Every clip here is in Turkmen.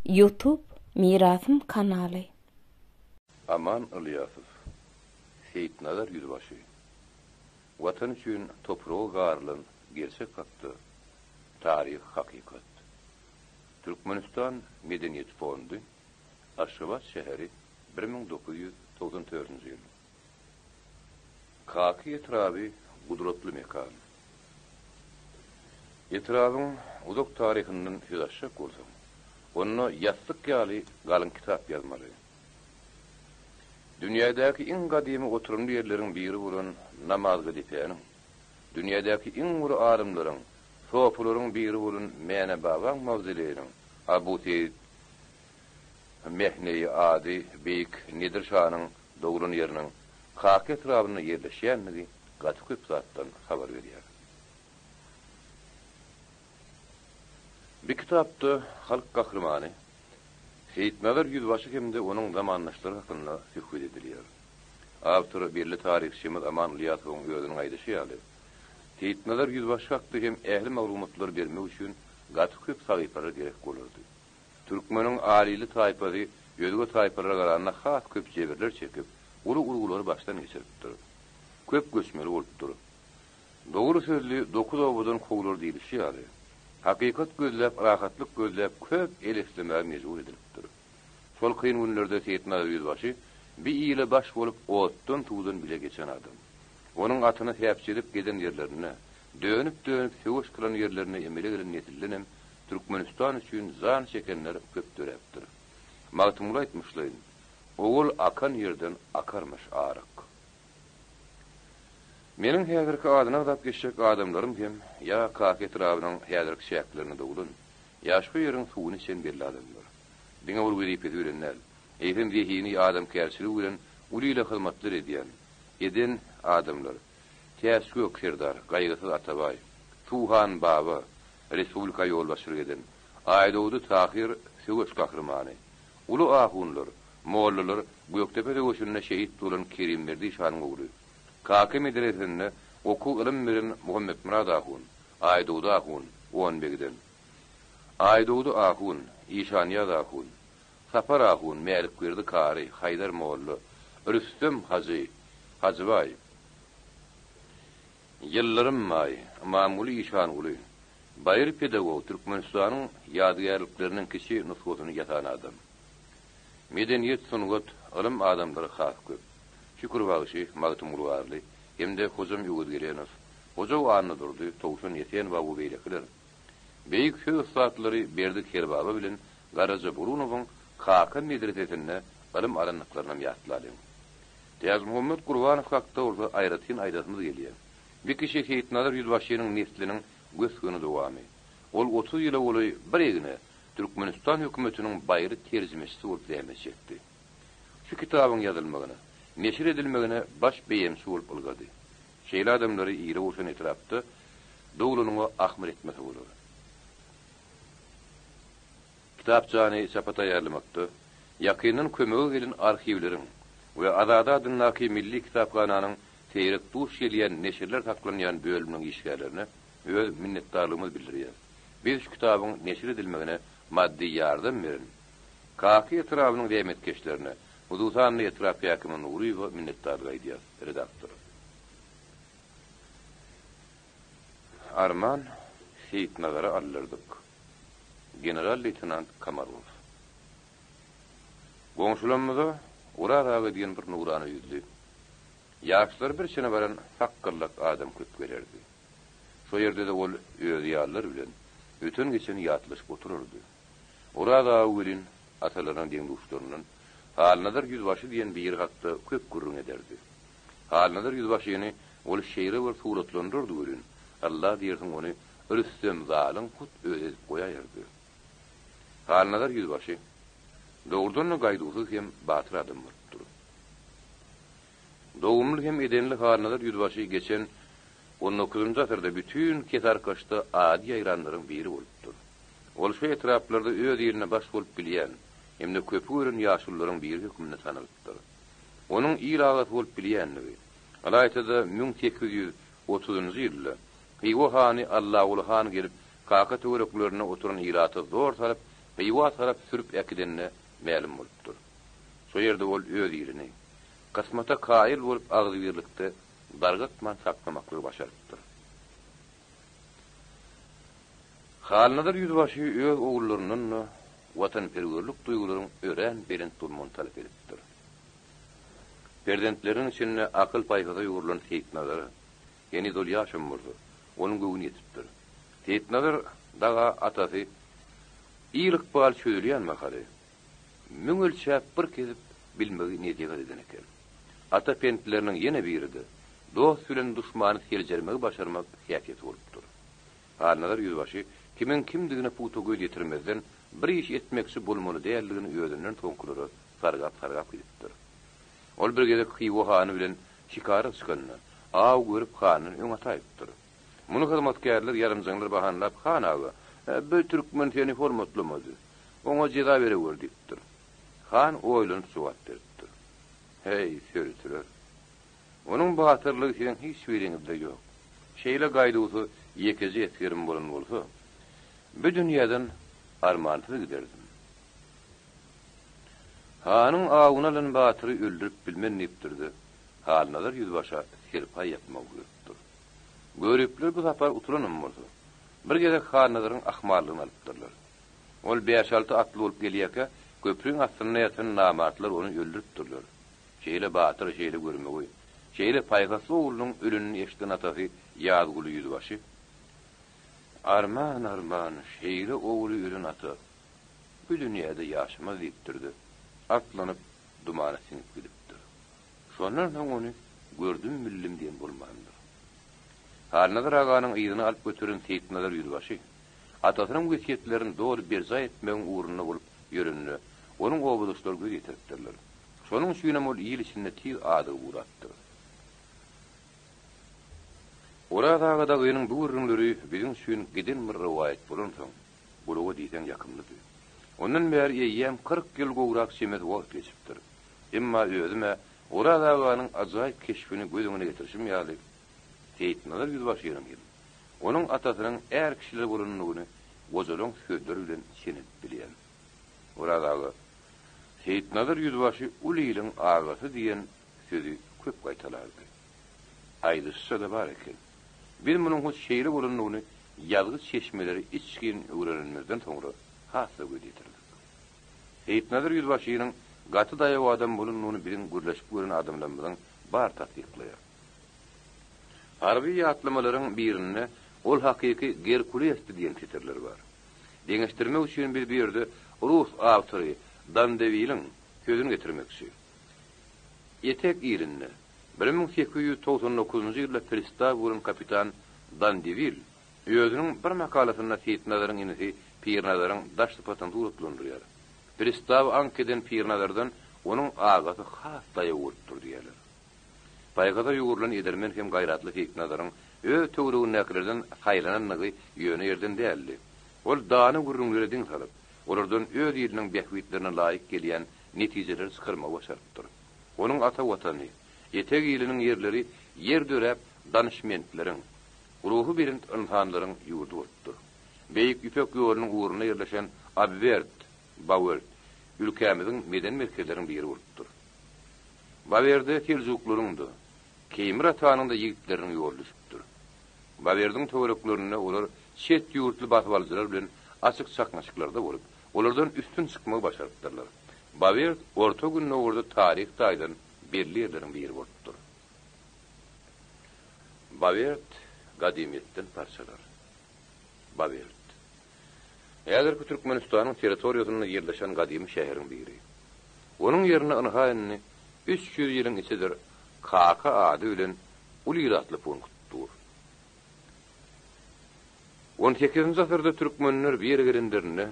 YouTube Mirasım kanaly. Aman Ilyasov, Seyit Nazar Yüzbaşı. Vatan üçün toprağı garlın gerçek haktı. Tarih hakikat. Türkmenistan Medeniyet Fondu, Aşgabat şehri 1994 yıl. Kaki etrabı kudretli mekan. Etrabın uzak tarihinden yüzaşak olsa, onu yastık yali galın kitap yazmalı. Dünyadaki en kadimi oturumlu yerlerin biri bulun namazgı dipenin. Dünyadaki en ulu adamların, sofuların biri bulun mene baban mavzilerin. Abu Seyyid, Mehne-i Adi, Beyik, Nedirşah'ın doğrun yerinin kaki etrabını yerleşenliği Gatıköp zattan haber veriyor. Bir kitapta halk kahramanı Seyit Nazar Yüzbaşı hemde onun zamanlaşları hakkında fikir ediliyor. Avtörü birli tarihçimiz Aman Ilyasov'un özünün aydışı ýaly. Seyit Nazar Yüzbaşı hakkında hem ehli maglumatlar bermek üçin Gatıköp sahypalary gerek bolardy. Türkmeniň alili taýpady özge taýpalara garanda has köp jebirler çekip, ulu-ululary baştan geçiripdir. Köp göçmeli bolupdyr. Dogry sözlü 9 owadan kowlar diýilişi ýaly. Hakikat gözläp, rahatlyk gözläp köp eleslemäge mejbur edilipdir. Şol kıyın günlerde Seyit Nazar Yüzbaşı bir ýyle baş bolup otdan tuğdan bile geçen adam. Onun atyny täpçilip geden yerlerine, dönüp söwüş kılan yerlerine emele gelen netillenem Türkmenistan üçün zan çekenler köp döräpdir. Magtymly aýtmyşlar, oğul akan yerden akarmış arık. Meniň häzirki adyna gidip geçjek adamlarym hem ya kaki etrabynyň häzirki şäklerini dogulun, ya şu ýeriň suwuny içen belli adamlar. Diňe ol gelip edilenler, eýsem zehini adam kärçiligi bilen ulyla hyzmatlar eden adamlar. Täsgö kirdar, gaýgysyz Atabay, Tuhan baba, Respublika ýolbaşçylyk eden, Aýdawdy Tahir söwüş gahrymany, ulu ahunlar, mollalar Göktepe döwüşünde şehit bolan Kerim Merdi şanyň ogly. Kaki medresinde oku ilim bilen Muhammed Murad ahun, Aýdawdy ahun, Oğanbegden. Aýdawdy ahun, İşaniyaz ahun, Safar ahun, Mälikberdi kary, Haydar molla, Rüstem Hacıbay. Yıllarım may, mamuli işan uly. Bayır pedagog Türkmenistanyň ýadygarlyklarynın kişi nüfusyny ýatan adam. Medeniyet sunugat ilim adamlary has köp. Şükür bagşy magtymly barly, hemde hozam ýugur gelenler. Hoja wany durdy, towşun ýeten we bu beýlekler. Beýik söz satlary berdi Kerbaba bilen Garaja Burunowyň Hakan medresetinde ilim aranlyklaryna ýatlaly. Diýaz Muhammed Gurbanow hakda orda aýratyn aýdatmyz gelýär. Bir kişi Seyit Nazar Yüzbaşynyň nesliniň gösgüni dowamy. Ol 30 ýyla boly bir egine Türkmenistan hökümetiniň baýry terjimesi bolup dämeçekdi. Şu kitabyň ýazylmagyna, neşir edilmegine baş beýemsi bolup ylgady. Şeýle adamlary ýyry bolsan etrapda dowlunyňa ahmir etmesi bolar. Kitapçany çapa taýýarlamakda ýakyndan kömegi gelen arhiwleriň we Azada adyndaky milli kitaphananyň teýrek duş gelýän neşirler saklanýan bölüminiň işgärlerini öz minnetdarlygymyzy bildirýär. Biz şu kitabyň neşir edilmegine maddi ýardam berin. Kaki etrabynyň demetkeşlerine, hudusanly etrap ýakymyň ury we minnetdarlyk aýdýar. Redaktor. Arman Seyit Nazara allardyk. General Leytenant Kamarov. Goňşularymyza urara diýen bir nurany ýüzli. Ýaşlar bir şene baran hakkyrlyk adam köp gelerdi. Şo ýerde de ol öz ýarlar bilen bütün geçen ýatlyşyp otururdy. Urada welin atalaryň diň duşlarynyň Halnazar Yüzbaşı diýen bir hakda köp gurrun ederdi. Halnazar Yüzbaşyny ol şeýre we suratlandyrdy welin. Allah diýersiň ony Rüstem zalyň kut öýdüp goýardy. Halnazar Yüzbaşı doğrudan gaýdysyz hem batyr adam bolupdyr. Dowumly hem edenli Halnazar Yüzbaşı geçen 19-njy asyrda bütün Kesarkaşda adi ýaýranlaryň biri bolupdyr. Ol şu etraplarda öz ýerine baş bolup bilýän, hemde köp görün ýaşullaryň biri hökmünde sanalypdyr. Onuň ýylagat bolup bilýänligi, alaýtada 1830-njy ýylda Hywo hany Allahuly han gelip kaka töwereklerine oturan ýylaty zor salyp Ýywa tarap sürüp äkidenne ma'lum bolupdyr. Şo ýerde ol öz ýerini kasmata kaýyl bolup agzybirlikde dargatman saklamakly başarypdyr. Halnadyr ýüzbaşy öz ogullarynyn watanperwerlik duýgularyny ören berent durmagyny talap edipdir. Perdentleriň içinde akıl paýgada ýurulan Seyitnadir ýeni dol ýaşamyrdy. Onuň göwüni ýetipdir. Seyitnadir daga atasy iýlik bal çöýülýän makary. Müňelçäp bir kezip bilmegi nedega eden eken. Ata pentleriniň ýene biridi. Dost bilen duşmany seljermegi başarmak häsiýeti bolupdyr. Halnadyr ýüzbaşy kimin kimdigine putu göz ýetirmezden bir iş etmekçi bolmaly däýerligini ýödünden toňkulary fargap edipdir. Ol bir gede Ýywa hany bilen şikara çykanyna aw görüp hanyň öňe taýypdyr. Muny hyzmatkarlar ýarymjaňlar bahanlap han awa bu türkmen seni hormatlamady. Oňa jeda berewer diýipdir. Han oýlanyp suwat beripdir. Hey sörütler. Onuň batyrlygy seň hiç biringizde ýok. Şeýle gaýdusy ýekezi etgerim bolan bolsa, bu dünýäden armanyny giderdim. Hanyň awyna bilen batyry öldürüp bilmen nipdirdi. Halnadyr ýüzbaşa serpa ýetmek bolupdyr. Görüpler bu sapar uturanım bolsa. Bir gede Halnadyryň ahmarlygyny alypdyrlar. Ol 5-6 atly bolup gelýärke, köprüň astyna ýatan namartlar onu öldüripdirler. Şeýle batyr, şeýle görmegi, şeýle paýgasly oglunyň ölünini eşden atasy ýazgyly ýüzbaşy. Arman, şeýle ogly ölün aty. Bu dünýäde ýaşamaz diýipdirdi. Atlanyp dumana sinip gidipdir. Şondan soň ony gördüm bildim diýen bolmandyr. Halnadyr aganyň ýygyny alyp götüren Seyitnadir ýüzbaşy atasynyň wesiýetlerini dogry berza etmegiň uğruna bolup ýörünni onuň obuduşlar göz ýetiripdirler. Şonuň üçin ol ýyl içinde tiz ady uğratdy. Orada ýynyň bu ürünleri biziň üçin giden bir riwayet bolan soň bulugy diýsen ýakymlydy. Ondan beri ýem 40 ýyl gowrak şemet wagt geçipdir. Emma özüme orada aganyň ajaýyp keşfini gözüňe getirişim ýaly. Seyitnadir ýüzbaşynyň ýyly. Onuň atasynyň är kişiler bolanyny gozalaň sözleri bilen şenip bilýär. Orada Seyitnadir ýüzbaşy ulylyň agasy diýen sözü köp gaýtalardy. Aýdysy da bar eken. Bir munyň hoş şeýle bolanyny ýalgyz çeşmeleri içkin öwrenmezden soňra hasa gödýärler. Seyitnadir ýüzbaşynyň gaty daýaw adam bolanyny bilen gürleşip gören adamlaryň bar tatbiqlaýar. Harbi ýatlamaryň birini ol hakyky Gerkules diýen titirler bar. Deňeşdirmek üçin bir ýerde Rus awtory Dandevil'in sözünü getirmekçi. Etek ýerini 1899-njy ýylda pristaw bolan kapitan Dandevil özüniň bir makalasyna Seyitnadyryň inisi Pirnadyryň daşly patan duruplandyrýar. Pristaw ankeden Pirnadardan onuň agasy has daýaw bolupdyr diýerler. Paýgada ýurulan edermen hem gaýratly Seyitnadyryň öz töwrügini näklerden haýlananlygy ýöne ýerden däldi. Ol daany gurrunlardan salyp, olardan öz ýeriniň behwitlerine laýyk gelýän netijeler çykyrmagy başarypdyr. Onuň ata watany, etek ýylanyň ýerleri ýer dörep danışmentleriň, ruhy berent insanlaryň ýurdu bolupdyr. Beýik ýüpek ýolunyň uğruna ýerleşen Abwert, Bauer, ülkemiziň meden merkezleriň biri bolupdyr. Bawerde teljuklaryňdy. Keýmir atanyňda ýigitleriniň ýol düşüpdir. Bawerdiň töwereklerini olar çet ýurtly batwalyjylar bilen açyk çaknaşyklarda bolup, olardan üstün çykmagy başarypdyrlar. Bawerd orta günne orada taryh taýdan belli ýerleriň biri bolupdyr. Bawerd gadimiýetden parçalar. Bawerd Ýa-da Türkmenistanyň territoriýasyna ýerleşen gadimy şäheriň biri. Onuň ýerine ynhaýyny 300 ýylyň içidir Kaka ady bilen ulyratly punktdur. 18-nji asyrda türkmenler bir gerenlerini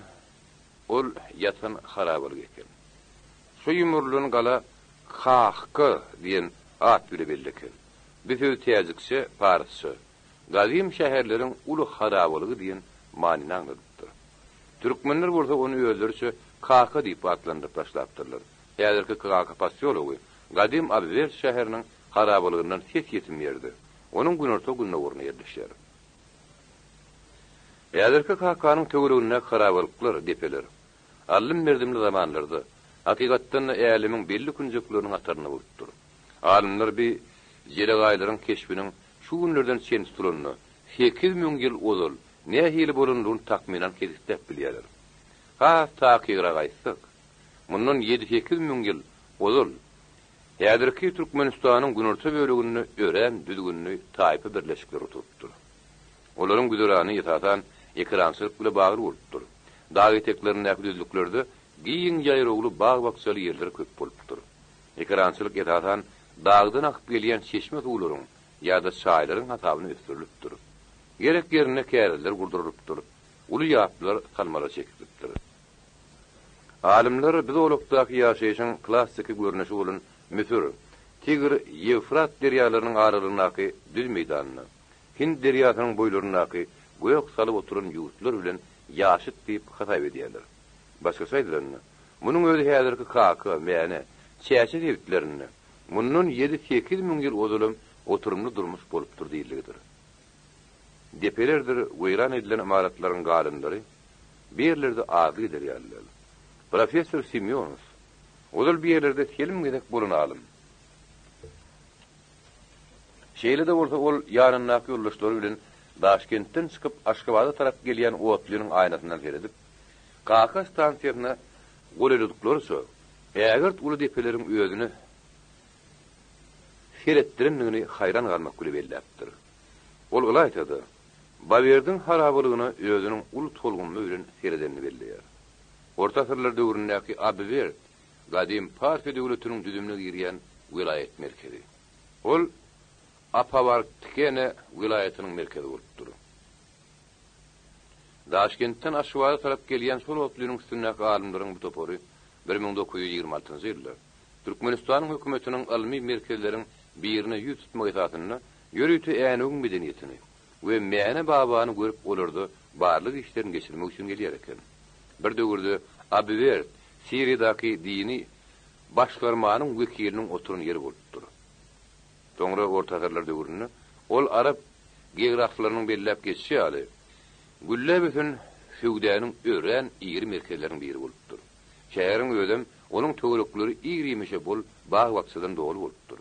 ol ýatan harabalyk eken. Şu ýumurluň gala Kaka diýen at bile belleken. Bu söz täzikçe parsça. Gadim şäherleriň uly harabalygy diýen manyny anladypdyr. Türkmenler bolsa onu özleriçe Kaka diýip atlandyryp başlapdyrlar. Ýa-da Kaka pasyology gadim Abwer şäheriniň harabalygyndan ses ýetim ýerde. Onuň günorta günne urna ýerleşýär. Ýa-da Kakanyň töweregine harabalyklar depeler. allym berdimli zamanlarda hakykatdan älimin belli kunjuklarının hatarına vurtdur. Alimler bir jelegaýlaryň keşbiniň şu günlerden çen tutulanyny 8000 ýyl ozal ne hili bolunduğunu takminan kedip bilýärler. Ha takyra gaýsyk. Mundan 7-8 min ýyl ozal häzirki Türkmenistanyň günorta bölегini ören düzgünlüğü taýpy birleşikler tutupdyr. Olaryň güzerany ýetatan ekrançylyk bilen bagly bolupdyr. Dağ eteklerinde düzlüklerde giyin ýaýragly bağ bakçaly ýerler köp bolupdyr. Ekrançylyk ýetatan dağdan akyp gelýän çeşme suwlaryň ýa-da çaýlaryň hatabyny ösdürilipdir. Gerek ýerine käriler gurdurylypdyr. Uly ýaplar kalmara çekilipdir. Alimler biz olukdaky ýaşaýyşyň klassik görnüşi bolan Misir, Tigr, Eufrat derýalarynyň aralygynaky düz meýdanyny, Hind derýasynyň boýlarynaky goýak salyp oturan ýurtlar bilen ýaşyt diýip hatap edýärler. Başga saýdylanyny, munyň özi häzirki kaky, mäne, çäçe dewitlerini, mundan 7-8 min ýyl ozalym oturumly durmuş bolupdyr diýilýär. Depelerdir weýran edilen imaratlaryň galynlary, berlerde ady derýärler. Professor Simyonov, odal bir ýerlerde kelim gedek bolan alim. Şeýle de bolsa ol ýanynaky ýoldaşlary bilen Daşkentden çykyp Aşgabatga tarap gelýän otlynyň aýnasyndan seredip, Kaka stansiýasyna gol edipdirlerse, äger uly depeleriň özüni seretdirendigini haýran galmak güle belläpdir. Ol gala aýtady, Bawerdiň harabalygyny özüniň uly tolgunly bilen seredenini belleýär. Orta asyrlar döwründäki Abiwer gadim partiýa döwletiniň düzümine girýän vilayet merkezi. Ol Apavartkene vilayetynyň merkezi bolupdyr. Daşkentden Aşgabatga tarap gelýän şol otlynyň üstündäki alimlaryň bu topory 1926-njy ýylda Türkmenistanyň hökümetiniň almy merkezleriň birine ýüz tutmak esatyny, ýörüýti äňüň medeniýetini we mäne babany görüp olardy barlyk işlerini geçirmek üçin gelýär eken. Bir döwürde Abiwer Siriýadaky dini başlarmanyň wekiliniň oturan ýeri bolupdyr. Soňra orta asyrlar döwründe ol arab geograflarynyň belläp geçişi ýaly gülle bütün feudanyň ören ýeri merkezleriň biri bolupdyr. Şäheriň özüm onuň töwerekleri ýigrimişe bol bağ waksadan dolu bolupdyr.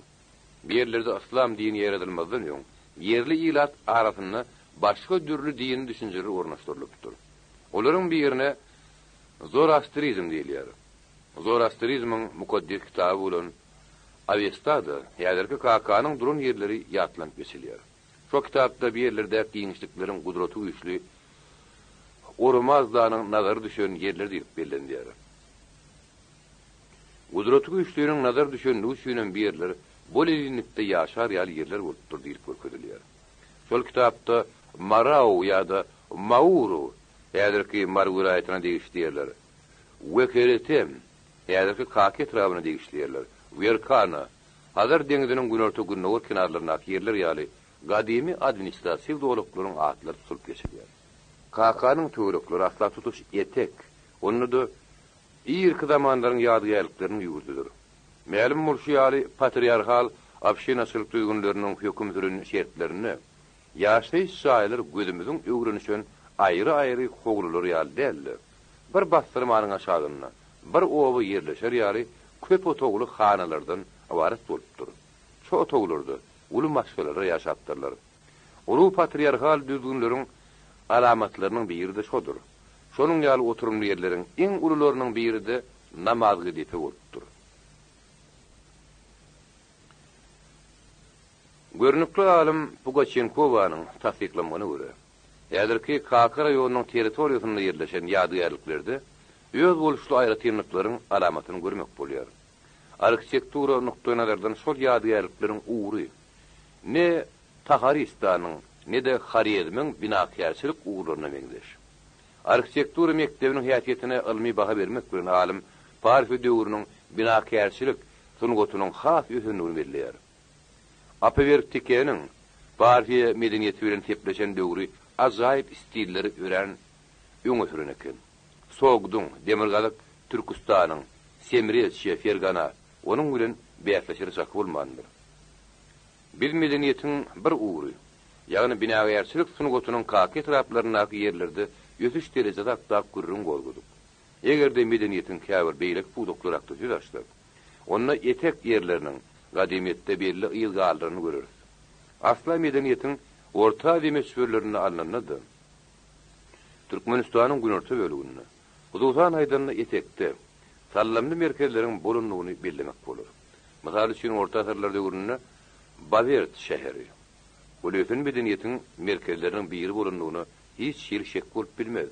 Bir ýerlerde islam dini ýaradylmazdan ýoň yerli ilat arasynda başga türlü dini düşünjeler ornaşdyrylypdyr. Olaryň bir ýerine Zoroastrizm diýilýär. Zoroastrizmiň mukaddes kitaby bolan Avestada, ýa-da Kakanyň durun ýerleri ýatlanyp geçilýär. Şo kitapda bir ýerlerde giňişlikleriň gudraty güýçli Ormazdanyň nazar düşen ýerler diýip bellenýär. Gudraty güýçleriň nazar düşenligi üçin bir ýerler bol elinlikde ýaşar ýaly ýerler bolupdyr diýip görkezilýär. Şol kitapda Marau ýa-da Mauru ýa-da Marwuraýatyna degişdirýärler. Wekeretem ýa-da Kaka etrabyna degişdirýärler. Verkana, Hazar deňiziniň günorta günnäwir kenarlarynaky ýerler ýaly gadimy administrasiýa dowlaklaryň atlary tutulup geçilýär. Kakanyň töwerekleri asla tutuş etek, onu da ýerki zamanlaryň ýadygärlyklaryny ýurdudyr. Ma'lum bolşy ýaly patriarhal abşenaçylyk duýgunlarynyň höküm sürýän şertlerini ýaşaýyş şaýlar gözümizin öwrenişen aýry-aýry hoglular ýaly däldi. Bir bastyrmanyň aşagyna, bir owa ýerleşer ýaly köp otogly hanalardan awarat bolupdyr. Şo otoglarda uly maşgalary ýaşapdyrlar. Ulu patriarhal düzgünleriň alamatlarynyň biri de şodur. Şonuň ýaly oturumly ýerleriň iň ulularynyň biri de namazgy depe bolupdyr. Görnükli alim Pugachenkowanyň tasdiklamagyna görä, ýa-da Kaka raýonynyň territoriýasynda ýerleşen ýadygärliklerde öz boluşly aýratyrlyklaryň alamatyny görmek bolýar. Arkitektura nukdanazardan şol ýadygärlikleriň uğry ne Taharistanyň ne de Xarezmiň binakäçilik uğurlaryna meňdeş. Arkitektura mektebiniň häsiýetine ilmi baha bermek bilen alim Parfi döwrüniň binakäçilik sunugatynyň has ösünligini belleýär. Apavertikeniň Parfi medeniýeti bilen tepleşen döwri ajaýyp stilleri ören öňe süren eken. Sogduň, Demirgalyk Türkistanyň, Semrez, Fergana, onuň bilen beýleşir çak bolmandyr. Biz medeniýetiň bir uğry, ýagny binakäçilik sunugatynyň Kaka etraplarynaky ýerlerde 103 derejede aktak gürrüň golgudyk. Egerde medeniyetin käbir beýlek puduklarakdy ýaşdy. Onna etek yerleriniň gadymiyetde belli ýylgallaryny görürüz. Asla medeniyetin orta demesberlerini alnanady. Türkmenistanyň günorta bölügünde Huzurtan aýdanyna etekde sallamly merkezleriň bolunmagyny bellemek bolar. Mysal üçin orta asyrlarda görünýän Bavert şäheri. Bolýan medeniýetiň merkezleriniň biri bolunmagyny hiç şek bolup bilmez.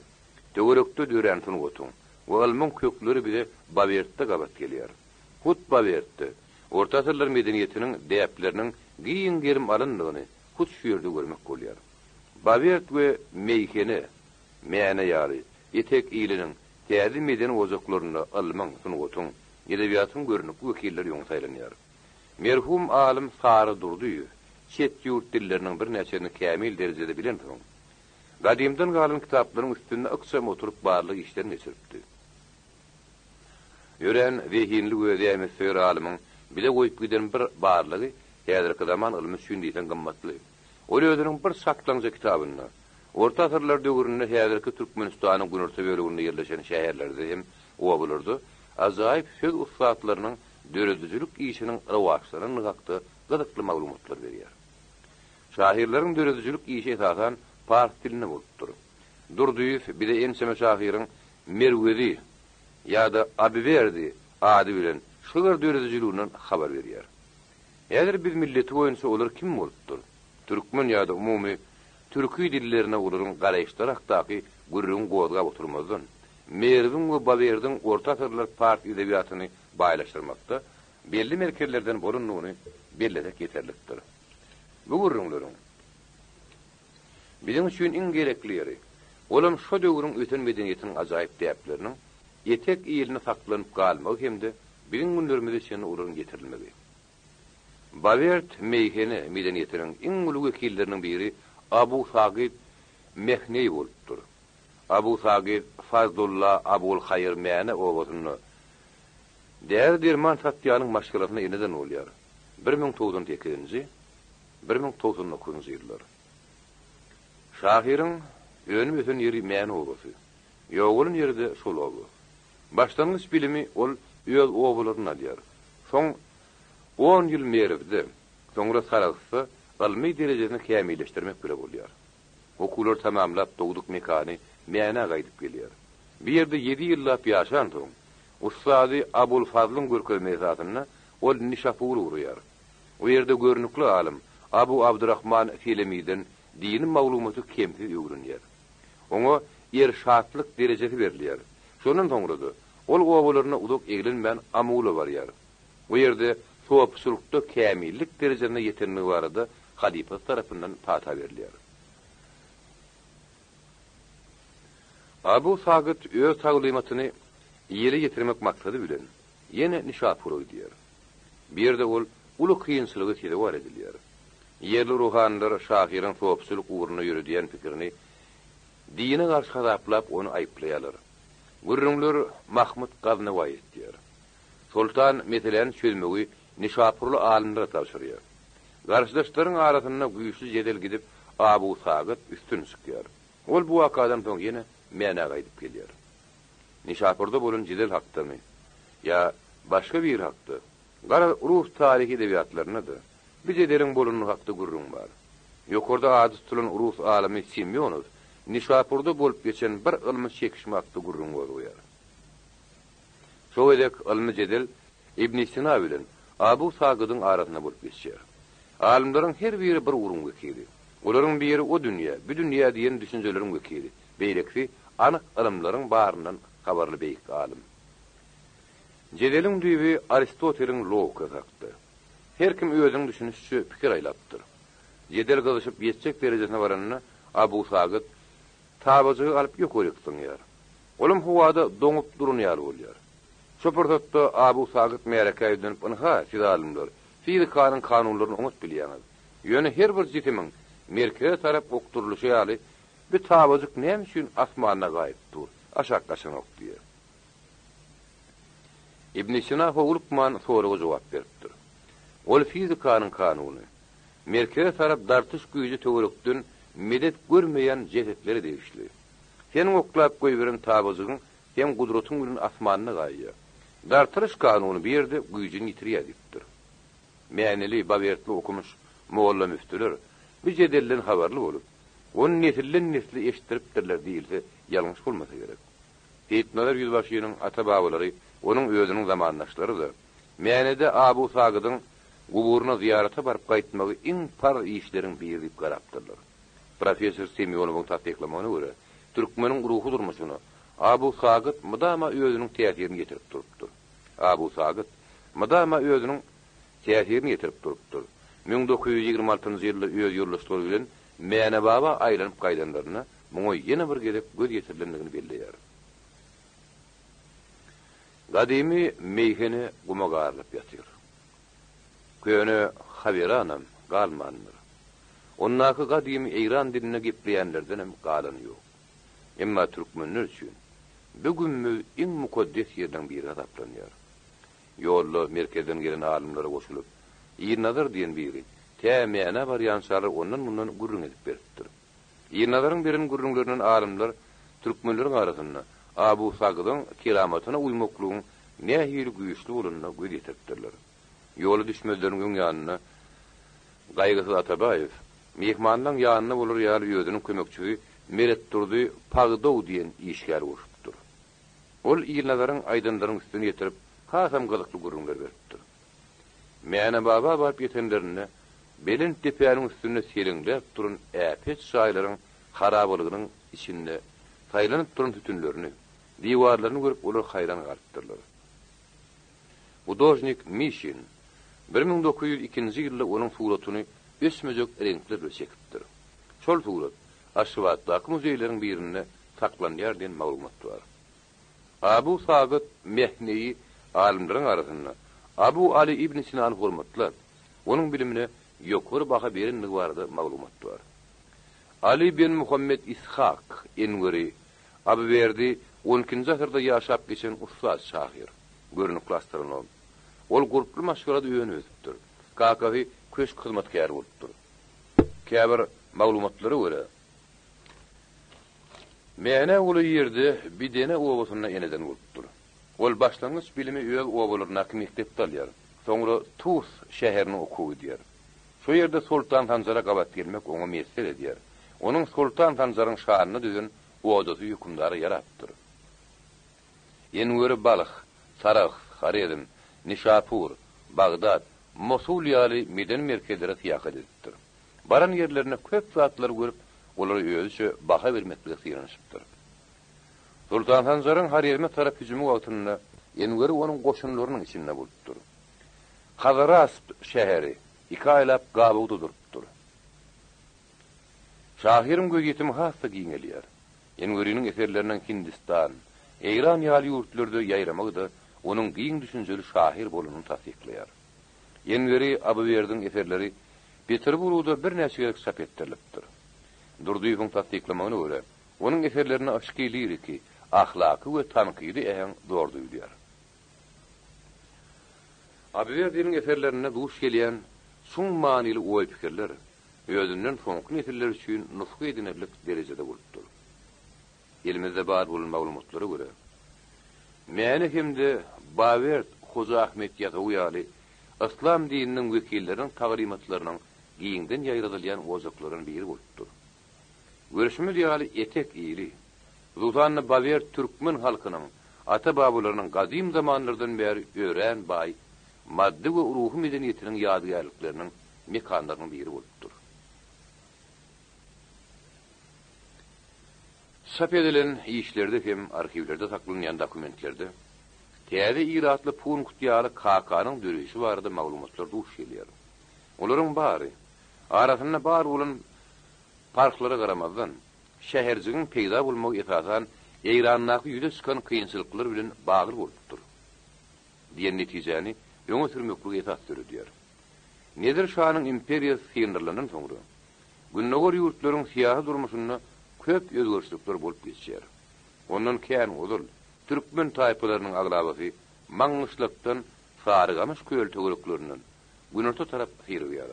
Töwerekde dörentin gotun. O alman kökleri bile Bavert'te gabat gelýär. Hut Bavert'te orta asyrlar medeniýetiniň däpleriniň giň gerim alyndygyny hut şu ýerde görmek bolýar. Bavert we meýkene, mäne ýary, etek ýylanyň täze medeni ozaklaryny alman sunugotun, edebiýatyň görnükli wekilleri ýoň saýlanýar. Merhum alim Sary Durduýew, çet ýurt dilleriniň bir näçeni kämil derejede bilen soň. Gadymdan galan kitaplaryň üstünde aksam oturup barlyk işlerini geçiripdi. Ýören wehinli gödäme söýür alimyň bile goýup giden bir barlygy häzirki zaman ilmi sündýän gymmatly. Ol özüniň bir saklanjy kitabyny orta asyrlar döwründe häzirki Türkmenistanyň günorta böleginde ýerleşen şäherlerde hem owalardy. Azaýyp söz ustatlarynyň döredüjilik işiniň rawaçlaryny hakda gyzykly maglumatlar berýär. Şahirleriň döredüjilik işi esasan fars diline bolupdyr. Durduýew bir de enseme şahirin Merwezi ýa-da Abiverdi ady bilen şular döredüjiliginden habar berýär. Eger biz milleti boýunça olar kim bolupdyr? Türkmen ýa-da umumy türkü dillerine olaryň garaýşlar hakdaky gurrun gowga oturmazdan Merwin we Baverdiň orta asyrlar fars edebiýatyny baýlaşdyrmakda belli merkezlerden bolunmagyny belledek ýeterlikdir. Bu gurrunlaryň bizim üçin iň gereklileri olam şu döwrüň öten medeniýetiniň ajaýyp däpleriniň etek ýylyny saklanyp galmagy hemde biziň günlerimizde şeň olaryň getirilmegi. Bavert meýhene medeniýetiniň iň ulug wekilleriniň biri Abu Sagid Mehney bolupdyr. Abu Sagid Fazlullah Abul Hayr mäne owazyny derman satýanyň maşgalatyna eneden bolýar. 1908-nji 1909-njy ýyllar. Şahirin önüm ötün yeri mäne owazy. Ýogulun ýerde şol owazy. Başlangyç bilimi ol öýel owalaryny alýar. Soň 10 ýyl merewde, soňra saragsy ilmi derejesini kämilleşdirmek bile bolýar. Okular tamamlap dogduk mekany mäne gaýdyp gelýär. Bir ýerde 7 ýyllap ýaşan soň Ustady Abul Fazlyň görkezme zatyny ol Nişapur urýar. O ýerde görnükli alim Abu Abdurrahman Filemiden dini maglumaty kemsiz öwrünýär. Oňa erşatlyk derejesi berilýär. Şondan soňra ol gowalaryna uzak eglenmän amuly barýar. O ýerde sowapçylykda kämillik derejesine ýetenligi barada halifa tarapyndan tata berilýär. Abu Sagid öz taglymatyny ýere ýetirmek maksady bilen ýene Nişapur öýdýär. Bir ýerde ol uly kynçylygy tedewar edilýär. Yerli ruhanlar şahirin sowapçylyk uğruna ýürüdýän pikirini dine garşy gazaplap onu aýplaýarlar. Gurrunlar Mahmud Gaznawy etdiler. Sultan meselen çözmegi Nişapurlu alimlere tapşyrýar. Garşydaşlaryň arasynda güýçli jedel gidip Abu Sagid üstün çykýar. Ol bu wakadan soň ýene mäne gaýdyp gelýär. Nişapurda bolan jedel hakdamy ýa başga bir hakdy. Gara Rus tarihi edebiýatlaryna-da bir jedeliň bolanyny hakda gurrun bar. Ýokarda ady tutulan Rus alimi Semyonov Nişapurda bolup geçen bir ilmi çekişme hakda gurrun bolýar. Şo edek ilmi jedel İbn Sina bilen Abu Sagid'in arasyna bolup geçýär. Alimlaryň her biri bir urun wekili. Olaryň biri o dünýä, bu dünýä diýen düşünjeleriň wekili. Beýlekli anyk ilimlaryň baryndan habarly beýik alim. Jedeliň düýbi Aristoteliň logika hakdy. Her kim özüň düşünüşçi pikir aýlapdyr. Jedel gyzyşyp ýetjek derejesine baranyna Abu Sagid tabajy alyp ýokarykdyňýar. Olam howada doňup durunýar bolýar. Şopurdatda Abu Sagid merekaýdan pynha sizalimler fizikanın kanunlaryny umut bilýär. Ýöne her bir jitimiň merkeze tarap okturuluşy ýaly bir tabazyk näme üçin asmanyna gaýdypdyr. Aşak gaşanyk diýer. İbn Sina howlukman soraga jogap beripdir. Ol fizikanın kanuny merkeze tarap dartyş güýji töwerekden medet görmeýän jesetleri degişli. Sen oklap goýberen tabazygyň hem kudretun bilen asmanyna gaýýar. Dartyrış kanuny bir ýerde güýjüni ýitirýärdir. Mäňeli bawertli okumuş molla müftüler bir jedelden habarly bolup, onu nesilden nesli eşitdiripdirler diýilse ýalňyş bolmasa gerek. Heytmeler yüzbaşynyň ata-babalary, onuň özüniň zamandaşlary da mäňede Abu Sagydyň guburuna ziyarata barıp gaýtmagy iň par işleriň biri diýip garapdyrlar. Professor Semyonowyň taýklamagyna görä, türkmeniň ruhy durmuşyny Abu Sagyt mydama özüniň täsirini getirip durupdyr. Abu Sagyt mydama özüniň täsirini getirip durupdyr. 1926-njy ýylda öz ýurtdaşlary bilen Mäne baba aýlanyp gaýdanlaryna muňa ýene bir gelip göz ýetirilendигini belleýär. Gadimi meyheni gumagarlyp ýatyr. Köne haberanam galmandyr. Onnaky gadimi Eýran diline gepleýänlerden hem galan ýok. Emma türkmenler üçin bugünmü iň mukaddes ýerden biri adaplanýar. Ýolly merkezden gelen alimlere goşulyp, ýer-nazar diýen biri tämäne barýançary ondan bundan gurrun edip beripdir. Ýer-nazaryň birin gurrunlarynyň alimler türkmenleriň arasynda Abu Sagydyň kiramatyna uýmaklygyň nähili güýçli bolanyna göz ýetiripdirler. Ýoly düşmezleriň ýanyna Gaýgysy Atabaýew mehmanyň ýanyna bolar ýaly özüniň kömekçisi Meret Durdy Pagdow diýen işgär urupdyr. Ol ýer-nazaryň aýdanlaryň üstüne ýetirip hasam gylykly gurrunlar beripdir. Mäne baba baryp ýetenlerine belin tepäniň üstüne seriňläp durun äpet şaýlaryň harabalygynyň içinde saýlanyp duran tütünlerini, diwarlaryny görüp olar haýran galypdyrlar. Hudojnik Mishin 1902-nji ýylda onuň suratyny ösmejek renklerle çekipdir. Şol surat Aşgabatdaky muzeýleriň birinde saklanýar diýen maglumat bar. Abu Sagyt mehneyi alimleriň arasynda Abu Ali ibn Sinan hormatlar. Onuň bilimine ýokary baha berenligi bardy maglumat bar. Ali bin Muhammed İshak Enweri Abu Verdi 12-nji asyrda ýaşap geçen ustaz şahyr, görnükli astronom. Ol guruply maşgulata öňüpdir. Kakawy köşk hyzmatkary bolupdyr. Käbir maglumatlary görä. Mäne ol ýerde bir dene owasyna eneden bolupdyr. Ol başlangyç bilimi öýel owalaryna mektepde alýar. Soňra Tus şäherini okuýar. Şu ýerde Sultan Hanzara gabat gelmek oňa mesel edýär. Onuň Sultan Hanzaryň şanyny düzen owadaty hükümdary ýaratdyr. Enweri Balyk, Saraq, Haredim, Nişapur, Bagdad, Mosul ýaly meden merkezlere tiýak edipdir. Baran ýerlerine köp zatlar görüp, olary özüçe baha bermekle ýaranyşypdyr. Sultan Hanzaryň Haredime tarap hüjümi wagtynda Enweri onuň goşunlarynyň içinde bolupdyr. Hazarast şäheri iki aylap gabuwdy durupdyr. Şahyryň göz ýetimi hassa giňelýär. Enweriniň eserlerinden Hindistan, Eýran ýaly ýurtlarda ýaýramagy da onuň giň düşünjeli şahyr bolanyny tasdikleýär. Enweri Abu Verdiň eserleri Peterburgda bir näçe ýerlik çap etdirilipdir. Durdyýyň tasdiklamagyna görä, onuň eserlerini aşky liriki, ahlaky we tankydy ähň doğru duýdýar. Abu Verdiň eserlerine duş gelýän şuň manily oý pikirler özünden soňky nesiller üçin nusga edinirlik derejede bolupdyr. Elimizde bar bolan maglumatlary görä. Mäne hemde Bawert Hoja Ahmet Ýazawy ýaly İslam dininiň wekilleriň tagrimatlarynyň giňden ýaýradylýan ozaklaryň biri bolupdyr. Görüşimiz ýaly etek ýyly. Sultan Bawert türkmen halkynyň ata-babalarynyň gadim zamanlardan beri ören bay, maddi we ruhy medeniýetiniň ýadygärlikleriniň mekanlarynyň biri bolupdyr. Çap edilen işlerde hem arşivlerde saklanýan dokumentlerde täze iratly punkt ýaly KK-nyň döreşi barada maglumatlar duş gelýär. Olaryň bary arasynda bar bolan farklara garamazdan şäherjigiň peýda bolmagy esasan Eýrandaky ýüze çykan kynçylyklar bilen bagly bolupdyr. Diýen netijäni öňe sürmekli esas türüdýär. Nedir şanyň imperiýasy sýndyrlanan soňra günnäger ýurtlaryň siýasy durmuşyna köp özgörçlükler bolup geçýär. Ondan kän uzul türkmen taýpalarynyň aglabasy maňyşlykdan farygamış köl töwereklerinden günorta tarap hirýär.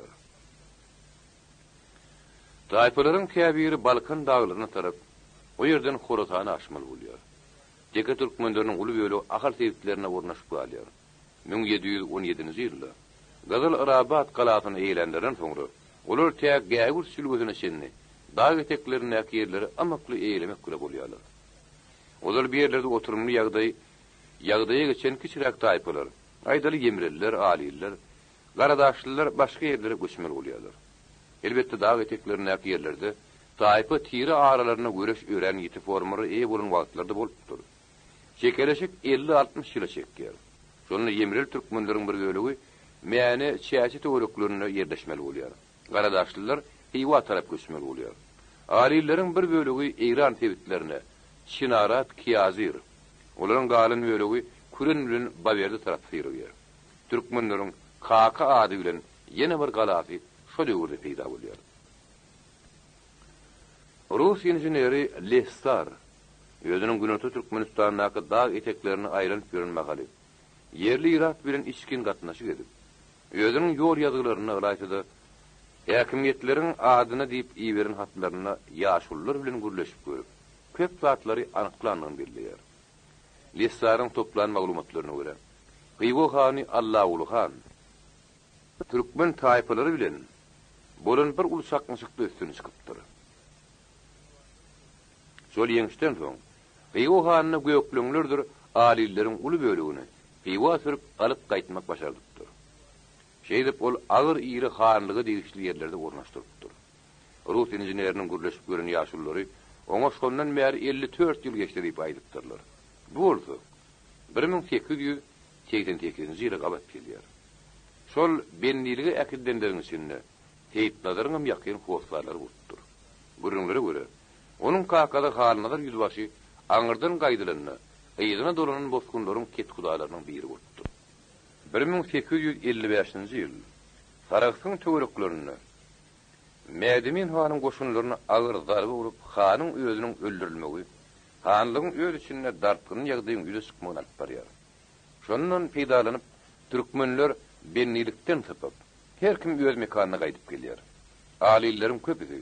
Taýpalaryň käbiri Balkan daglaryna tarap o ýerden Horasany aşmaly bolýar. Jeke türkmenleriň uly bölegi ahal tebitlerine ornaşyp galýar. 1717-nji ýylda Gazal Arabat galatyny eýlendiren soňra olar täg gäwür sülgüsine şenni dağ eteklerine ýerleri amakly eýlemek kule bolýarlar. Olar bir ýerlerde oturumly ýagdaýa geçen kiçirak taýpalar, aýdaly ýemreller, aliller, garadaşlylar başga ýerlere göçmeli bolýarlar. Elbetde dağ eteklerine ýerlerde taýpa tiri aralaryna göreş ören ýeti formary eýe bolan wagtlarda bolupdyr. Çekeleşik 50-60 ýyla çekýär. Şonu ýemrel türkmenleriň bir bölegi mäne çäçe töwereklerine ýerleşmeli bolýar. Garadaşlylar Hiwa tarap göçmeli bolýar. Alilleriň bir bölegi İran tebitlerine Çinarat, Kiyazir. Olaryň galan bölegi Küren bilen Baberdi tarap ýerler. Türkmenleriň Kaka ady bilen ýene bir galaty şo döwürde peýda bolýar. Rus injineri Lestar özüniň Güneydow Türkmenistanyň dağ eteklerini aýranyp görünmekali. Yerli irat bilen içkin gatnaşyk edip, özüniň ýol ýazgylaryna ýaýtdy. Häkimiýetleriň adyna diýip iýberin hatlaryna ýaşullar bilen gürleşip görüp, köp zatlary anyklanan bilýär. Lestarın toplan maglumatlaryna görä, Hywo hany Allahuly han türkmen taýpalary bilen bolan bir ulşakmyşykly üstüne çykypdyr. Şol ýeňişden soň Hywo hanyny gökleňlerdir alilleriň uly bölegini Hywo sürüp alyp gaýtmak başardypdyr. Şeýdip ol agyr ýyry hanlygy degişli ýerlerde ornaşdyrypdyr. Rus injineriniň gürleşip gören ýaşullary oňa şondan bäri 54 ýyl geçdi diýip aýdypdyrlar. Bu bolsa 1888-nji ýyla gabat gelýär. Şol benniligi äkiddenleriň içinde teýitlaryň ýakyn howslarlar bolupdyr. Gürünlere göre onun kakada halynadar yüzbaşy aňyrdan gaýdylanyny ýygyna dolanan bozgunlaryň ketgudalarynyň biri bolupdyr. 1855-nji ýyl Saragyň töwereklerini Mädemin hanyň goşunlaryna agyr zarby urup hanyň özüniň öldürilmegi, hanlygyň öz içinde dartgyny ýagdaýyň ýüze çykmagyny alyp barýar. Şondan peýdalanyp türkmenler bennilikden tapyp her kim öz mekanyna gaýdyp gelýär. Alilleriň köpüsi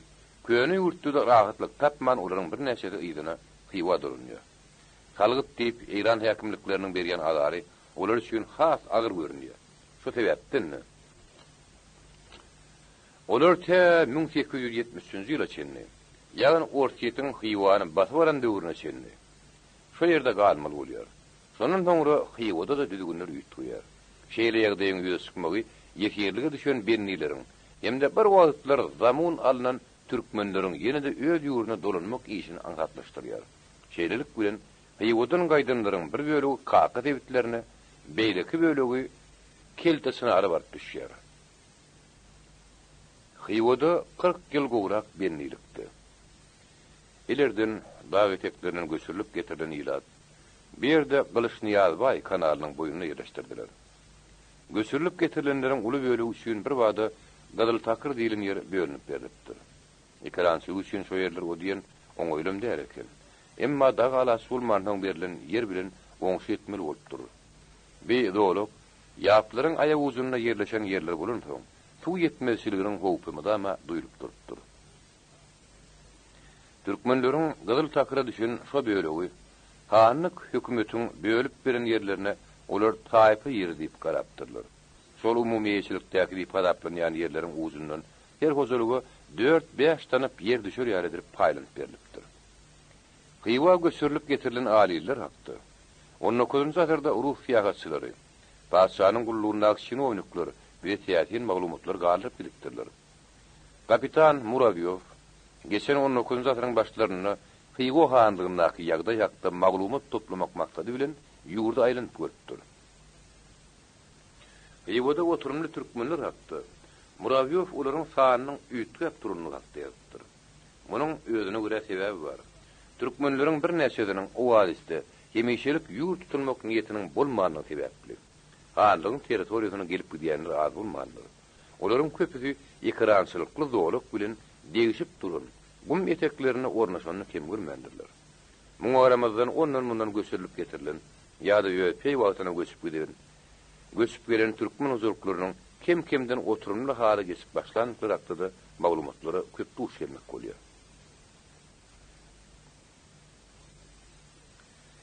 köni ýurtda rahatlyk tapman olaryň bir näçe ýylyna hywa durunýar. Halgyt diýip İran häkimlikleriniň berýän adary olar üçin has agyr görünýär. Şu sebäpden olar 1873-nji ýyla çenli, ýagny Ortiýetiň Hywany basywaran döwrüne çenli. Şu ýerde galmaly bolýar. Şondan soňra Hywada da düzgünler ýitýär. Şeýle ýagdaýyň ýüze çykmagy ýekirlige düşen bennileriň hemde bir wagtlar zamun alynan türkmenleriň ýene-de öz ýuruna dolanmak işini aňatlaşdyrýar. Şeýlelik bilen Hywodan gaýdanlaryň bir bölegi Kaka tebitlerine, beýleki bölegi keltesine ara barıp düşýär. Hywoda 40 ýyl gowrak bennilikdi. Ilerden dağ eteklerinin göçürilip getirilen ýylat bir ýerde Gylşnyýazbaý kanalynyň boýuna ýerleşdirdiler. Göçürilip getirilenleriň uly bölegi üçin bir wada Gadal Takır diýilen ýer bölünip berilipdir. Ekrançy üçin şo ýerler odýan oňoýlum däl eken. Emma dağ alasy bolmanyň berilen ýer bilen oňşy etmeli bolup durur. Beýdoluk ýaplaryň aýag uzunyna ýerleşen ýerler bolan soň suw ýetmezçiliginiň howpymy da duýulyp durupdyr. Türkmenleriň Gadal Takyra düşen şo bölegi hanlyk hökümetiň bölüp beren ýerlerine olar taýpy ýer diýip garapdyrlar. Şol umumy ýeşilikdäki ipadatlanýan ýerleriň uzundan her hozalyga 4-5 tanap ýer düşer ýaly edip paýlanyp berilipdir. Hywa göçürilip getirilen aliller hakdy. 19-njy asyrda Rus ýagatçylary, paşanyň gullugyndaky şinowniklary we täýin maglumatlar galyp bilipdirler. Kapitan Muravyev geçen 19-njy asyryň başlaryna Hywa hanlygyndaky ýagdaý hakda maglumat toplamak maksady bilen ýurda aýlanyp görüpdir. Hywada oturumly türkmenler hakda Muravyev olaryň sanynyň üýtgäp durunyny hakdaýdyr. Munyň özüne görä sebäbi bar. Türkmenleriň bir näçediniň o wagtda hemişelik ýurt tutulmak niýetiniň bolmanyny sebäpli. Hanlygyň territoriýasyna gelip gidýänler az bolmanyny. Olaryň köpüsi ekrançylykly zorluk bilen degişip durun. Gum eteklerini ornaşanyny kim görmendirler. Muňa aramazdan ondan mundan göçürilip getirilen ýa-da ýöpey wagtyna göçüp gelen türkmen uzurklarynyň kim-kimden oturumly hale geçip başlanyklar hakda maglumatlary köp duş gelmek bolýar.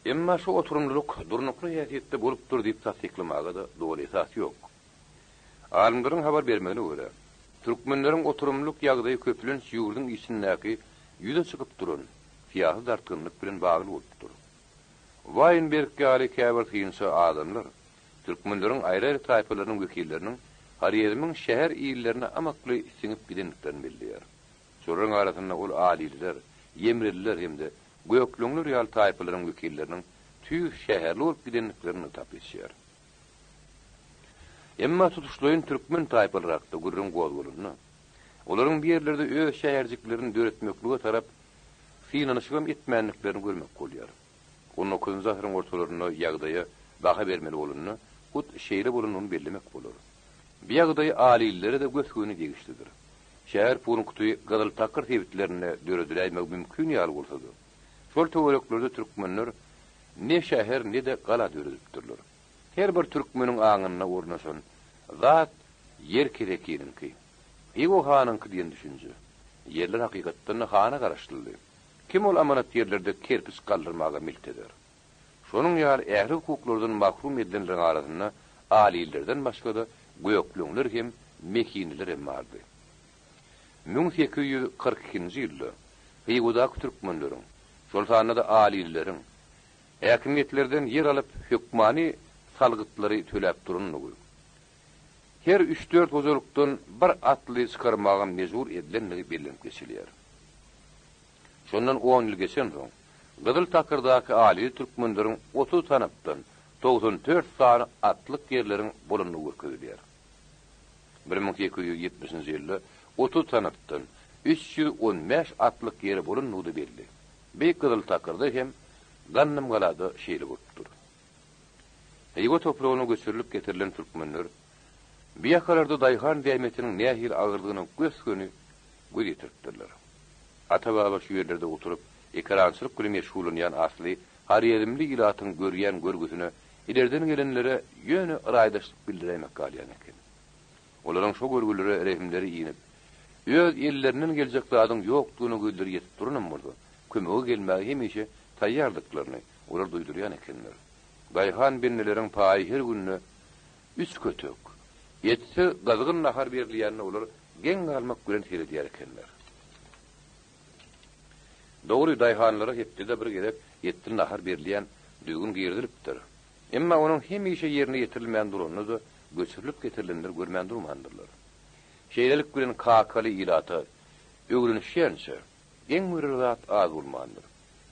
Emma şu oturumluluk durnuklu häsiýetde bolupdyr diýip tasdiklamaga da dogry esas ýok. Alimlaryň habar bermegine görä, türkmenleriň oturumluluk ýagdaýy köpülen ýurdun içindäki ýüze çykyp duran fiýahy dartgynlyk bilen bagly bolupdyr. Weinberg'e ýaly käbir kynsa adamlar türkmenleriň aýry-aýry taýpalarynyň wekilleriniň Hariyetimin şehir iyillerine amakly siňip gidenliklerini bildiler. Şoraň arasynda ol aliler, yemreliler hemde göýöklüňler ýaly taýpalaryň wekilleriniň tüý şäherli bolup gidenliklerini tapýar. Emma tutuşlaýyn türkmen taýpalarakda gurrun gowlulyny. Olaryň bir ýerlerde öz şäherjiklerini döretmeklige tarap fiýnanyşgam etmänliklerini görmek bolýar. 19-njy asyryň ortalaryna ýagdaýa baha bermeli bolanyny, hut şeýle bolanyny bellemek bolar. Bir ýagdaý alileri de gösgüni degişlidir. Şäher punkty Gazyl Takır tebitlerine döredilmek mümkin ýaly bolsa da, şol töwereklerde türkmenler ne şäher ne de gala döredipdirler. Her bir türkmeniň aňyna ornaşan zat ýer kerekininki. Ego hanynky diýen düşünje. Ýerler hakykatdan hana garaşdyrdy. Kim ol amanat ýerlerde kerpis galdyrmaga milkeder. Şonuň ýaly ähli hukuklardan mahrum edilenler arasynda alilerden başga da göýöklüňler hem mekiniler hem bardy. 1842-nji ýylda Heýguda türkmenleriň, şol sanada alileriň häkimetlerden ýer alyp hökmani salgytlary töläp duranyny. Her 3-4 hozurlukdan bir atly çykarmaga mejbur edilenligi belirlenip geçilýär. Şondan 10 ýyl geçen soň Gazyl Takyrdaky ali türkmenleriň 30 tanapdan 94 sany atlyk ýerleriň bolanyny görkezilýär. 1270-nji ýylda 30 tanapdan 315 atlyk ýeri bolanyny belli. Beýik Gazyl Takyrda hem Gannam galada şeýle bolupdyr. Heýgo topragyna göçürilip getirilen türkmenler bir ýakalarda daýhan dämetiniň nähil agyrlygyny gösgüni göýdiripdirler. Ata-baba şu ýerlerde oturup ekrançylyk bilen meşgullanýan asly hariyetli ilatyň görýän görgüsüne ilerden gelenlere ýöne raýdaşlyk bildirmek galýan eken. Olaryň şu görgülere rehimleri iňip öz ýerlerinden geljek zadyň ýokdugyny göýdirýär durunym boldy. Kömegi gelmäge hemişe taýýarlyklaryny olar duýdurýan ekenler. Daýhan binneleriň paýy her günne 3 kötök. Ýetse gazgyn nahar berilýänine olar geň almak bilen seredýär ekenler. Dogry daýhanlara hepde bir gerek ýetdi nahar berilýän düýgün girdilipdir. Emma onuň hemişe ýerine ýetirilmän duranyny da göçürilip getirilenler görmän durmandyrlar. Şeýlelik bilen kakaly ilata öwrünüşýänse geň müredat az bolmandyr.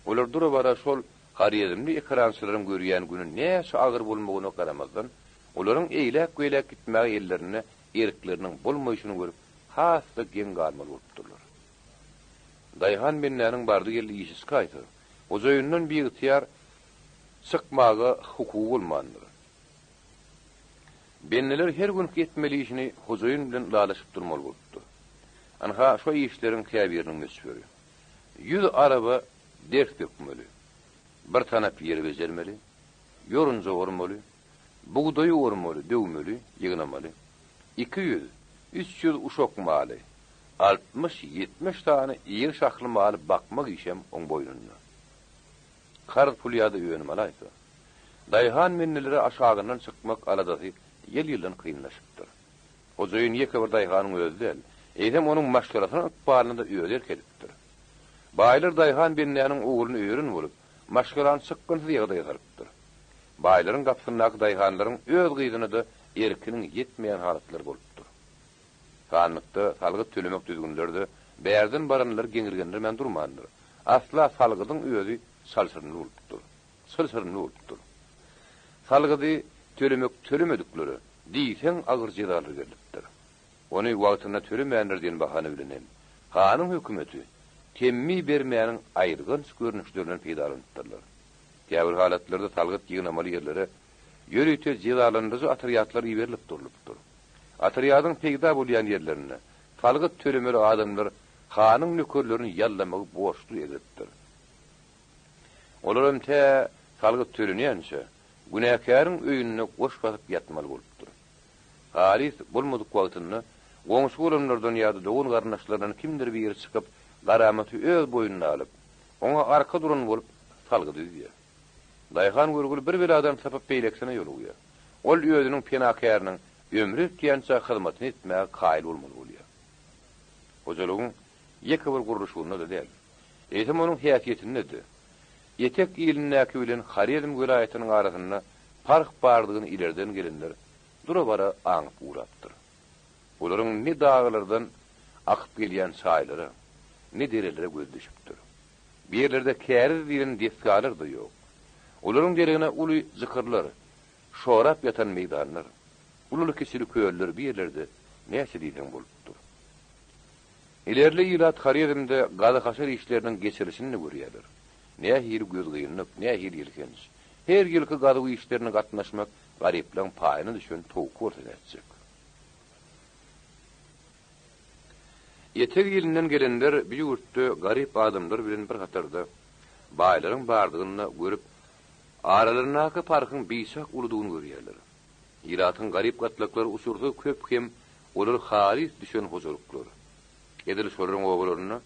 Olar dura bara şol hariyetli ekrançylaryň görýän güni näçe agyr bolmagyna garamazdan olaryň eýlek-göýlek gitmäge ýerlerine erkleriniň bolmaýşyny görüp hasda geň galmaly bolupdyrlar. Daýhan binnäniň bardy geldi ýeşis gaýty. O joýundan bir ýytyar çykmaga hukuky bolmandyr. Benneler her gün gitmeli işini hojoýun bilen lalaşyp durmaly bolupdy. Anha şo işleriň käbiriniň mesberi. 100 araba ders dökmeli. Bir tanap ýeri bejermeli, ýorunja ormaly, buğdaýy ormaly, döwmeli, ýygnamaly. 200, 300 uşak maly, 60-70 tane ýer şahly maly bakmak işem oň boýnunda. Kar pul ýa-da ýönmeli aýdy. Daýhan menneleri aşagyndan çykmak aladasy ýel-ýyldan kynlaşypdyr. O joýun ýeke bir daýhanyň özüden, eýdem onuň maşgalatynyň ykbalyna öýler kelipdir. Baýlar daýhan binnäniň ogluny öýrün bolup, maşgalan çykgynsyz ýagdaý ýasarypdyr. Baýlaryň gapsyndaky daýhanlaryň öz gyýdyny da erkiniň ýetmeýän halatlary bolupdyr. Kanlykda salgyt tölemek düzgünlerde bärdin baranlar geňirgenler men durmandyr. Asla salgydyň öýü salsyrny bolupdyr. Salsyrny bolupdyr. Salgydy tölemedikleri diýsen agyr jydaly gelipdir. Ony wagtyna tölemänler diýen bahany bilen hanyň hökümeti temmi bermäniň aýrgyn görnüşlerinden peýdalandylar. Käbir halatlarda salgyt ýygnamaly ýerlere ýörüte jydalandyjy atryatlar ýerilip durulupdyr. Atryýadyň peýda bolýan ýerlerine salgyt tölemeli adamlar hanyň nökerlerini ýallamagy borçlu edipdir. Olar öňte salgyt tölenýänçe günäkäriň öýüne goş basyp ýatmaly bolupdyr. Halis bolmadyk wagtynda goňşy bolanlardan ýa-da dogun garnaşlaryndan kimdir bir ýere çykyp garamaty öz boýunna alyp, oňa arka duran bolup salgydy diýär. Daýhan gurgul bir adam tapyp beýleksine ýoluýar. Ol özüniň penakärining ömrü diýençe hyzmatyny etmäge kaýyl bolmaly bolýar. Hojalygyň ýeke bir gurulşygyna da däl. Eýsem onuň häsiýetini nedir? Etek ýylynyňky bilen Haryadym welaýatynyň arasynda fark bardygyny ilerden gelenler dura bara aňyp uğrapdyr. Olaryň ne dağlardan akyp gelýän çaýlary, ne derelere göz düşüpdir. Bir ýerlerde käri diýen desgalar da ýok. Olaryň deregine uly zykyrlar, şorap ýatan meýdanlar, ululy kesili köýler bir ýerlerde näçe diýen bolupdyr. Ilerli ýylat Haryadymda gaza haşar işleriniň geçirisini görýärler. Nähir göz gynyp, nähir ýelkenç. Her ýylky gaza işlerine gatnaşmak garyplyň paýyny düşen towuk bolýar. Yetek ýylynyň gelenler bir ýurtda garyp adamlar bilen bir gatarda baýlaryň bardygyny görüp aralaryndaky farkyň beýsak uludygyny görýärler. Ýylatyň garyp gatlaklary usurdy köp hem olar halis düşen huzurluklar. Edil şolaryň oglaryny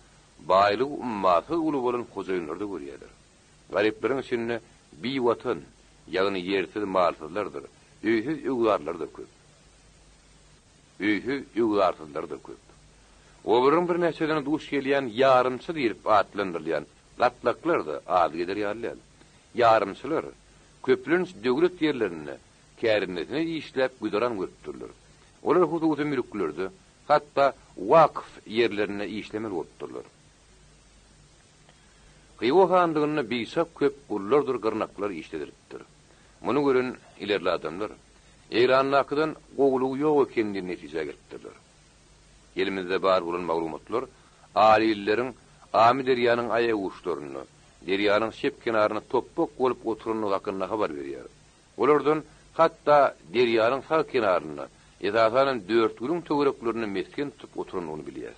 baýlyk ummaty uly bolan hojaýynlarda görýärler. Garyplaryň içinde bir watan, ýagny ýersiz malsızlardyr. Öýsüz ýuglarlar da köp. Obrun bir näçeden duş gelýän ýarymçy diýip atlandyrylýan gatlaklar da az gider ýalylar. Ýarymçylar köplüň döwlet ýerlerini kärinetine işläp güdaran götürler. Olar huduty mülklerdi, hatda wakf ýerlerine işlemel bolupdyrlar. Gyýwa handygyny beýsap köp gullardyr gyrnaklar işlediripdir. Muny görün ilerli adamlar Eýranlakydan gowlugy ýok ekenini netije getirdiler. Elimizde bar bolan maglumatlar alilleriň Amy derýanyň aýagy uçlaryny, derýanyň şep kenaryna topok bolup oturunyny hakynda habar berýär. Olardan hatda derýanyň sağ kenaryna, ýa-da 4 gülüň töwereklerini mesken tutup oturunyny bilýär.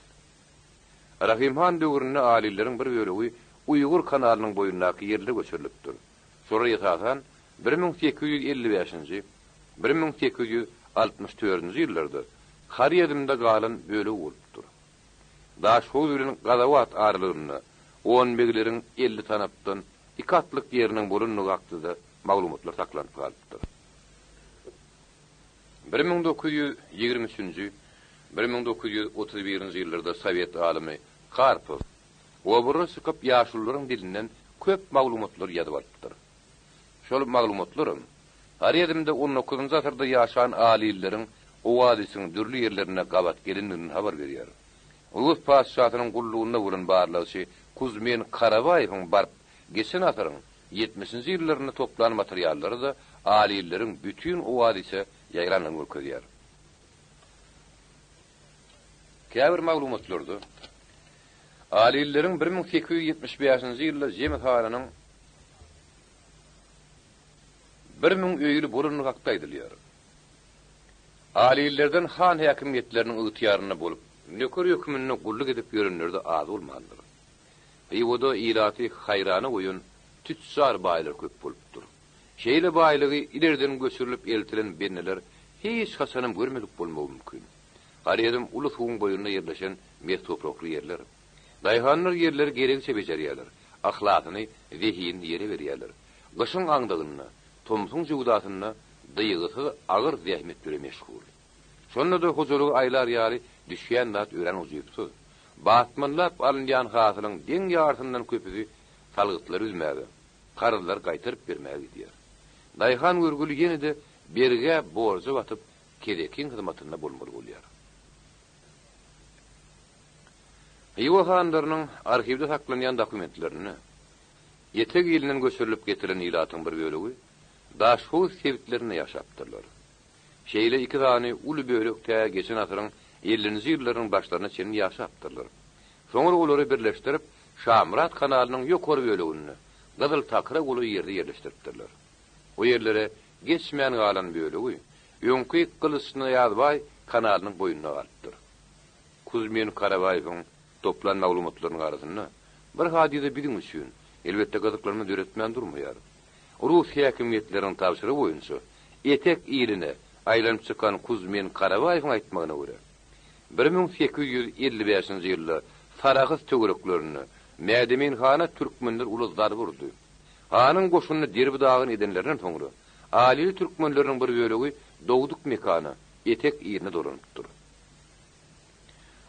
Rahimhan döwründe alilleriň bir bölegi Uygur kanalynyň boyundaky ýerlere göçürilipdir. Sonra ýa-da 1855-nji 1864-nji ýyllarda Haryadymda galan bölegi bolupdyr. Daha şol bilen Gazawat aralygyny 10 begleriň 50 tanapdan 2 atlyk ýeriniň bolunmagy hakda maglumatlar saklanyp galypdyr. 1923-nji 1931-nji ýyllarda Sowet alymy Karpov oburun sıkıp ýaşullaryň dilinden köp maglumatlar ýadyp alypdyr. Şol maglumatlaryň Haryadymda 19-njy asyrda ýaşaýan alilleriň o wadisyň dürli ýerlerine gabat gelindigini habar berýär. Ulus paşatynyň gullugynda bolan barlagy Kuzmen Karabaýewiň barp geçen asyryň 70-nji ýyllaryna toplanan materiallary da alilleriň bütün o wadisy ýaýranyny görkezýär. Käbir maglumatlarda alilleriň 1875-nji ýylda Jemethanyň 1000 öýüli bolanyny hakdaýdylýar. Alillerden han häkimiýetleriniň ýytyýaryna bolup, nöker hökümini gulluk edip ýörenlerde az bolmandyr. Beýwada ýylaty haýrana goýun tütsar baýlar köp bolupdyr. Şeýle baýlygy ilerden göçürilip eltilen benneler hiç hasanam görmedik bolmagy mümkin. Haryadym ulus huň boýunda ýerleşen mes toprakly ýerler. Daýhanlar ýerleri gerekçe bejerýärler. Ahlakyny zehin ýere berýärler. Gyşyň aňdygyny, tomsuň jugdatyny dıйgısı ağır zähmetlere meşgul. Şonda da hojalygy aýlar ýaly düşýän zat ören uzypdy. Batmanlap alynýan hasylyň deň ýartyndan köpüsi salgytlar üzmädi. Karyllar gaýtyryp bermäge diýer. Daýhan görgüli ýene-de berge borjy batyp kerekin hyzmatynda bolmaly bolýar. Ýywa handarynyň arhivde saklanýan dokumentlerini Yetek ýylynyň göçürilip getiren ýylatyň bir bölegi daşhul sevitlerini ýaşapdyrlar. Şeýle 2 tane uly bölekde geçen asyryň 50-nji ýyllaryň başlaryna çenini ýaşapdyrlar. Soňra olary birleşdirip Şamrat kanalynyň ýokary bölegini Gyzyl Takra goly ýerde ýerleşdiripdirler. O ýerlere geçmeýän galan bölegi öňki Kılıçny ýazbay kanalynyň boýuna galypdyr. Kuzmen Karabaýewiň toplan maglumatlarynyň arasynda bir hadise biziň üçin elbetde gazyklaryny döretmän durmaýar. Rus häkimiýetleriniň tapşyry boýunça etek ýerine aýlanyp çykan Kuzmen Karabaýewiň aýtmagyna görä 1855-nji ýylda Saragys töwereklerini Mädemin hana türkmenler uluzlar vurdy. Hanın goşuny derbi dağın edenlerden soňra alili türkmenleriň bir bölegi dowduk mekana etek ýerine dolanypdyr.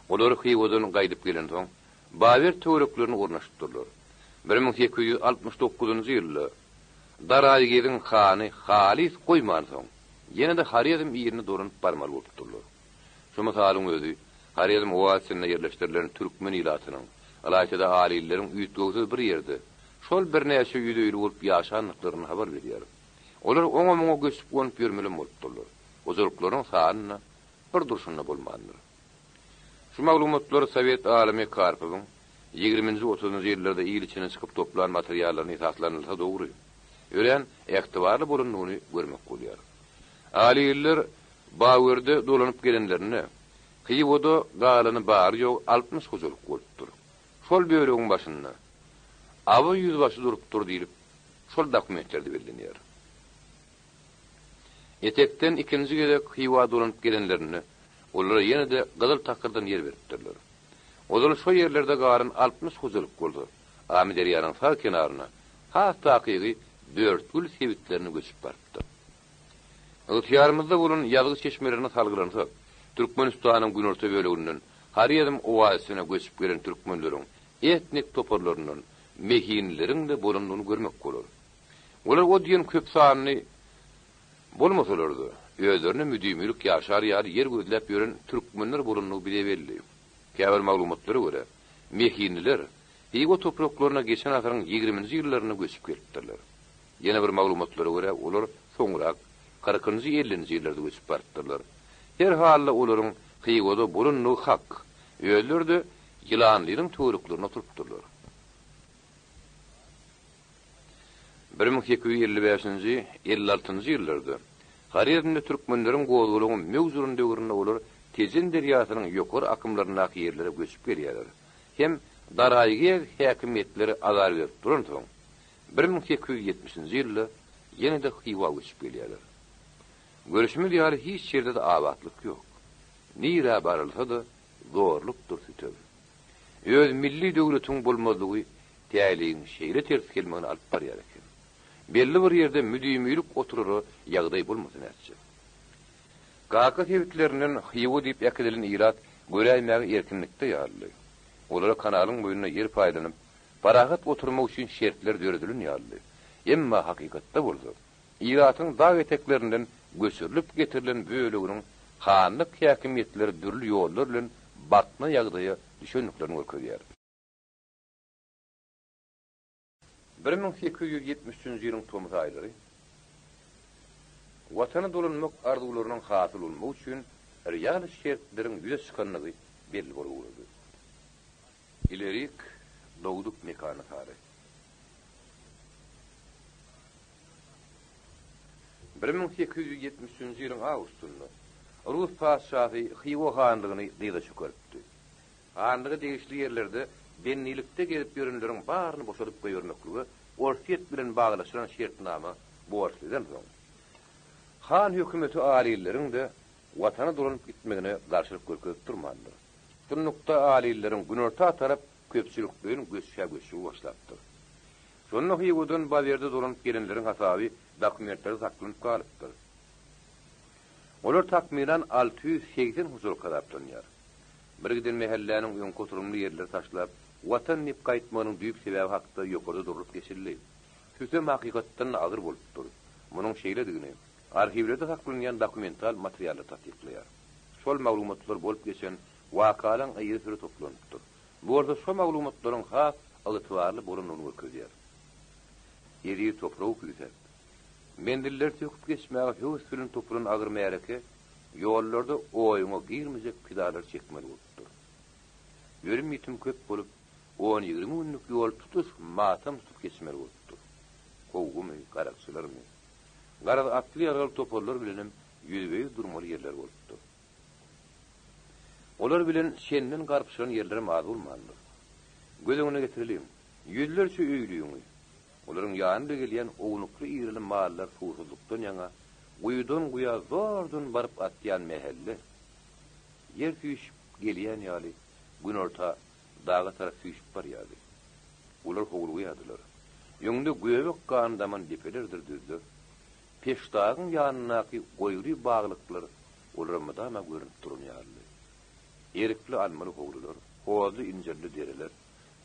Olar Xiwodan gaýdyp gelen soň Bawer töwereklerini ornaşdyrdylar. 1869-njy ýylda Daraýgyň hany Halis goýman soň ýene de Harýadym ýerine dolanyp barmaly bolupdyrlar. Şu masalyň özü Harýadym owasyna ýerleşdirilen türkmen ilatynyň alaýçada alilleriň üýtgözi bir ýerde şol bir näçe ýüdeýli bolup ýaşanlyklaryny habar berýär. Olar oňa-moňa göçüp gönüp ýörmeli bolupdyrlar. Ozurklaryň sanyna bir durşunna bolmandyr. Şu maglumatlar Sowet alimi Karpowyň 20-nji 30-njy ýyllarda ýyl içine çykyp toplanan materiallaryny esaslanylsa dogry. Ören ýagtybarly bolanyny görmek bolýar. Aliller Bawerde dolanyp gelenlerini Xiwoda galany bar ýok 60 huzurluk bolupdyr. Şol böwregiň başynda Awa ýüzbaşy durupdyr diýilip şol dokumentlerde bellenýär. Etekden ikinji gerek Xiwoda dolanyp gelenlerini olara ýene de gyzyl takyrdan ýer beripdirler. Olar şo ýerlerde garyn 60 huzurluk boldy. Amy derýanyň sağ kenaryna hatda hakyky 4 gül sebitlerini göçüp barpdy. Ötýärmizde bolan ýazgy çeşmelerini salgylanyp, Türkmenistanyň günorta böleginden Harýadym owasyna göçüp gelen türkmenleriň etnik toparlarynyň mehinleriň de bolanyny görmek bolar. Olar o diýen köp sanyny bolmasalardy, özlerine müdümlük ýaşar ýaly ýer gözläp ýören türkmenler bolanyny bile belli. Käbir maglumatlary görä, mehinliler Ýygo topraklaryna geçen asyryň 20-nji ýyllaryna göçüp gelipdirler. Ýene bir maglumatlary görä, olar soňrak 40-njy 50-nji ýyllarda göçüp barpdyrlar. Her halda olaryň Xiwoda bolanyny hak, öýlerde ýylanlaryň töwereklaryna oturupdyrlar. 1855-nji 56-njy ýyllarda Harýadymda türkmenleriň gowlulygyň mewzurun döwründe olar Tezen derýasynyň ýokary akymlaryna ýerlere göçüp gelýärler. Hem Daraýgy häkimetleri azar berip duran soň 1870-nji ýylda ýene de Xiwoga göçüp gelýärler. Görüşmeli ýaly hiç ýerde de abadlyk ýok. Nira barylsa da zorlukdur sütöv. Öz milli döwletiň bolmadygy täliň şeýle ters gelmegini alyp barýar eken. Belli bir ýerde müdümlük oturary ýagdaý bolmasyn ätçi. Gaka sebitlerinin Xiwo diýip ýakdylan irat göräýmäge erkinlikde ýaly. Olara kanalyň boýuna ýer paýlanyp, baragat oturmak üçin şertler döredilin ýaly. Emma hakykatda bolsa, iratyň dağ eteklerinden göçürilip getirilen böleginiň hanlyk häkimetleri dürli ýollar bilen batma ýagdaýa düşenliklerini görkezýär. 1873-nji ýylyň Tomuz aýlary watana dolanmak arzuwlarynyň hasyl bolmak üçin real şertleriň ýüze çykanlygy belli bolýardy. İlerik dowduk mekany tary. 1873-nji ýylyň awgustunda Rus paşahy Xiwo hanlygyny diýde çökeripdi. Hanlygy degişli ýerlerde bennilikde gelip ýörenleriň baryny boşadyp goýurmakligi Orfiyet bilen baglaşan şertnama borçlydan soň. Han hökümeti alilleriň de watana dolanyp gitmegine garşylyk görkezip durmandyr. Şunlukda alilleriň günorta tarap köpçülikden göçüşe başlapdyr. Şonu Xiwodan Bawerde dolanyp gelenleriň hasaby dokumentleri saklanyp galypdyr. Olar takmilen 680 huzur kadaplanýar. Bir giden mehelläniň öň koturumly ýerleri taşlap, watan nip gaýtmanyň düýp sebäbi hakda ýokarda durup geçildi. Kütüm hakykatdan agyr bolupdyr. Munyň şeýledigini arhivlerde saklanýan dokumental materiallar tatyklanýar. Şol maglumatlar bolup geçen wakalaň aýry türe toplanýar. Bu arada şol maglumatlaryň has alytwarly bolanyny görkezýär. Eri topraw küýser. Mendiller töküp geçmäge höwes bilen toprağın agyr märeke ýollarda oýuňa girmejek pidalar çekmeli bolupdyr. Ýörim ýetim köp bolup 10-20 günlük ýol tutuş matam tutup geçmeli bolupdyr. Kowgumy, garakçylarmy, garaz atly ýargal toparlar bilenim ýüzbeýi durmaly ýerler bolupdyr. Olar bilen şenden garpşan ýerlere maz bolmandyr. Gözeňine getirilim. Ýüzlerçe öýlüýüňi. Olaryň ýanynda gelýän ownukly ýerli mallar susuzlukdan ýaňa guýdan guýa zordan baryp atýan mehelle. Yer tüýüşüp gelýän ýaly günorta dağa tarap tüýüşüp barýardy. Olar howlugy ýadylar. Ýöňde göbek gandaman dipelerdir düzdür. Peşdağın ýanynaky goýry baglyklar olarmyda ama görünip durýarly. Erikli almaly howlular, howazly injerli dereler,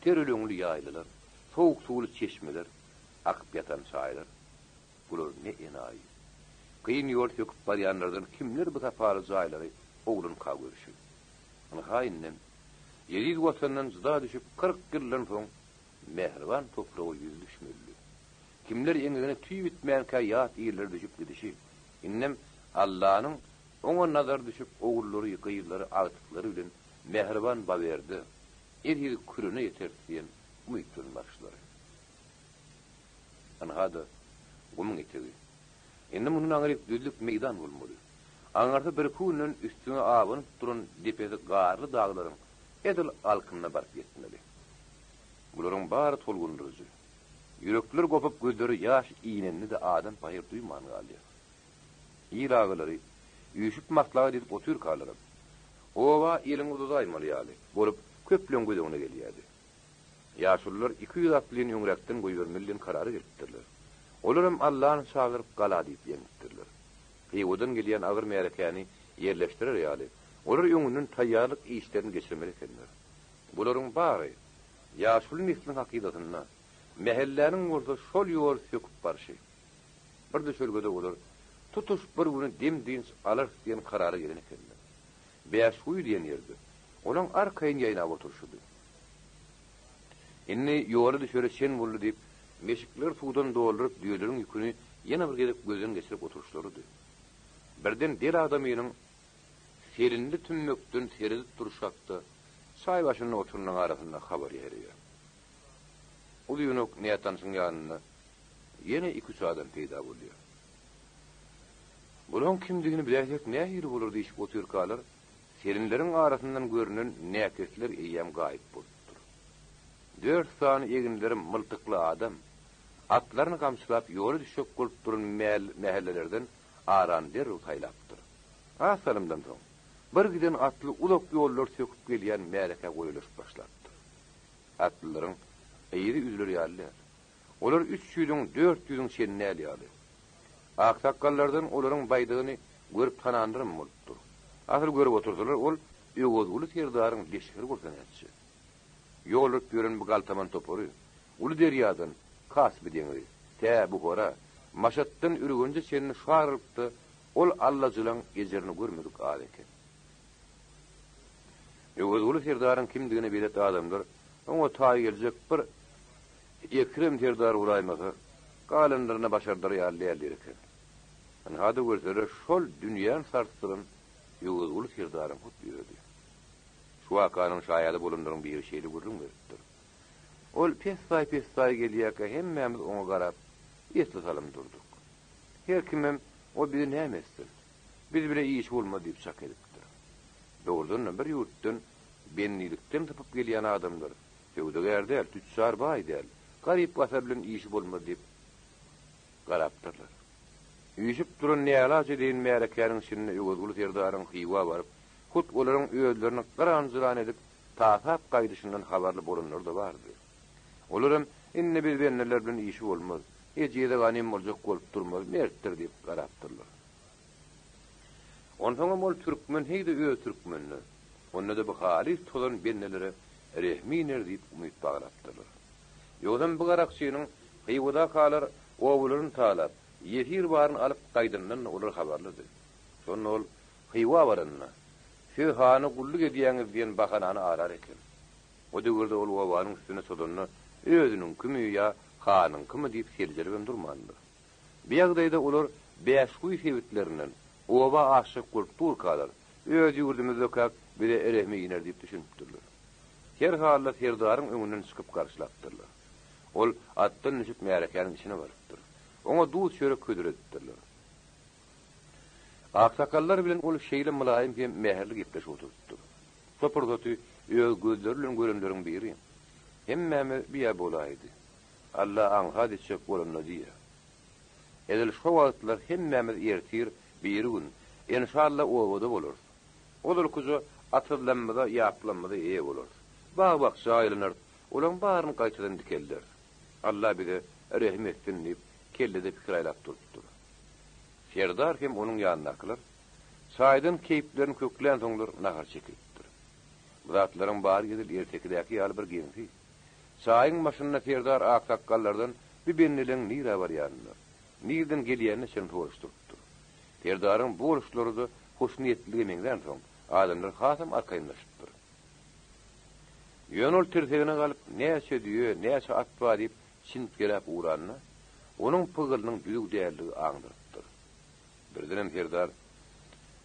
terölüňli ýaýlalar, sowuk suwly çeşmeler, akyp ýatan çaýlar. Bular ne enaýy. Kıyın ýol höküp barýanlardan kimler bu tapary jaýlary oglun ka görüşür. Ana haýynnem Yezid watandan zda düşüp 40 ýyldan soň mehriban toprağa yüz düşmeli. Kimler eňine tüý bitmeýän kaýat ýerler düşüp gidişi. Innem Allah'nyň oňa nazar düşüp ogullary ýykyýlary agtyklary bilen mehriban baberdi. Her kürüne ýeter diýen umytly başlary. Ana hada gumyň etegi. Indi munyň aňyryp düzlük meýdan bolmaly. Aňarda bir kunun üstüne abynyp duran depesi garly daglaryň edil alkyna baryp ýetmeli. Bularyň bary tolgundyryjy. Yürekler gopup gözleri ýaş iýnenli de adam paýır duýman galýar. Ýyraglary ýüşüp maklaga edip otur kalary. Owa ýylyň uzaýmaly ýaly. Bolup köplen gözüne gelýärdi. Ýaşullar 200 atlyň ýöňrekden goýbermeliň karary gelipdirler. Olaram Allah'ın çağırıp gala diýip ýeňitdirler. Heýwodan gelýän agyr märekäni ýerleşdirer ýaly. Olar ýöňünden taýýarlyk işlerini geçirmeli ekenler. Bularyň bary ýaşulyň ismiň hakykatyna mehelläniň orda şol ýol söküp barşy. Bir de şölgede olar tutuş bir güni demdins alar diýen karary gelen ekenler. Beýaşuý diýen ýerde olaň arkaýyn ýaýnap oturşudy. Inni ýoly düşere şen boldy diýip meşikler suwdan doldurup düýelerin ýüküni ýene bir gezip gözden geçirip oturuşlarydy. Birden der adamynyň serindi tümmökden serilip duruşakda çay başyna oturunan arasynda habar ýerýär. Ol ýönök niýatansyň ýanyna ýene 2-3 adam peýda bolýar. Bulan kimdigini biläsek nähiri bolar diýip oturýarlar. Serinleriň arasyndan görünen näkesler eýem gaýyp bolupdyr. 4 sany eginleri myltykly adam atlaryny gamçylap ýoly düşüp bolup duran mähellelerden aran derw taýlapdyr. Asalymdan soň bir giden atly ulak ýollar söküp gelýän märeke goýulyş başlapdyr. Atlylaryň eýri üzleri ýalylar. Olar 300-üň 400-üň şenini ýaly. Aksakallardan olaryň baýdygyny görüp tanandyrym bolupdyr. Asyl görüp oturdylar, ol ýogozguly terdaryň leşgir bolsan etçi. Ýolup ýören bu galtaman topory, uly derýadan kasby deňri, tä bu hora, maşatdan ürgünje şenini şarypdy, ol allajylaň gejerini görmedik adeken. Ýogozguly terdaryň kimdigine bilet adamlar, oňa taý geljek bir ekrem terdar uraýmagy, galanlaryna başardyr ýaly eken. Ana hada görseler şol dünýäň sartdyran ýogozguly terdaryň hut ýördi. Şu akanyň şaýady bolundyryň bir şeýle görünmekdir. Ol pesay gelýärkä hemmämiz oňa garap ýetli salam durduk. Her kimem o bizi nämesin? Biz bile iş bolma diýip şak edipdir. Dogrudan bir ýurtdan bennilikden tapyp gelýän adamlar, ýöwdegärde tüçsar baýdal, garyp wasa bilen iş bolma diýip garapdyrlar. Ýüşüp duran nälaç edýän märekäniň şinne ýoguzguly terdaryň hywa baryp, hut olaryň öýlerini garanjylan edip, taýap gaýdyşyndan habarly bolanlar da bardy. Olaram inne bir benneler bilen işi bolmaz. Ejide ganym boljak bolup durmaz, mertdir diýip garapdyrlar. Onsoň ol türkmen heýde öýe türkmenler. Onda da bu halis tolan bennelere rehminer diýip umyt baglapdyrlar. Ýogdan bu garakçynyň hyýwada kalar owularyny talap, ýetir baryn alyp gaýdyndan olar habarlydy. Şonu ol hyýwa baranna şu hany gulluk edýäňiz diýen bahanany arar eken. O döwürde ol owanyň üstüne sodanna özüniň kimi ýa hanyň kimi diýip seljergen durmandy. Bu ýagdaýda olar beýaşguý sebäplerinden owa aşyk bolup durkalar. Öz ýurdumyzda kak bir erehme iner diýip düşünipdirler. Her halda terdaryň öňünden çykyp garşylapdyrlar. Ol atdan düşüp märekäniň içine barypdyr. Oňa duýt şöre ködüretdirler. Aksakallar bilen ol şeýle mylaýym hem mäherli gepleşip oturupdyr. Sopurdaty öz gözlerinden görenleriň biri. Hemmäme biýa bolaydy. Allah aňha diýip bolanlar diýer. Edil şu wagtlar hemmämiz ertir bir gün inşallah owada bolar. Olar kuzu atlanmada ýaplanmada eýe bolar. Bag-bag şaýlanlar, olaň baryny gaýtadan dikeller. Allah bize rehim etsin diýip kellede pikir aýlap durupdyr. Serdar hem onuň ýanynakylar saýdyn keýplerini köklen soňlar nahar çekipdir. Bu zatlaryň bary gedil ertekidäki ýaly bir genfi. Saýyň maşynyna Serdar aksakkallardan bir benneliň nira bar ýanylar. Nirden gelýänini şen toruşdurupdyr. Serdaryň bu uruşlary da hoşniýetligi mengden soň adamlar hasam arkaýynlaşypdyr. Ýönül tirtegine galyp näçe diýe, näçe atba diýip çinip gelip uğranna, onuň pygylynyň büýük däerligi aňdyrypdyr. Birdenem Serdar,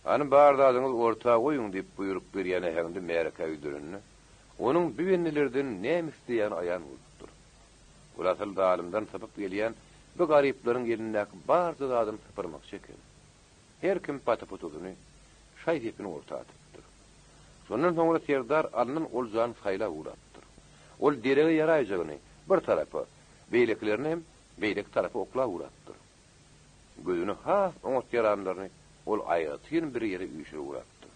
"Any bardadyňyz ortaga goýuň" diýip buýrup berýän ähli mereka üýdürenni, onuň büýenlerden näme isleýän aýan bolupdyr. Ulasal dalymdan tapyp gelýän bu garyplaryň gelindäki barda adam tapyrmak çeken. Her kim patapotuzunu şaýdepini ortaga atypdyr. Şondan soňra Serdar anyň oljan saýla uğratdyr. Ol derege ýaraýjagyny bir tarapy, beýleklerini hem beýlek tarapy okla uğratdyr. Gözüni has oňat ýaranlaryny ol aýatyn bir ýere üýşür uğratdy.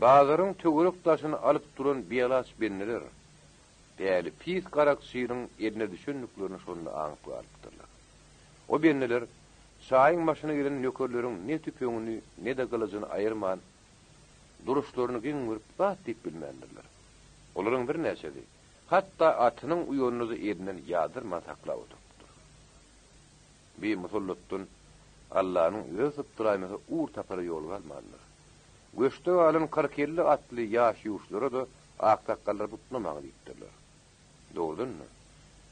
Bazaryň tögürek taşyny alyp duran biýalaç benneler, bäli pis garak syryň eline düşündüklerini şonda aňyp galypdyrlar. O benneler saýyň maşyna gelen nökerleriň ne tüpeňini ne de gylyjyny aýyrman duruşlaryny giň görüp bat diýip bilmendirler. Olaryň bir näçedi hatda atynyň uýanyny elinden ýadyrma saklap oturupdyr. Bir musullatdyn Allah'ın özüp duraýmasy uğur tapary ýol galmandyr. Göçde alyn 40 atly ýaş ýurtlara da aktakkallar tutmamak diýipdirler. Doğrudunmu?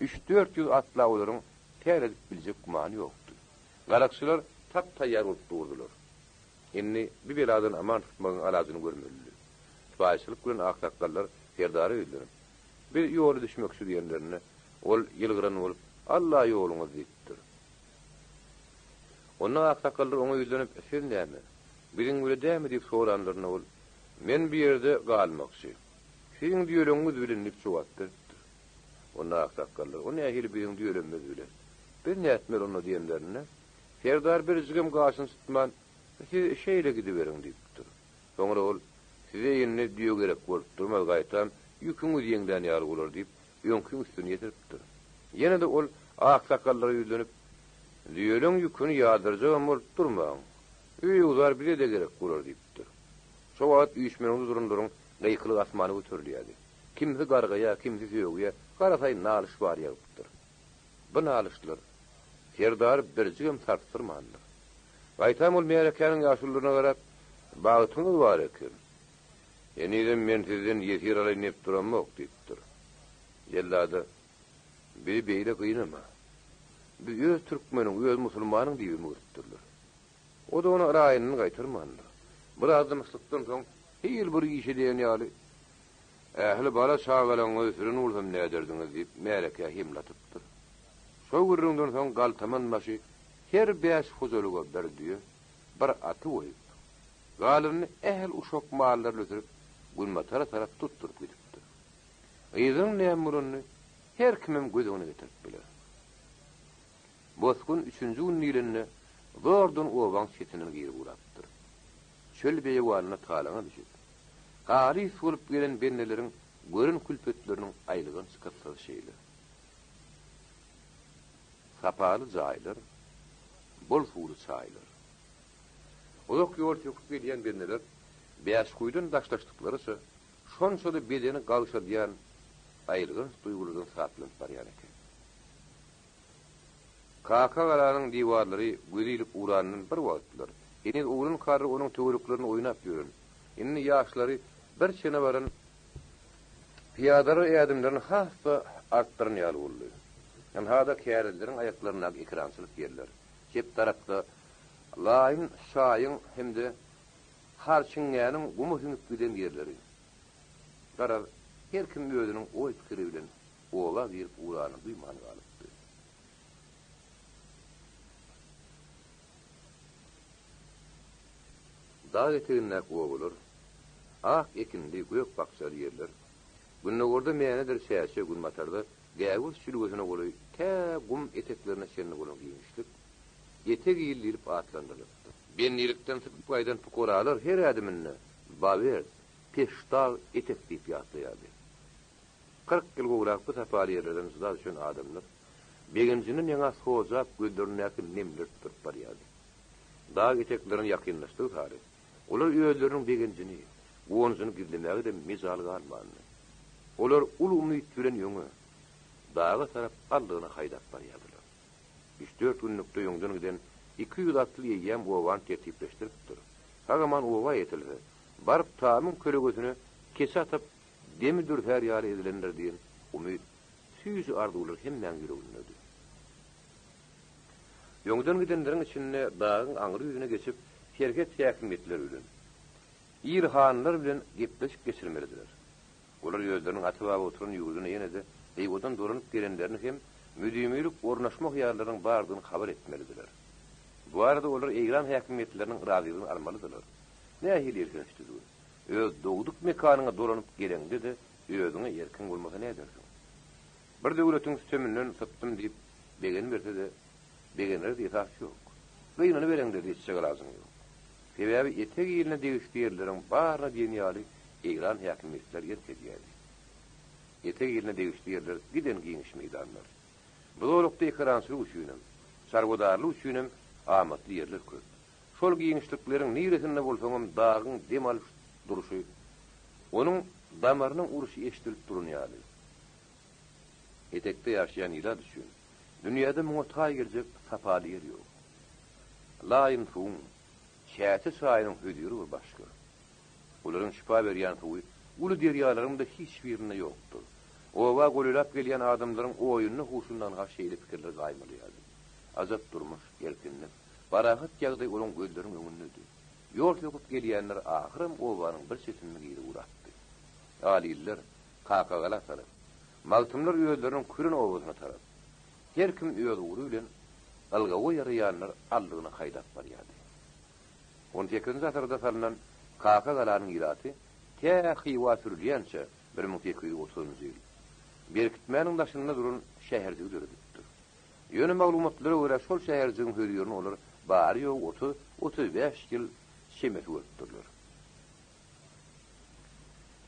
3-400 atla olaryň täredip biljek gumany ýokdur. Garakçylar taptaýýar bolup durdular. Inni bir beladan aman tutmagyň alazyny görmeli. Baýşylyk bilen aktakkallar Serdary öýdüler. Bir ýoly düşmekçi diýenlerini ol ýylgyran bolup Allah ýoluňy diýipdir. Onda aksakallar ona yüzlenip "Siz näme? Biziň böyle däme?" diýip soranlaryna ol "Men bir ýerde galmakçy. Siziň diýöleňiz bilen nip jogap beripdir." Onda aksakallar "O nähili biziň diýölemimiz bilen? Bir näetmeli onu diýenlerine Serdar bir jigim gaşyny tutman, "Siz şeýle gidiberiň" diýipdir. Soňra ol "Size ýene diýö gerek bolup durmaz gaýtam, ýüküňiz ýeňden ýar bolar" diýip ýöňküň üstüne ýetiripdir. Ýene de ol aksakallara yüzlenip "Diýöleň ýüküni ýadyrjagam bolup durmaň. Üýe uzar bile de gerek bolar" diýipdir. Şo wagt üýşmeniň durumlaryň gaýkyly asmany göterilýärdi. Kimsi gargaýa, kimsi söýgüýe, garasaý nalyş bar ýalypdyr. Bu nalyşlar Serdar bir jigim tartyrmandyr. Gaýtam ol merekeniň ýaşullaryna garap, "Bagytyňyz bar eken. Ýene-de men sizden ýetir alaýyp duramok" diýipdir. Jellada "Bir beýle gynama. Biz öz türkmeniň, öz musulmanyň diýip öýretdirler." O da ona raýyny gaýtyrmandy. Bir azamçlykdan soň hil bir işe diýen ýaly "Ähli bala şagalaň öýsürini ursam näderdiňiz" diýip mereke himlatypdyr. Şo gürrüňden soň galtaman maşy her 5 huzuluga berdi. Bir aty oýup galyny ähli uşak mallar lötürüp gulmatara tarap tutturup gidipdir. Ýygyň nämerini her kimim gözüne getirip biler. Bozkun 3-nji gün ýylynda Zordun owaň çetine girip uratdyr. Çöl beýwalyna talaňa düşüp, gary solup gelen benneleriň görün külpetleriniň aýlygyny çykatsa şeýle. Sapaly jaýlar, bol suwly çaýlar. Ozak ýol çöküp gelýän benneler beýas kuýdan daşlaşdyklary şonça da bedeni gawşadýan aýlygyny duýgularyň satlyp barýar eken. Kaka galanyň diwarlary göýülip uranyň bir wagtlar. Eni uğrun karry onuň töwereklerini oýnap ýörün. Inni ýaşlary bir çene baran piyadary ädimlerini hassa artdyran ýaly boldy. Hem hada käreleriň aýaklaryna ekrançylyk ýerler. Hep tarapda laýyn, şaýyň hemde harçyňyanyň gumusynyp giden ýerleri. Garar her kim özüniň oý pikiri bilen ola bir urany duýman galypdy. Dağ eteğinden oğulur, ak ekindi gök bakçalı yerler. Günne orada meğenedir seyase gün matarda, gäwür sülgüsüne oluy, te gum eteklerine şenli olun giymişlik, etek iyildirip atlandırılıptı. Ben ilikten sıkıp gaydan pukoralar her adımınna, baver, peştağ etek deyip yatlayadı. 40 yıl uğrak bu safari yerlerden suda düşen adamlar, Begincinin ýa sozap göldürnäki nemler tutup barýardy. Dağ eteklerini ýakynlaşdyr sary. Olar öýleriniň begincini, goňsyny gizlemäge de mizal galmany. Olar ul umyt bilen ýöňe dağa tarap aldygyny haýdap barýardylar. 3-4 günlükde ýöňden giden 200 atly ýem owan tertipleşdiripdir. Hagaman owa ýetildi. Barıp taamyň kölegösüne kese atyp demidir her ýaly edilenler diýen umyt süýüzi arzuwlar hemmäň ýüreginde. Ýöňden gidenleriň içinde dağın aňry ýüzüne geçip herket häkimetler bilen, İrhanlar bilen gepleşip geçirmelidiler. Olar ýözderiň atyba oturan ýüzüne ýene-de beýgodan duranyp gelenlerini hem müdümýlik ornaşmak ýarlarynyň bardygyny habar etmelidiler. Bu arada olar eýran häkimetleriniň razylygyny almalydylar. Nähili erkençdiler. Öz dogduk mekanyna dolanyp gelende de özüňe erkin bolmasa ne edersin? Bir döwletiň sisteminden satdym diýip begen berse de begenler diýip ýok. Beýnany berende diýip çyga lazım ýok. Sebäbi etek ýerine degişli ýerleriň baryna dünýäli eýran häkimetler ýetdirýärdi. Etek ýerine degişli ýerler giden giňiş meýdanlar. Bu dolukda ekrançylyk üçinem, sargodarlyk üçinem amatly ýerler köp. Şol giňişlikleriň niresinde bolsaňam dağyň dem alyp duruşy, onuň damarynyň uruşy eşdilip durýardy. Etekde ýaşaýan ýyla düşün. Dünýäde muňa taý geljek sapaly ýer ýok. Laýym suň, şäte saýynyň hödüri we başga. Olaryň şifa berýän suwy, uly derýalaryň da hiç birine ýokdur. Owa golulap gelýän adamlaryň oýuny huşundan gaşeýli pikirler gaýmalýardy. Azap durmuş, erkinlik, barahat ýagdaý olaň gözleriň öňünde. Ýol ýokup gelýänler ahyrym owanyň bir çetinini giri uratdy. Aliller kakagalar tarap. Maltymlar ýölderiň kürün owazyna tarap. Her kim öz uğru bilen algawa ýaraýanlar aldygyny haýdap barýardy. 18-nji asyrda salynan kakagalaryň ýylaty tähi wa sürülýänçe 1830-njy ýyl. Berkitmäniň daşynda duran şäherjigi döredipdir. Ýöne maglumatlara görä şol şäherjigiň hödürini olar bary ýok 30-35 ýyl şemet ötdirler.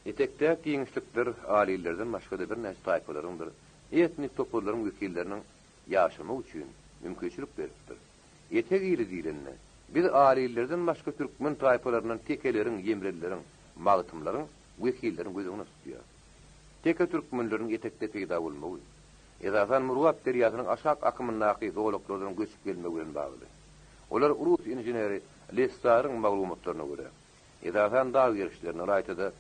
Etekde giňişlikler alilerden başga da bir näçe taýpalaryňdyr. Etnik toplumlaryň wekilleriniň ýaşamy üçin mümkinçilik beripdir. Etek ýyly diýilende biz alilerden başga türkmen taýpalarynyň tekeleriň, ýemrelleriň, magtymlaryň wekillerini gözüňe tutýar. Teke türkmenleriň etekde peýda bolmagy, Ezafan Murwat derýasynyň aşak akymyndaky zowlaklaryň göçüp gelmegi bilen bagly. Olar urus injeneri Lestaryň maglumatlaryna görä, Ezafan dağ ýerişlerini raýatyda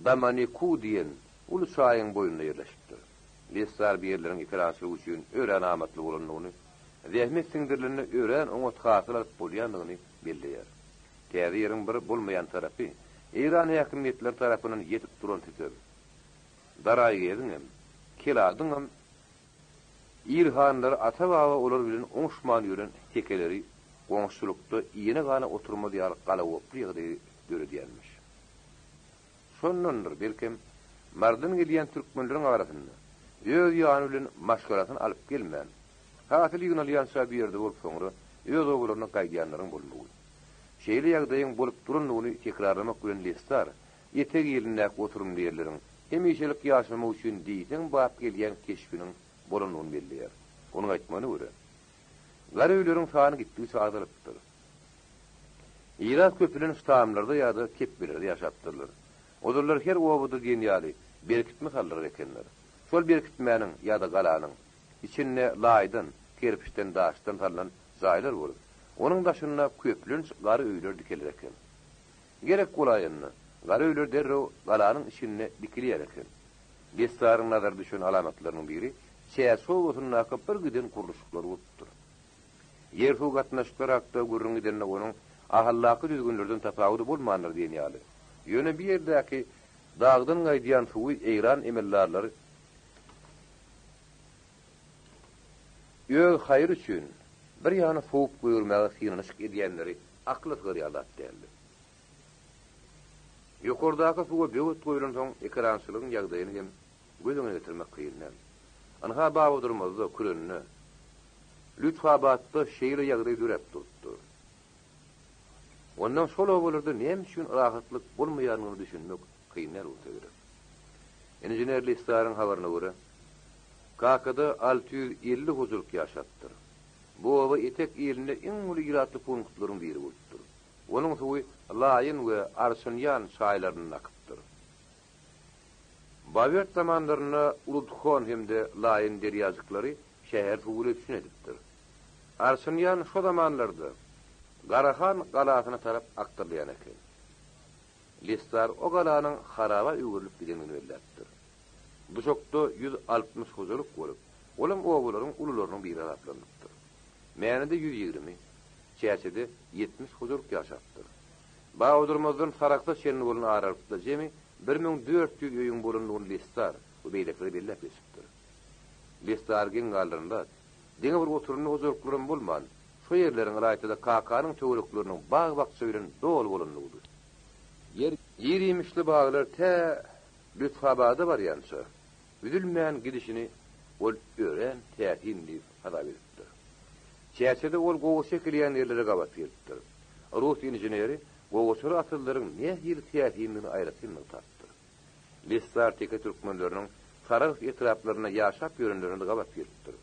Damaniku diýen ulu çaýyň boýunda ýerleşipdir. Lestar bir ýerleriň ifrasy üçin ören amatly bolanyny, zähmet siňdirlerini ören oňa taýyr bolýandygyny belleýär. Täze ýeriň bir bolmaýan tarapy Eýran häkimetler tarapyndan ýetip duran tüker. Daraýgyňam, keladyňam İrhanlar ata-baba olar bilen oňşman ýören tekeleri goňşulukda ýene gana oturma diýar galawoply ýagdaý döredýärmiş. Şondandyr belkem mardan gelýän türkmenleriň arasynda öz ýany bilen maşgaratyny alyp gelmän. Hatyly ýynalýan şaby ýerde bolup soňra öz oglaryna gaýdýanlaryň bolmagy. Şeýle ýagdaýyň bolup duranlygyny tekrarlamak bilen Lestar etek ýerinde oturum diýerleriň hemişelik ýaşamak üçin diýsen bap gelýän keşbiniň bolanyny belleýär. Onuň aýtmany görä. Garöýleriň sany gitdi çağdalypdyr. Irak köpülen staamlarda ýa-da kepbelerde ýaşapdyrlar. Odurlar her owada diýen ýaly berkitme hallar ekenler. Şol berkitmäniň ýa-da galanyň içinde laýdan, kerpiçden, daşdan salan zaýlar bolup, onuň daşyna köpülen gary öýler dikilir eken. Gerek golaýyny, gary öýler derrew galanyň içine dikilýär eken. Lestaryň nazar düşen alamatlarynyň biri Çäsow akyp bir giden kuruluşlar bolupdyr. Yer suw gatnaşyklar hakda görüňden onuň ahallaky düzgünlerden tapawudy bolmandyr diýen ýaly. Ýöne bir ýerdäki dağdan gaýdýan suwy eýran emellarlary ýög haýr üçin bir ýany soğup goýurmagy hynanyşyk edýänleri akly görýärler diýerler. Ýokardaky suwa böwet goýulan soň ekrançylygyň ýagdaýyny hem gözüňe getirmek kynýar. Anha bawa durmazda kürenini lütfabatda şeýle ýagdaý dürep durupdy. Ondan şol owalarda näme üçin rahatlyk bolmaýanyny düşünmek kynýar bolsa gerek. Enjinerli istaryň habaryna görä, Kakada 650 huzurluk yaşattır. Bu ova etek ilinde en ulu iratlı punktların biri bolupdur. Onun suyu Layin ve Arsenyan çaylarının akıptır. Bavyert zamanlarına Uludkhon hem de Layin deryazıkları şehir suyu üçün ediptir. Arsenyan şu zamanlarda Garahan galasına tarap aktarlayan eken. Listar o galanın haraba ügürlük gidenini belirttir. Bu çokta 160 huzurluk bolup, olam oğulların ulularının biri adaplanıptır. Mänide 120, çäsede 70 huzurluk yaşaptır. Bağdurmazdan sarakta çenli bolun aralıkta jemi 1400 öýün bolunduğun Listar bu beýlekleri bellep esipdir. Listar gengallarında deňe bir oturumlu huzurluklaryň bolman, şu yerlerin raýatyda kakanyň töwerekleriniň bag söýlen dol bolundygy. Yer yemişli bağlar te lütfabada var yansa, üdülmeyen gidişini ol ören tähinli hada beripdir. Çäsede ol gowy şekilýän yerlere gabat beripdir. Rus injineri gowy atyldyryň nähir tähinini aýratynly tapdy. Listar teke türkmenläriniň Sarık etraplaryna ýaşap ýörenlerini gabat beripdir.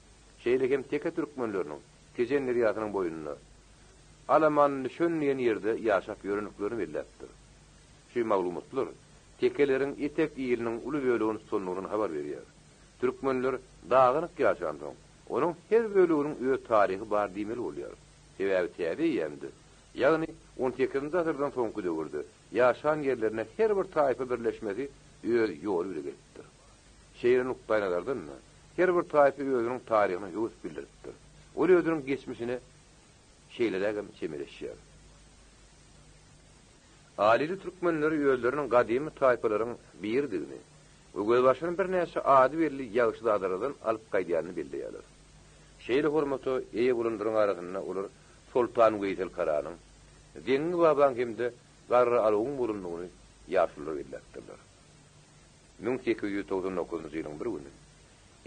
Şeýlegem teke türkmenläriniň Tejen nerýatynyň boýunna Alaman şönleýän ýerde ýaşap ýörenliklerini belläpdir. Şu maglumatlar tekelerin etek ýylnyň uly bölügini sonlugyny habar berýär. Türkmenler dağynyk ýaşandyň. Onuň her bölüginiň öz taryhy bar diýmeli bolýar. Sebäbi täze ýemdi. Ýagny 18-nji asyrdan soňky döwürde ýaşan ýerlerine her bir taýpa birleşmesi öz ýol bilegitdir. Şeýle nukdaýlardan her bir taýpa özüniň taryhyny ýöz bildiripdir. Ol özüniň geçmişine şeýlerägem çemeleşýär. Alili Türkmenleri ýöldüriniň gadymy taýpalaryň birdigini, Ögölbaşynyň bir näçe ady berli ýagşy adaradan alyp gaýdýanyny bildirýärler. Şeýle hormaty eýe bulunduryň aragyna olar Sultan Weýsel Karanyň Deňi babaň hemde garry alugyň bulundugyny ýaşylar bildirdiler. 1899-njy ýylyň bir güni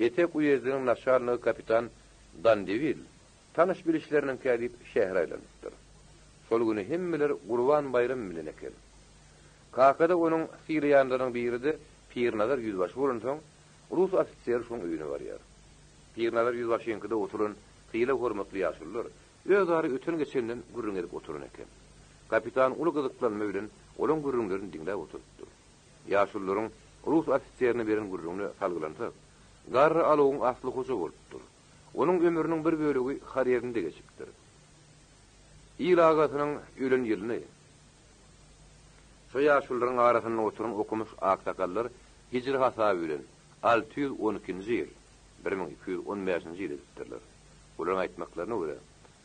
etek uýezdiniň naşarlygy kapitan Dandevil tanış bilişleriniň kädip şäher aýlanypdyr. Şol güni hemmeler Gurban bayramy bilen eken. Kakada onuň sirýanlarynyň biride Pirnazar yüzbaşy bolan soň Rus ofisier şoň öýüne barýar. Pirnazar yüzbaşyňkyda oturan hyýla hormatly ýaşylar özleri ötün geçenden gürrüň edip oturan eken. Kapitan uly gyzyklanma bilen olaň gürrüňlerini diňläp oturupdy. Ýaşyllaryň Rus ofisierine beren gürrüňi salgylanyp, garry alugyň asly hoja bolupdyr. Onuň ömrüniň bir bölegi har ýerinde geçipdir. İlagatynyň ölen ýylyny şu ýaşyllaryň arasynda oturan okumuş aksakallar hicri hasaby bilen 612-nji ýyl 1215-nji ýyl edipdirler. Olaryň aýtmaklaryna görä,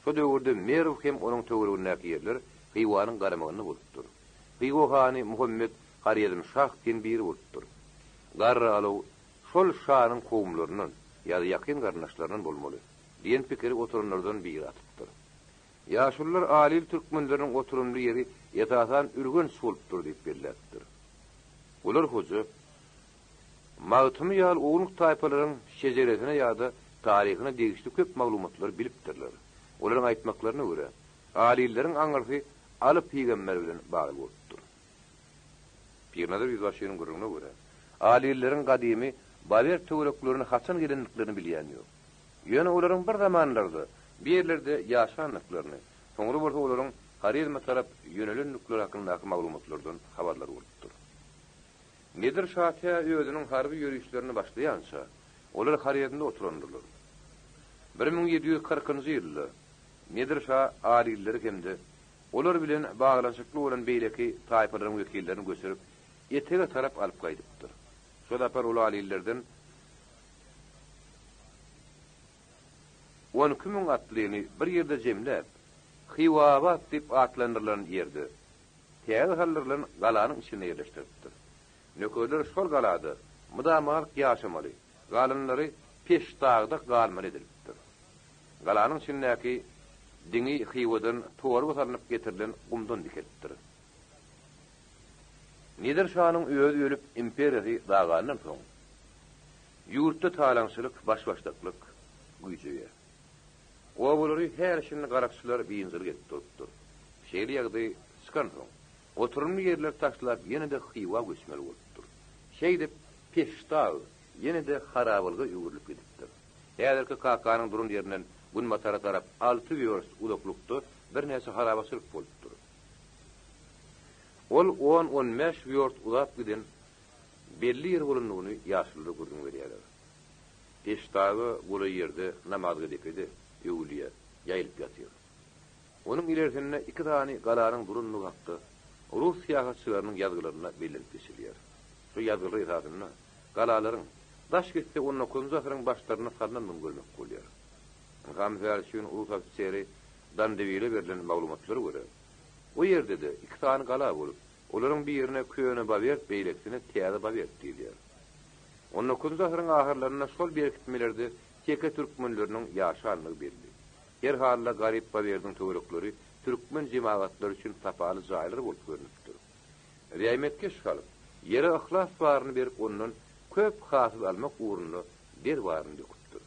şu döwürde Merw hem onuň töweregindäki ýerler Hyýwanyň garamagyny bolupdyr. Hyýwany Muhammed Harýedin Şah diýen biri bolupdyr. Garry alaw şol şahanyň kowumlarynyň ýa-da ýakyn garnaşlarynyň bolmaly diýen pikiri oturanlardan biri atypdyr. Ýaşylar alil türkmenleriň oturumly ýeri ýatasan ürgen sulpdur diýip belläpdir. Olar hoja magtymy ýaly oňluk taýpalaryň şejeretine ýa-da taryhyna degişli köp maglumatlar bilipdirler. Olaryň aýtmaklaryna görä, alilleriň aňyrfy alyp peýgamber bilen bagly bolupdyr. Pirnazar yüzbaşynyň gurruna görä, alilleriň gadymy bawer töwereklerini haçan gelenliklerini bilýän ýok. Ýöne olaryň bir zamanlarda bir yerlerde ýaşanlyklaryny, soňra bolsa olaryň har ýerme tarap ýönelenlikler hakyndaky maglumatlardan habarlar bolupdyr. Nedir şahya özüniň harby ýörüşlerini başlaýança, olar har ýerinde oturandylar. 1740-njy ýylda Nedir şah alilleri hemde olar bilen baglanşykly bolan beýleki taýpalaryň wekillerini gösterip etege tarap alyp gaýdypdyr. Şol apar ol alillerden 12.000 atlyny bir ýerde jemläp, Hyýwabat diýip atlandyrylan ýerde täze hallarlaryň galanyň içine ýerleşdiripdir. Nököler şol galada mudamalyk ýaşamaly, galynlary peşdagda galmaly edilipdir. Galanyň içindäki diňi Hyýwadan tory basarlyp getirilen gumdan dikilipdir. Nedir şanyň öz ölüp imperiýasy dagandan soň ýurtda talaňçylyk, başbaşdaklyk güýjüýär. O bolary her işini garakçylar biňzil getip durupdyr. Şeýle ýagdaý çykan soň oturumly ýerler taşlap ýene-de Hyýwa göçmeli bolupdyr. Şeýdip peşdag yine de harabalyga ýugurlyp gidipdir. Häzirki kakanyň durun ýerinden gün matara tarap 6 ýörs uzaklykda bir näçe harabaçylyk bolupdyr. Ol 10-15 ýörs uzap giden belli ýer bolanlygyny ýaşylyk gurgun berýärler. Peştawy bu ýerde namaz gidipdi, ýuliýa ýaýlyp ýatyr. Onuň ilerisinde 2 tane galanyň durunlygy hakda Rus siýasatçylarynyň ýazgylaryna belirtip geçilýär. Şu ýazgylar esasyna galalaryň Daşkentde 19-njy asyryň başlaryna sanlanmagy görmek bolýar. Gamzarşyň ulus ofiseri Dandewile berilen maglumatlary görä. O ýerde de 2 tane gala bolup, olaryň bir ýerine köýene babert beýleksine täze babert diýilýär. 19-njy asyryň ahyrlaryna şol berkitmelerde Çeke türkmenleriniň ýaşanlygy berildi. Her halda garip baberdiň töwerekleri türkmen jemaatları üçin tapaly jaýlar bolup görünipdir. Riýametke şalyp, ýere ihlas baryny berip ondan köp hasyl almak uğrunda bir baryny döküpdir.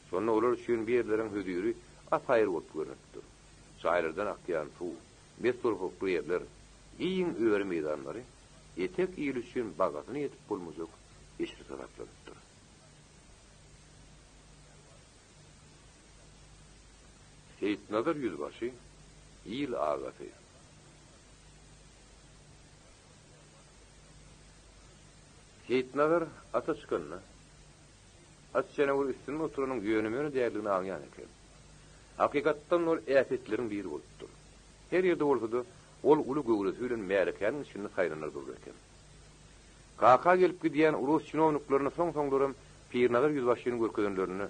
Sonra olar üçin berleriň hödüri apaýr bolup görünipdir. Jaýlardan akýan suw, mesturhukly ýerler, giň öwre meýdanlary, etek ýyl üçin bagasyny ýetip bolmajak eşli taraplardyr. Seyitnagar yüzbaşı, ýyl agasy. Seyitnagar ata çykanna, atçana ol üstünde oturanyň ýönümini däýerligini aňýan eken. Hakykatdan ol äfetleriň biri bolupdyr. Her ýerde bolsa ol uly göwresi bilen märekäniň içinde saýlanar durur eken. Kaka gelip gidýän ulus çynowniklaryny soň-soňlarym Pirnagar yüzbaşynyň görkezenlerini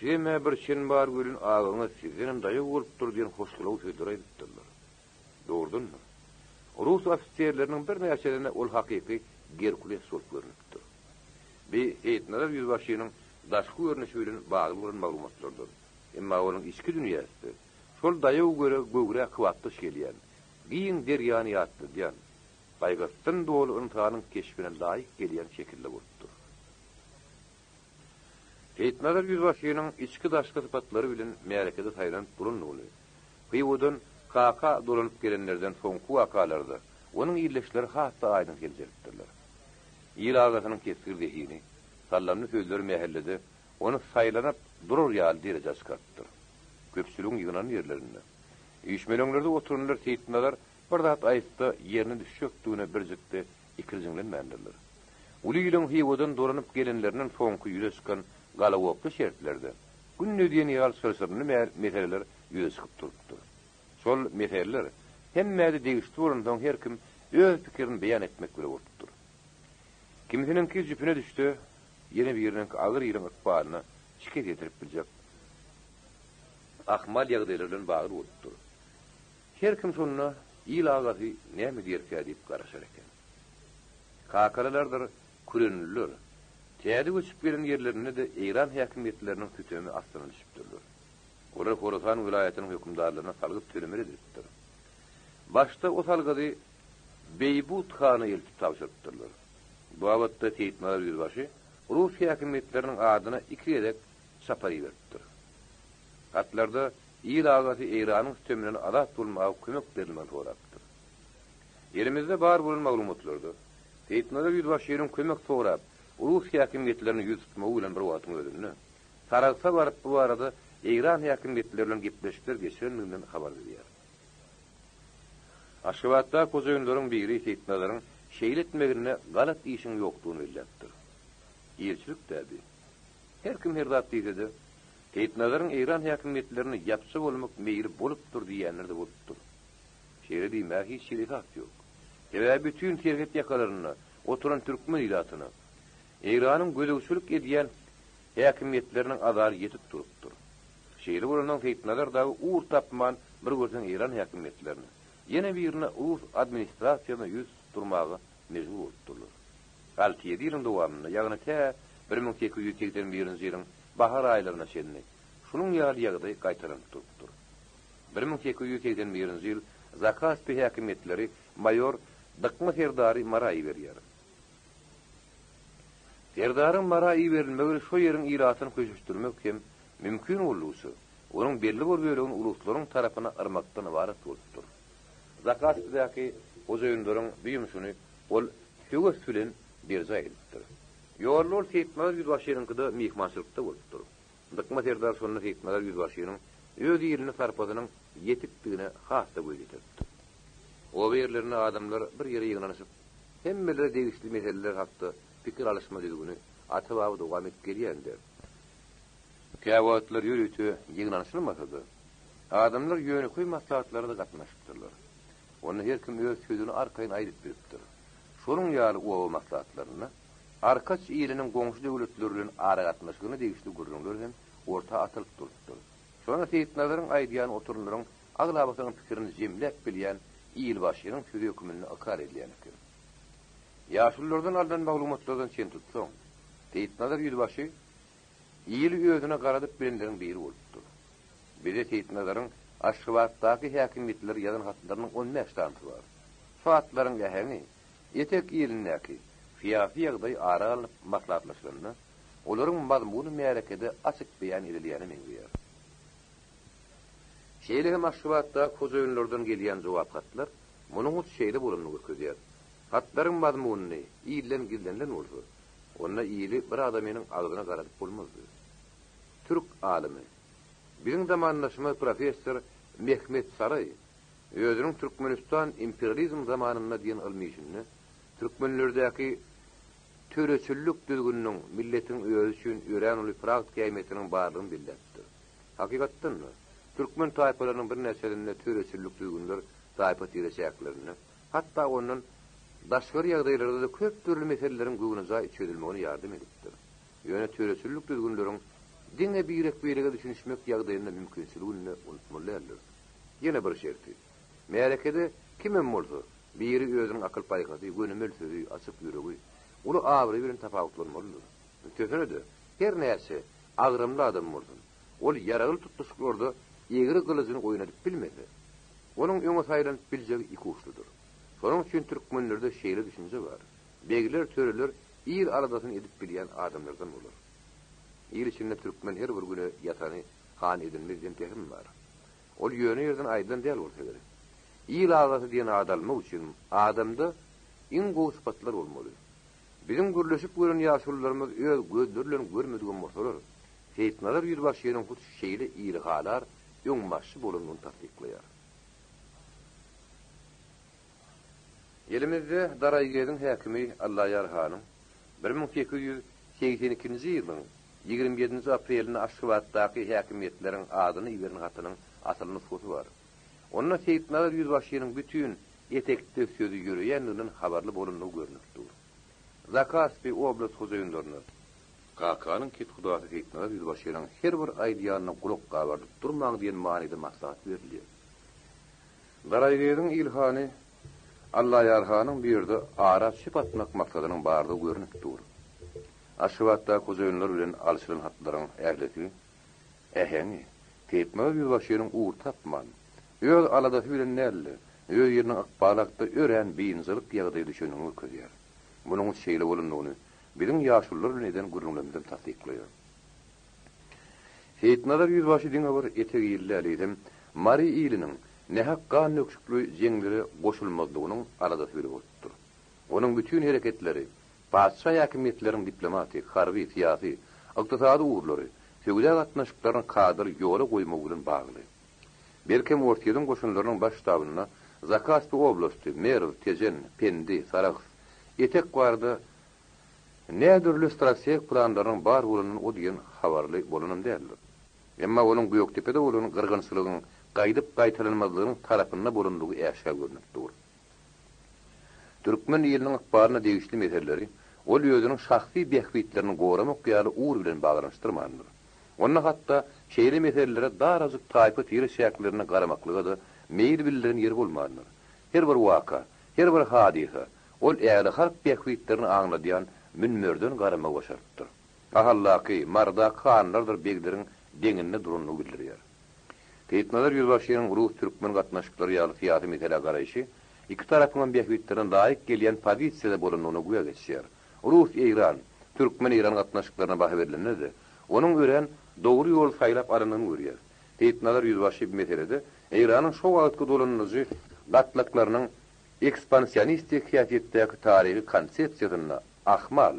"Seme bir çin bar gülün ağaňyz siziň daýy bolupdyr" diýen hoşgulaw söýler aýdypdyrlar. Doğrudunmu? Rus ofisierleriniň bir näçelerine ol hakyky Gerkules bolup görünipdir. Bi Seyitnagar yüzbaşynyň daşky görnüşi bilen bagly bolan maglumatlardyr. Emma onuň içki dünýäsi şol daýy göre göwre kwatly şelýän, giň derýany ýatdy diýen, baýgatdan dolu insanyň keşfine laýyk gelýän şekilde bolupdyr. Seyitnagar yüzbaşynyň içki daşky sypatlary bilen märekede saýlan durunlygy. Hyýwudan kaka dolanyp gelenlerden soňky wakalarda onuň ýerleşleri hatda aýdyn geljekdirler. Ýyl agasynyň kesgirdigini, sallanly sözleri mähellede onu saýlanyp durur ýaly derejä çykatdyr. Köpçüligiň ýygynan ýerlerinde. Üýtmelerinde oturanlar Seyitnagar bir zat aýtdy, ýerine düşýekdigine birjikde ikirjiňlenmändirler. Uly ýylyň hyýwudan dolanyp gelenleriniň soňky ýüze çykan galawokly şertlerde günne diýen ýaly sözlerini meseleler ýüze çykyp durupdy. Şol meseleler hemmäde degişli bolandan her kim öz pikirini beýan etmek bilen bolupdyr. Kimisiniň jüpüne düşdi, ýene biriniň agyr ýylyň ykbalyna şikayet edip biljek. Ahmal ýagdaýlar bilen bagly bolupdyr. Her kim şonu ýyl agasy näme diýerkä diýip garaşar eken. Kakaralardyr, kürenliler. Täze göçüp gelen ýerlerine de İran häkimetleriniň tütemi astyna düşüpdirler. Olar Horasan vilayatynyň hökümdarlaryna salgyp tölemeli edipdir. Başta o salgady Beýbut hany eltip tapşyrdylar. Bu wagtda Seyitnagar yüzbaşy Rus häkimetleriniň adyna 2 edek sapary beripdir. Hatlarda ýyl agasy İranyň tüteminden azat bolmagy kömek berilmeli sorapdyr. Elimizde bar bolan maglumatlarda Seyitnagar yüzbaşynyň kömek sorap Rus häkimetlerini ýüz tutmagy bilen bir wagtyň özünde taragsa baryp bu arada İran häkimetleri bilen gepleşikler geçirenliginden habar berýär. Aşgabatda kozaýynlaryň biri Seyitnagaryň şeýle etmegine galat işiň ýokdugyny bildiripdir. Ýerçilik täbi. Her kim her zat diýse, Seyitnagaryň İran häkimetlerini ýapsa bolmak meýil bolupdyr diýenler de bolupdyr. Şeýle diýmek hiç şeýle ýok. Ýa bütün terget ýakalaryny, oturan türkmen ilatyny İran'ın gözüçülük edýän häkimetleriniň azary ýetip durupdyr. Şeýle bolan Seyitnagar da uğur tapman bir gözüň İran häkimetlerini, ýene birine Rus administrasiýasyna ýüz durmagy mejbur bolupdyrlar. 6-7 ýylyň dowamında, ýagny 1881-nji ýylyň bahar aýlaryna şenli, şunuň ýaly ýagdaý gaýtaranyp durupdyr. 1881-nji ýyl Zakaspi häkimetleri mayor Dıkma Serdary Maraý berýär. Serdaryň Maraý berilmegi şo ýeriň iratyny köçüşdirmek hem mümkin bolýusy, onuň belli bir bölegi uluslaryň tarapyna yrmakdan ibaret bolupdyr. Zakaspi ozaýynlaryň büýümşüni ol höwes bilen berjä edipdir. Ýollar Seyitmalar Yüzbaşynyňkyda mihmançylykda bolupdyr. Dıkma serdar şonu Seyitmalar Yüzbaşynyň öz ýerine sarpadynyň ýetikdigine hassa göýdetdi. O ýerlerine adamlar bir ýere ýygnanyşyp, hemmeleri degişli meseleler hakda pikir alışma düzgünü atyp dowam etdirýändir. Käwatlar ýürütü ýygnanyşylmasady. Adamlar ýöneköy maslahatlarynda gatnaşypdyrlar. Onu her kim öz sözüni arkaýyn aýdyp beripdir. Şonuň ýaly o maslahatlaryny arkaç ýeriniň goňşy döwletleri bilen ara gatnaşygyny degişli gurrunlar hem orta atylyp durupdyr. Şonu Seyitnazaryň aýdýan oturumlaryň aglabasynyň pikirini jemläp bilýän ýylbaşynyň sözü hökümini akar edýän ekan. Ýaşullardan aldan maglumatlardan çen tutsaň, Seyitnazar ýylbaşy ýyly özüne garadyp bilenleriň biri bolupdyr. Biri Seyitnazaryň Aşgabatdaky häkimetler ýazan hatlarynyň 15 tanysy bar. Suatlaryň ähemi etek ýylyndaky fiýafi ýagdaý ara alyp maslahatlaşyryny, olaryň mazmuny märekede açyk beýan edilýäni meňzeýär. Şeýle Aşgabatda kozaýynlardan gelýän jogap hatlar munyň uç şeýle bolanyny görkezýär. Hatlaryň mazmuny ýylen gildenlen bolsa, onda ýyly bir adamynyň agzyna garadyp bolmazdy. Türk alimi biziň zamanlaşma professor Mehmet Saray özüniň Türkmenistan imperializm zamanynda diýen ilmi işini Türkmenlerdäki töreçillik düzgünüň milletiň özü üçin öýren uly praktik äýmetiniň barlygyny bildirdi. Hakykatdan Türkmen taýpalarynyň bir näçelinde töreçillik düzgünler taýpa tirejeklerini, hatda onuň daşgary ýagdaýlarda da köp türlü meselelerin göwüne içedilmegine ýardym edipdir. Ýöne töreçillik düzgünleriň diňe birek düşünişmek ýagdaýynda mümkinçiligini unutmalylar. Ýene bir şerti. Märekede kimem bolsa, biri özüniň akyl paýgasy, gönümel sözü, açyk ýüregi, uly agry bilen tapawutlanmalydyr. Tökünede her näçe agrymly adam bolsun, ol ýaragyl tutuşyklarda ýegri gylyjyny oýnadyp bilmedi. Onuň öňe saýlanyp biljegi iki uçludur. Şonuň üçin türkmenlerde şeýle düşünje bar. Begler töreler ýyl aradasyny edip bilýän adamlardan bolar. Ýyl içinde türkmen her bir güne ýatany han edilmezden tehim bar. Ol ýöne ýerden aýdylan däl bolsa gerek. Ýyl aradasy diýen adalmy üçin adamda iň gowy sypatlar bolmaly. Bizim gürleşip gören ýaşullarymyz öz gözlerinden görmedigen bolsalar, Seyitnalar ýylbaşynyň bu şeýle ýyly galar öňbaşy bolanyny tasdiklaýar. Elimizde Daraýgyň häkimi Allaýar hanyň 1882-nji ýylyň 27 aprelinde Aşgabatdaky häkimetleriň adyny ýerini hatynyň asl nusgasy bar. Onda Seyitnalar ýylbaşynyň bütün etekde sözü ýüreýänliginden habarly bolanyny görnükdir. Zakaspi oblast hojaýynlaryny Kakanyň kitgudasy Seyitnalar ýylbaşynyň her bir aýdýanyna gulak gabardyp durmaň diýen manada maslahat berilýär. Daraýgyň ilhany Allaýar hanyň bir ýerde ara sypatmak maksadynyň bardygy görnükdir. Aşgabatda hojaýynlar bilen alşyrylan hatlaryň ähleti ähemi Seyitnalar ýylbaşynyň uğur tapman öz aladasy bilen näle öz ýeriniň akbalakda ören beýinçilik ýagdaýy düşünýän öküzýär. Munyň şeýle bolanyny biziň ýaşullar bilen eden gurrunlaryndan tasdiklaýar. Seyitnalar ýylbaşy diňe bir etek ýyllarydym Mari ýyliniň nähak gan nökşükli jeňleri goşulmazlygynyň aladasy biri bolupdyr. Onuň bütün hereketleri paşa häkimetleriň diplomatik, harby, syýasy, ykdysady uğurlary, söwda gatnaşyklaryň kadr ýola goýmagy bilen bagly. Berkem ortaýyň goşunlarynyň baş ştabyna Zakaspi oblasty, Merw, Tejen, Pendi, Sarax etek barda nädürli strategik planlaryň bar bolanyny o diýen habarly bolanam däldir. Emma onuň Göktepede bolan gyrgynçylygyň gaýdyp gaýtalanmazlygynyň tarapynda bolandygy äşga görnükdir. Türkmen ýylynyň akbaryna degişli meseleleri ol ýözüniň şahsy behbitlerini goramak ýaly uğur bilen baglanşdyrmandyr. Onda hatda şeýle meselelere darazyk taýpa tirişäklerine garamaklyga da meýil bildiren ýer bolmadyr. Her bir waka, her bir hadisa ol äli halk behbitlerini aňladýan münmerden garamak başardyr. Ahallaky, marda kanlardyr beglerin deňinde duranyny bildirýär. Seyitnalar ýylbaşynyň ruh türkmen gatnaşyklary ýaly syýasy mesele garaýşy iki tarapyň behbitlerine laýyk gelýän pozisiýada bolanyny güýe geçýär. Ruh Eýran, türkmen Eýran gatnaşyklaryna baha berilendir. Onuň ören dogry ýol saýlap aranyny görýär. Seyitnalar ýylbaşy bu meselede Eýranyň şo wagtky dolanyjy gatlaklarynyň ekspansionistik hiýatdäki taryhy konsepsiýasyna ahmal,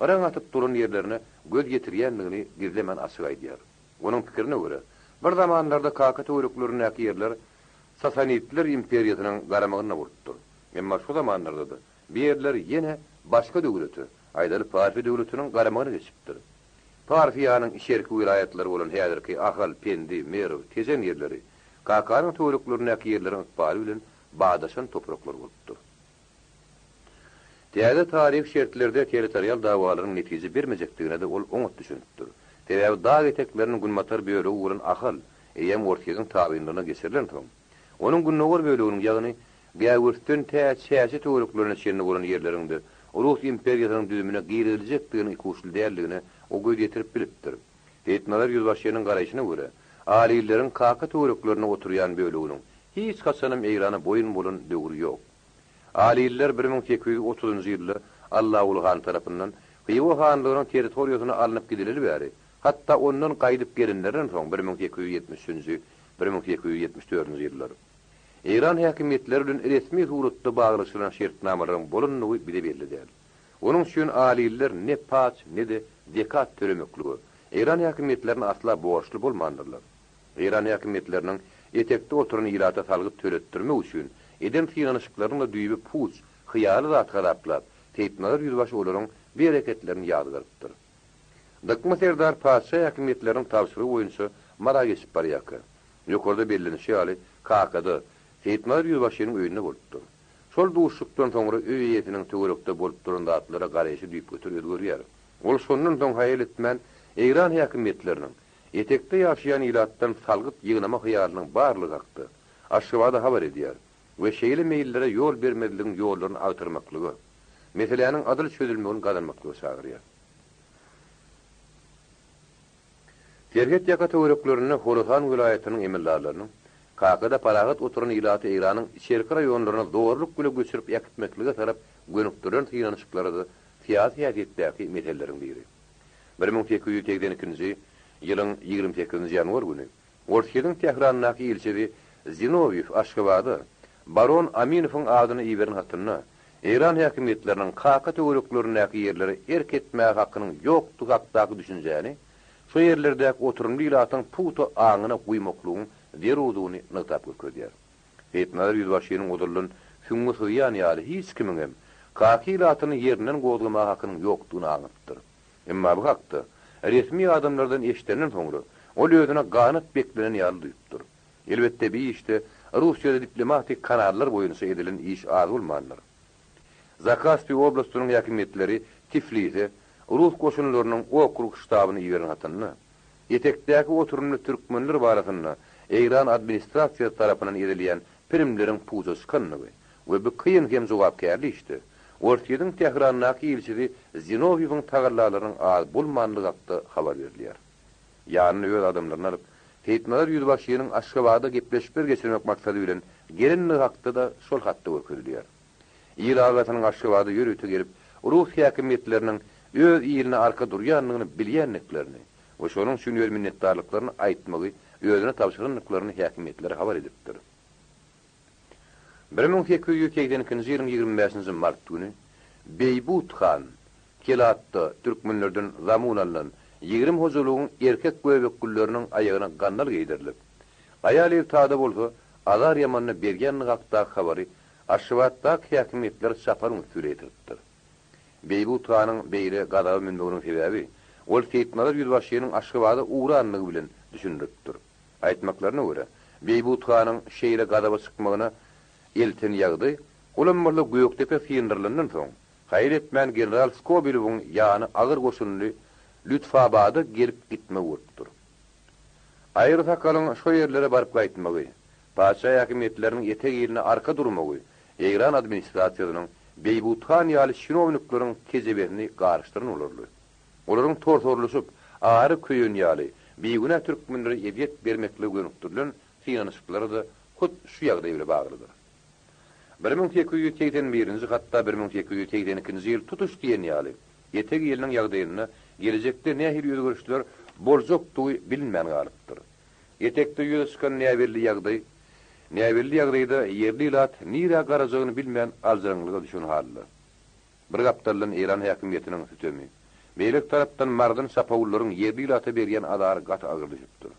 Aran atıp duran yerlerine göz getirýändigini gizlemen açyk aýdýar. Onuň pikirine görä, bir zamanlarda Kaka töwereklerindäki yerler Sasanidler imperiýasynyň garamagyna bolupdyr. Emma şu zamanlarda da bir yerler ýene başga döwleti, aýdaly Parfi döwletiniň garamagyna geçipdir. Parfiýanyň işerki wilayatlary bolan häzirki Ahal, Pendi, Merw, Tezen yerleri Kakanyň töwereklerindäki yerleriň ykbaly bilen bagdaşan topraklar bolupdyr. Täze tarih şertlerde territorial dawalaryň netije bermejekdigine de ol oňat düşünipdir. Täze dağ etekleriniň gulmatar bölegi bolan Ahal, eýem ortaýyň tabiinlerine geçirilen toň. Onuň günnäwir bölегiniň ýagny Gäwürtden täze töwereklerine şerini bolan yerlerinde Rus imperiýasynyň düzümine girilejekdigini ikuşly däldigine o göz getirip bilipdir. Etnalar ýüzbaşynyň garaýşyna görä, aliýlerin Kaka töwereklerine oturýan böleginiň hiç kaçanam eýrana boyun bolan döwri ýok. Aliýler 1830-njy ýylda Allah ulgan tarapyndan Xiwa hanlygynyň territoriýasyna alınıp gidileli bäri. Hatta ondan gaýdyp gelenlerden soň 1870-nji, 1874-nji ýyllar. İran häkimetleri bilen resmi suratda baglanşylan şertnamalaryň bolunmagy bile belli däl. Onuň üçin aliýler ne paç ne de dekat töremekligi İran häkimetlerine asla borçlu bolmandyrlar. İran häkimetleriniň etekde oturan ýylata salgyp töretdirmek üçin edem finansyklaryny düýbi puç, hyýaly zat garaplar, teýpnalar ýüzbaşy olaryň bir hareketlerini ýadygarypdyr. Dakma serdar paça häkimetleriniň tapşyrygy boýunça mara geçip barýaky. Ýokarda bellenişi ýaly Kakada teýpnalar ýüzbaşynyň öýünde bolupdyr. Şol duşukdan soňra öý ýetiniň töwerekde bolup duran zatlara garaýşy düýüp götürýär görýär. Ol şondan soň haýal etmän İran häkimetleriniň etekde ýaşaýan ýylatdan salgyp ýygnama hyýalynyň barlygy hakdy. Aşgabat habar edýär we şeýle meýillere ýol bermediligiň ýollaryny agtyrmaklygy, meseleniň adyl çözülmegini gazanmaklygy çagyrýar. Terget ýaka töwereklerini Horasan vilayatynyň emirlerleriniň Kakada paragat oturan ýylaty İranyň içerki raýonlaryna dogrulyk bilen göçürip ýakıtmaklygy tarap gönükdiren hyýançyklary da siýasy meseleleriň biri. 1882-nji ýylyň 28-nji ýanwar güni Ortiýanyň Tehranyňky elçisi Zinoviev Aşgabatda Baron Aminowyň adyny iýeren hatyna İran häkimetleriniň Kaka töwereklerindäki ýerleri erk etmäge hakynyň ýokdugy hakdaky düşünjäni, şu ýerlerdäki oturumly ýylatyň puto aňyna guýmaklygyň deruduny nytap götürýär. Etnalar ýüzbaşynyň odurlun süňňi hyýan ýaly hiç kimiň hem Kaka ýylatyny ýerinden gowdurmak hakynyň ýokdugyny aňypdyr. Emma bu hakda resmi adamlardan eşitenden soňra ol özüne ganyp beklenen ýaly duýupdyr. Elbetde bir işte Russiýada diplomatik kanallar boýunça edilen iş az bolmandyr. Zakaspi oblastynyň häkimetleri Tiflisde Rus goşunlarynyň okrug ştabyny ýeren hatyna etekdäki oturumly türkmenler barasyna İran administrasiýasy tarapyndan edilýän primleriň puýjasy kynnygy we bu kıyın hem jogapkärli işdi. Ortiýanyň Tehranyňky elçisi Zinoviewiň tagarlalarynyň az bolmandygy hakda habar berilýär. Ýani öz adamlaryny alyp teýpnalar ýüzbaşynyň Aşgabatda gepleşip geçirmek maksady bilen gelinli hakda da şol hatda görkezilýär. İran Aşgabatda ýörüte gelip Rus häkimetleriniň öz ýerine arka durýanlygyny bilýänliklerini we şonuň üçin öz minnetdarlyklaryny aýtmagy özüne tapşyrynlyklaryny häkimetleri habar edipdir. 1882-nji ýylyň 25-nji mart güni Beýbut Han Kelatda türkmenlerden zamun alynan 20 hojulugyň erkek göbekgülleriniň aýagyna gandal geydirilip, aýal tada bolsa azar ýamanyny bergenligi hakda habary Aşgabatdaky häkimetler saparyň süretipdir. Beýbut Hanyň beýle gadaby mündüriniň sebebi ol teýpnalar ýüzbaşynyň Aşgabatda uğranlygy bilen düşündiripdir. Aýtmaklaryna görä, Beýbut Hanyň şeýle gadaba çykmagyna elten ýagdy, ulanmaly Göýektepe fiýindirlenden soň haýr etmän general Skobelowyň ýany agyr goşunly Lütfabada gelip gitme urupdyr. Aýry sakalyň şo ýerlere baryp gaýtmagy, paça häkimetleriniň etek ýerine arka durmagy, İran administrasiýasynyň Beýbut Han ýaly şinowniklaryň kezeberini garşdyran olarly. Olaryň tortorluşyp ary köýün ýaly beýguna türkmenlere eýet bermekle gönükdirilen finansyklary da hut şu ýagdaý bilen baglydyr. 1881-nji hatda 1882-nji ýyl tutuş diýen ýaly etek ýeriniň ýagdaýyna gelecekde nähir ýögörüşler boljokdugy bilinmän galypdyr. Etekde ýöskan näberli ýagdaýda ýerli ýylat nira garajagyny bilmän aljaňlyga düşen hallar. Bir gapdarlan İran häkimetiniň sütemi Beýlek tarapdan mardan sapawullaryň ýerli ilata berýän adary gat agyrdypdyr.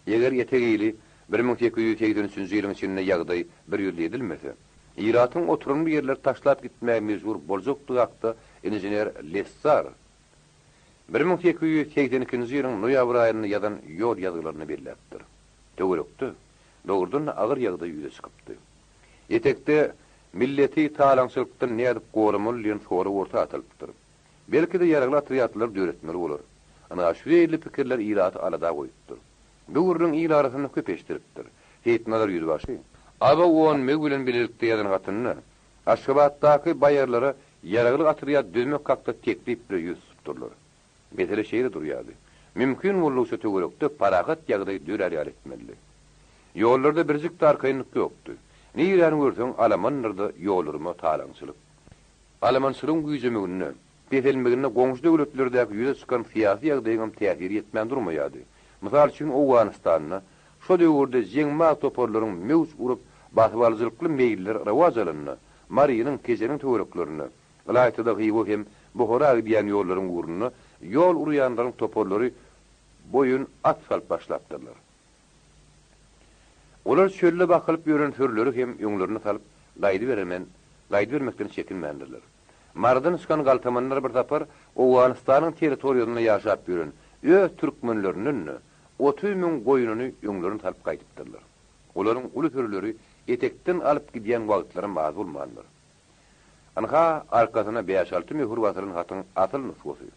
Eger etegili 1883-nji ýylyň içinde ýagdaý bir ýylda edilmese, Iratyň oturumly ýerler taşlap gitmäge mejbur boljakdygy hakda inžener Lessar 1882-nji ýylyň noýabr aýyny ýadan ýol ýazgylaryny belläpdir. Töwerekde dogurdan agyr ýagdaý ýüze çykypdy. Etekde milleti talaňçylykdan nädip goramal ýen soru orta atyldyr. Belki de ýaragly atriýatlar döretmeli bolar. Ana şu ýerli pikirler iraty alada goýupdyr. Bu gurrun ýylaryny köpeşdiripdir. Heýtnalar ýüzbaşy. Aba on meg bilen bilelikde ýadan gatyny Aşgabatdaky baýarlara ýaragly atriýat dözmek hakda teklip bir ýüz tutdylar. Mesele şeýle durýardy. Mümkin bolsa töwerekde paragat ýagdaý dörer etmeli. Ýollarda birjik tarkaýynlyk ýokdy. Niýeräni görseň Almanlarda ýollarmy talaňçylyk. Almançylygyň güýjemegini, betelmegini goňşy döwletlerdäki ýüze çykan fiýasy ýagdaýyň täsir etmän durmaýardy. Mysal üçin Owganystanyna şo döwürde jeňma toporlaryň mewç urup basyp alyjylykly meýiller rawaj alanyny, Mariýanyň kejeniň töwereklerini, Galaýtydaky ýygy hem Buhara diýen ýollaryň uruny, ýol urýanlaryň toporlary boyun at salp başlapdylar. Olar çölle bakylyp ýören sürleri hem ýöňlerini salyp gaýdy bermekden çekinmändirler. Mardan çykan galtamanlar bir tapar Owganystanyň territoriýasyna ýaşap ýören türkmenlerinin 30.000 goýunyny ýöňlerini salyp gaýdypdyrlar. Olaryň uly sürleri etekden alyp gidýän wagtlary maz bolmandyr. Anha arkasyna 5-6 möhür basyryň hatyň asyl nusgasy.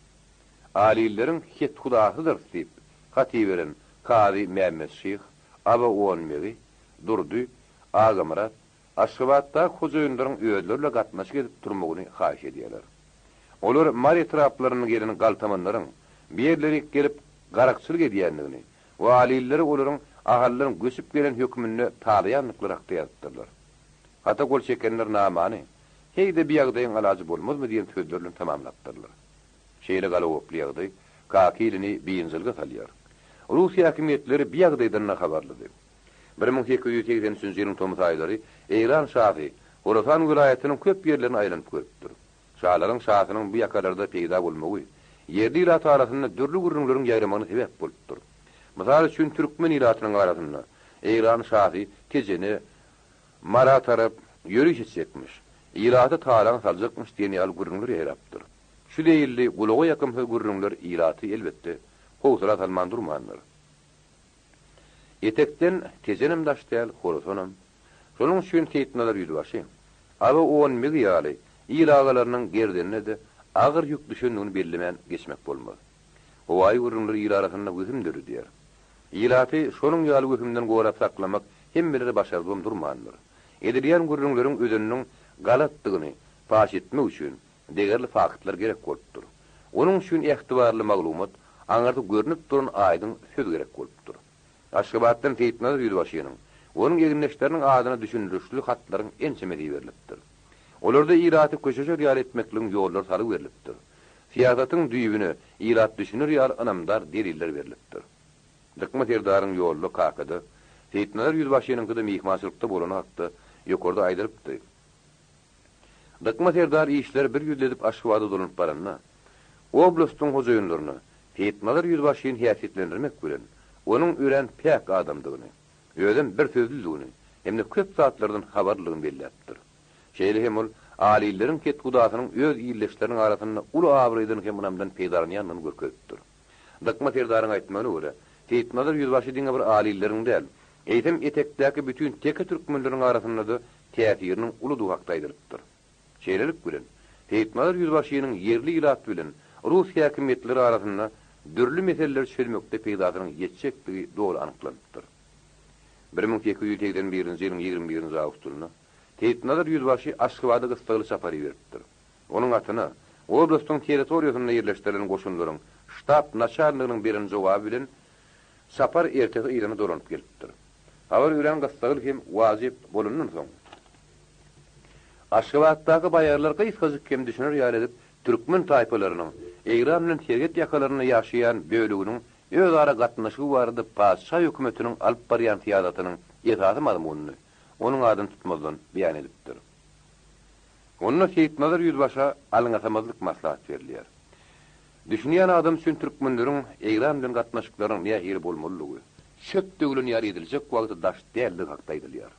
Alileriň het hudasydyr diýip haty beren Kady Mehmet Şeyh Aba Onmeri, Durdy, Agamarat, Aşgabatda hojaýynlaryň öýlerle gatnaşyk edip durmagyny haýyş edýärler. Olar mari traplaryny gelin galtamanlaryň beýerleri gelip garakçylyk edýändigini we alilleri olaryň ahallaryň göçüp gelen hökmünde taýýanlyklary hakda ýazdylar. Hata gol çekenler namany heýde bir ýagdaýyň alajy bolmazmy diýen sözlerle tamamlapdyrlar. Şeýle galawoply ýagdaý kakilini biýinjilge salýar. Rusiýa hakimiýetleri bir ýagdaýdan habarlydy. 1883-nji ýylyň tomuz aýlary Eýran şahy Horatan vilayatynyň köp ýerlerini aýlanyp görüpdir. Şahlaryň şahynyň bu ýakalarda peýda bolmagy ýerli ilat arasynda dürli gurrunlaryň ýaýramagyna sebäp bolupdyr. Mysal üçin türkmen ilatynyň arasynda Eýran şahy kejeni Mara tarap ýörüş etsekmiş. İlaty talaň saljakmış diýen ýaly gurrunlar ýaýrapdyr. Şu diýildi gulaga ýakyn gurrunlar ilaty elbetde howsala salman durmandyr. Etekden kejenim daşdyl Horatanam. Şonuň üçin teýtnalar ýüzbaşy. Aba on megi ilagalarynyň gerdenine de agyr ýük düşündigini bellemän geçmek bolmaz. O ay gurrunlar ila arasynda gözümdir diýer. Ilaty şonuň ýaly gözümden gorap saklamak hem bileri başardym durmandyr. Edilýän gurrunlaryň özüniň galatdygyny paş etmek üçin degerli faktlar gerek bolupdyr. Onuň üçin ähtibarly maglumat aňarda görnüp duran aýdyň söz gerek bolupdyr. Aşgabatdan teýtnalar ýüzbaşynyň onuň ýeňleşleriniň adyna düşündürüşli hatlaryň ençemedi berilipdir. Olarda iraty köşeje ýar etmekliň ýollar saly berilipdir. Siýasatyň düýbüni irat düşünür ýar anamdar deliller berilipdir. Dykmat erdaryň ýolly kakady teýtnalar ýüzbaşynyň kıda mihmançylykda bolan hakda ýokarda aýdyrypdy. Dykmat erdar işler bir ýüzledip Aşgabada dolunup baranna oblastyň hojaýynlaryny teýtnalar ýüzbaşyny häsiýetlendirmek bilen onuň ören pek adamdygyny, özüm bir sözlüligini, hemde köp saatlardan habarlygyny belläpdir. Şeýle hem ol alileriň ket hudasynyň öz ýylleşleriniň arasynda uly abyrydyň hem munamdan peýdarlanýanyny görkezipdir. Dykmat erdaryň aýtmagyna görä, teýtnalar ýüzbaşy diňe bir alilleriň däl, eýtem etekdäki bütün teke türkmenleriň arasynda da täsiriniň uly hakda aýdyrypdyr. Şeýlelik bilen teýtnalar ýüzbaşynyň ýerli ilat bilen Rusiýa hakimiýetleri arasynda dürli meseleler çözmekde peýdasynyň ýetjekligi dogry anyklanypdyr. 1881-nji ýylyň 21-nji awgustunda teýtnalar ýüzbaşy Aşgabada gystaly sapary beripdir. Onuň atyna oblastyň territoriýasynda ýerleşdirilen goşunlaryň ştab naçarlygynyň birinji jogaby bilen sapar ertesi ýylyna dolanyp gelipdir. Habar ýören gystaly hem wajyp bolandan soň Aşgabatdaky baýarlar gysgazyk hem düşünür ýar edip türkmen taýpalarynyň Eýran bilen terget ýakalaryny ýaşaýan böleginiň öz ara gatnaşygy barada paşa hökümetiniň alyp barýan fiýadatynyň ýetaty mazmunyny onuň adyny tutmazdan beýan edipdir. Onunla Seyitnalar yüzbaşa alınatamazlık maslahat verilýär. Düşünýän adam üçin türkmenleriň eýram bilen gatnaşyklaryň nähili bolmalylygy, şöp döwlen ýar ediljek wagtda daş däldi hakda edilýär.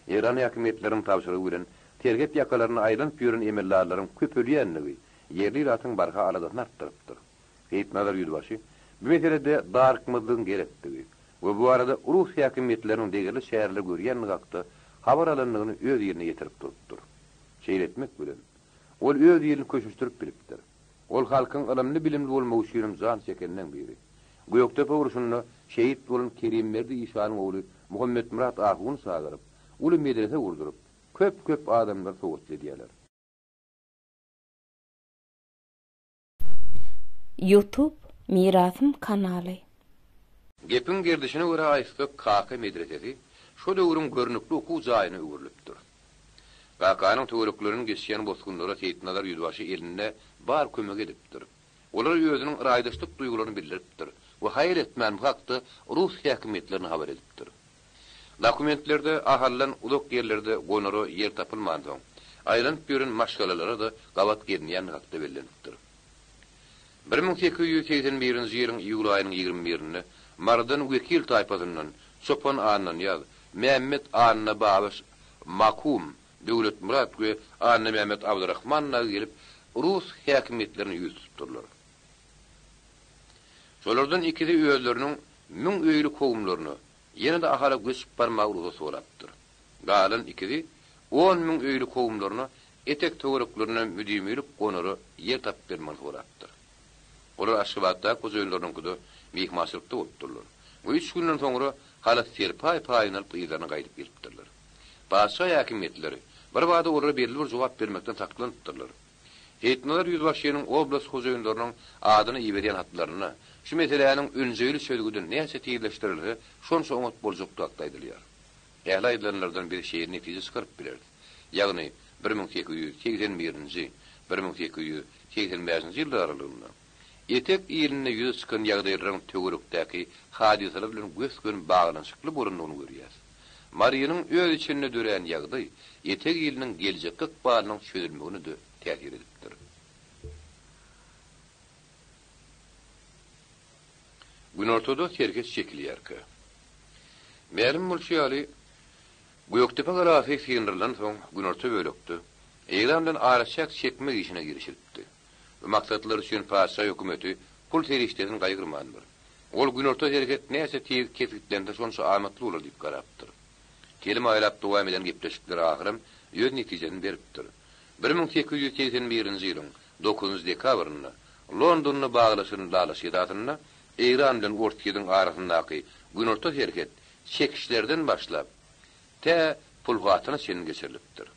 Eýran häkimetleriň tabşyrygy bilen tergep ýakalaryny aýlanyp ýören emellarlaryň köpelýänligi yerli ratyň barha aladasyny artdyrypdyr. Seyitnalar yüzbaşy bu meselede darykmyzlygyň gerekligi we bu arada Rus häkimetleriň degeli şäherler görýän hakda habar alanlygyny öz ýerine ýetirip durupdyr. Şeýletmek bilen ol öz ýerini köşüşdirip bilipdir. Ol halkyň ılymly bilimli bolmagy üçin zan çekenden biri. Göýektepe uruşunda şehit bolan Kerim Merdi İsa'nyň ogly Muhammed Murat Ahuny sagyryp, uly medrese urdurup, köp adamlar sowut edýärler. YouTube Mirasym kanaly. Gepin gerdişine göre Aýsbek Kaka medresesi şu döwrüň görnükli okuw jaýyna öwürlüpdir. Kakanyň töwereklerini geçýän bozgunlara Seyitnalar yüzbaşy elinde bar kömek edipdir. Olar özüniň raýdaşlyk duýgularyny bildiripdir we haýır etmän hakda Rus häkimetlerine habar edipdir. Dokumentlerde ahallan uluk yerlerde gonary yer tapylmady soň aýlanyp ýören maşgalalara da gawat gelýän hakda bellenipdir. 1881-nji ýylyň iýul aýynyň 21-nde Mardan wekil taýpasyndan Çopan Annan ýaly Mehmet Anna Babaş Makum Döwlet Murat we Anna Mehmet Abdurrahmanna gelip Rus häkimetlerini ýüz tutdylar. Şolardan ikisi öýlerini 1000 öýlük howumlaryny ýene-de ahara göçüp barmagy ruhsat sorapdyr. Galan ikisi 10.000 öýlük howumlaryny etek töwereklerine müdimlik gonary ýer tapyp bermäni sorapdyr. Olar Aşgabatda köz öýlerini mehmançylykda bolupdyrlar. Bu 3 günden soňra halat serpay paýynalyp ýylaryna gaýdyp gelipdirler. Başga häkimetleri bir wada orada berilýär jogap bermekden taklanypdyrlar. Seyitnalar yüzbaşynyň oblast hojaýynlarynyň adyny ýeberýän hatlaryna şu meseleniň öňjeli söýgüden näçe tiýleşdirilse, şonça umut boljakdy aýdylýar. Ähli aýdylanylardan bir şeýer netije çykaryp berdi. Ýagny 1881-nji 1885-nji ýyllar aralygynda etek ýerine ýüze çykan ýagdaýlaryň töwerekdäki hadiseler bilen göz-göz baglanyşykly bolandygyny görýär. Mariýanyň öz içinde dören ýagdaý etek ýylnyň geljek ykbalynyň çözülmegine de täsir edipdir. Günortada terket çekilýärki. Mälim bolşýaly Göýektepe garaşy sýndyrlan soň günorta bölekdi. Eýramdan araçak çekmek işine girişildi. Bu maksatlar üçin Paşa hökümeti pul terişlerini gaýgyrmandyr. Ol günorta terket näçe tiýip kesiplendi şonça amatly bolar diýip garapdyr. Kelim aýlap dowam eden gepleşikler ahyrym ýöz netijeni beripdir. 1881-nji ýylyň 9 dekabrynda Londonny baglaşyny dalaş edatyna Eýran bilen Ortýadyň arasyndaky günorta terket çekişlerden başlap te pulgatyna çenini geçirilipdir.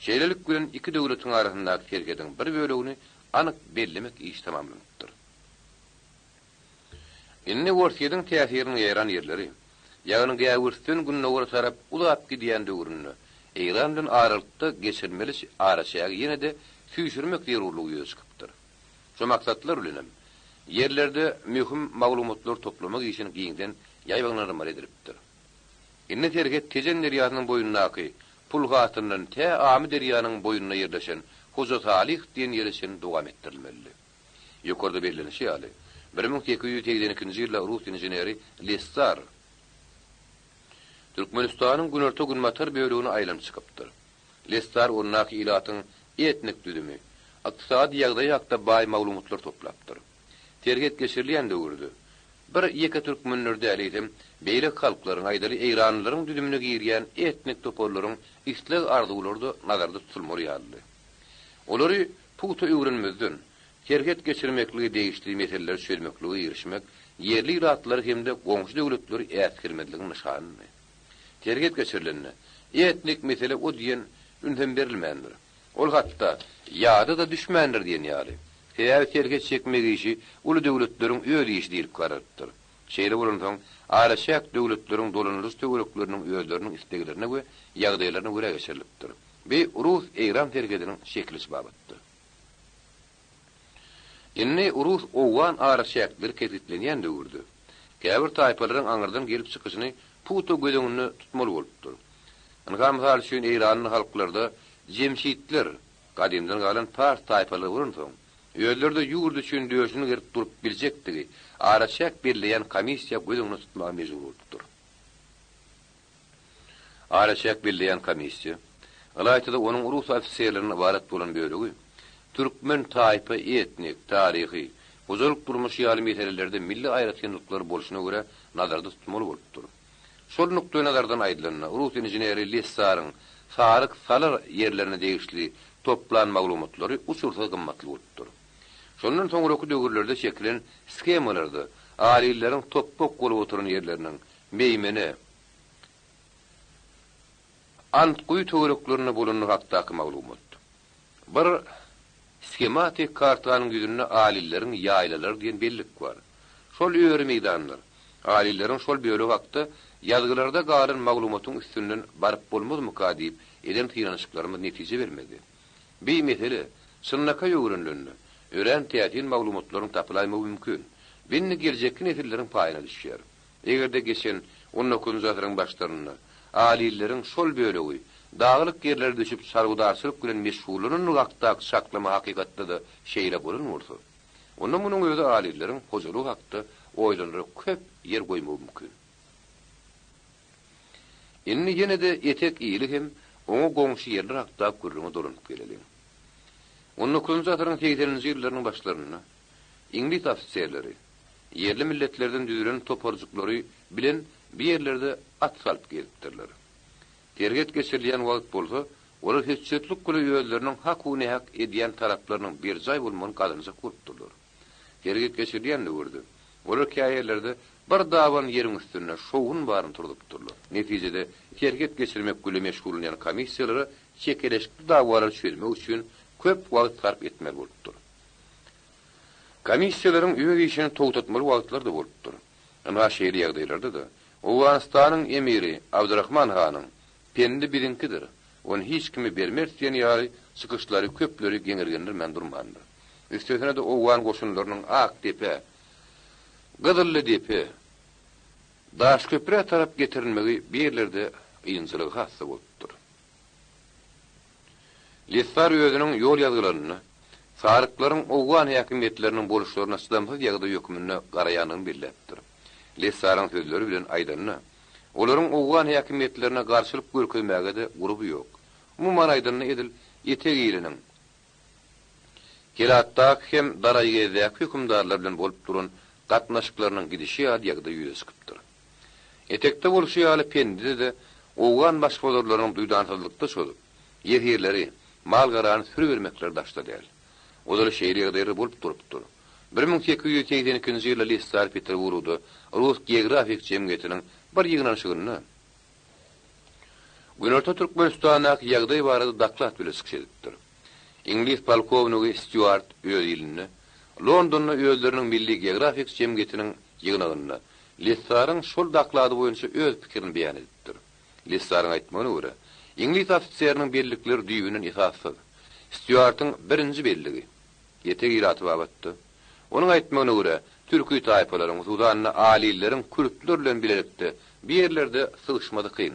Şeýlelik bilen iki döwletiň arasyndaky terketiň bir bölegini anyk bellemek iş tamamlanıpdyr. Inni Ortýadyň täsirini ýaran ýerleri, ýagny Gäwürsden günnäwre tarap ulap gidýän döwründe Eýran bilen aralykda geçirmeli araçagy ýene-de süýşürmek zerurlygy ýöçüpdir. Şu maksatlar bilen yerlerde mühim maglumatlar toplamak için giňden ýaýbanlar edilipdir. Inni terket Tejen derýasynyň boyundaky pulgatyndan te Amy derýanyň boyununa ýerleşen Hoja Salih diýen ýerleşen dowam etdirilmeli. Ýokarda bellenişi ýaly 1882-nji ýylda Rus inженери Lestar Türkmenistanyň günorta günmatar bölegini aýlanyp çykypdyr. Lestar onnaky ilatyň etnik düdümi, ykdysady ýagdaý hakda baý maglumatlar toplapdyr. Terget geçirilýän döwürde bir ýeke türkmenlerde älidim beýle halklaryň aýdaly Eýranlylaryň düdümine girýän etnik topolaryň isleg arzuwlary nazarda tutulmaly ýaly. Olary putu öwrenmezden terget geçirmekligi değişli meseleler çözmekligi ýerişmek yerli rahatlar hemde goňşy döwletleri ätkirmedligini nişany. Terget geçirilende etnik mesele o diýen ünhem berilmändir. Ol hatda ýa-da da düşmändir diýen ýaly. Eýer terget çekmek işi uly döwletleriň öz işi diýip garadyr. Şeýle bolansoň araçak döwletleriň dolanylys töwerekleriniň özleriniň isteklerine we ýagdaýlaryna görä geçirilipdir. Bi Rus Eýran tergediniň şekli babatdy. Inni Rus owan araçaklar ketitlenýän döwürde. Käbir taýpalaryň aňyrdan gelip çykyşyny puto gödüňini tutmaly bolupdyr. Anga mysal üçin Eýranyň halklarında jemşitler, Gadimden galan pars tayfaly urunsoň, öýlerde ýurdu üçin döşüni gerip durup biljekdigi, araçak birleýän komissiýa gözüňi tutmagy mejbur bolupdyr. Araçak birleýän komissiýa, alaytyda onuň urus ofisiýerlerine ibaret bolan bölegi, türkmen taýpy etnik, taryhy, bozuluk durmuş ýaly meselelerde milli aýratçylyklary bolşuna görä nazarda tutmaly bolupdyr. Şol nukta nazardan aýdylanma, urus injineri Lessaryň saryk salar ýerlerine degişli toplan maglumatlary uçursa gymmatly bolupdyr. Şondan soňraky döwürlerde çekilen skemalarda alilleriň toppak bolup oturan ýerleriniň meýmeni antquy töwereklerini bolunny hakdaky maglumat. Bir skematik kartanyň ýüzünde alilleriň ýaýlalar diýen bellik bar. Şol ýöre meýdanlar alilleriň şol bölegi wagtda ýazgylarda galan maglumatyň üstünden baryp bolmazmy ka diýip eden tyranyşyklarymy netije bermedi. Bir mesele synnaka ýöwrenlendi. Ören teýdin maglumatlaryň tapylaýmy mümkin. Binni geljekki nesilleriň paýyna düşýär. Egerde geçen 19-njy asyryň başlaryny alilleriň şol bölegi dağlyk ýerlerde düşüp sargıdarçylyk bilen meşgulanyň wagtda saklama hakykatda da şeýle bolunmursa. Onda munyň özü alilleriň hojalyk hakda oýlanry köp ýer goýmagy mümkin. Inni ýene-de etek ýyly hem oňa goňşy ýerler hakda gürrüňe dolunyp geleli. 19-njy asyryň 80-nji ýyllarynyň başlaryna İngiliz ofisiýerleri yerli milletlerden düzülen toparjyklary bilen bir ýerlerde at salyp gelipdirler. Terget geçirilýän wagt bolsa, olar hüççetlik güle ýöňleriniň hakyny hak edýän taraplarynyň bir jaý bolmagyny gazanjak bolupdyrlar. Terget geçirilýän döwürde olar käýerlerde bir dawan ýeriň üstünde şowun baryn turdypdyrlar. Netijede terget geçirmek güle meşgullanýan komissiýalary çekeleşikli dawalar çözmek üçin köp wagt sarf etmeli bolupdyr. Komissiýalaryň öýe işini toğutatmaly wagtlar da bolupdyr. Ana şeýle ýagdaýlarda da Owganistanyň emiri Abdurrahman hanyň pendi birinkidir. Onu hiç kimi bermez diýen ýaly çykyşlary köpleri geňirgenler men durmandy. Üstesine de Owgan goşunlarynyň ak tepe, Gydyrly tepe, daş köpre tarap getirilmegi bir ýerlerde ýynçylygy hassa bolupdyr. Lessar özüniň ýol ýazgylaryny saryklaryň Owgan häkimetleriniň boluşlaryna sydamsız ýagda hökmüne garaýanyny bildiripdir. Lessaryň sözleri bilen aýdanyna, olaryň Owgan häkimetlerine garşylyk görkezmäge de guruby ýok. Umumyň aýdanyna edil etek ýeriniň Kelatdak hem daraýgyzak hökümdarlar bilen bolup duran gatnaşyklarynyň gidişi ýagda ýüze çykypdyr. Etekde boluşy ýaly pendide de Owgan başgalarynyň duýdansyzlykda şolup, ýerleri, mal garany sürü bermekler daşda däl. Olar şeýle ýagdaýda bolup durupdyr. 1882-nji ýylda Lessar Peterburgda Rus geografik jemgyýetiniň bir ýygnanyşygyny Günorta Türkmenistanyň ýagdaý barada daklat bilen çykdyr. İngiliz polkowniki Stuart öýülini Londonda öýleriniň milli geografik jemgyýetiniň ýygnagyny Lessaryň şol daklady boýunça öz pikirini beýan etdir. Lessaryň aýtmagyna görä, İngiliz ofisiýeriniň bellikleri düýbüniň esasy Stuartyň birinji belligi ýetek ýeraty babatdy. Onuň aýtmagyna görä, türkü taýpalaryň Sudanyň alilleriň kürtler bilen bilerekde bir ýerlerde sygyşmady kyn.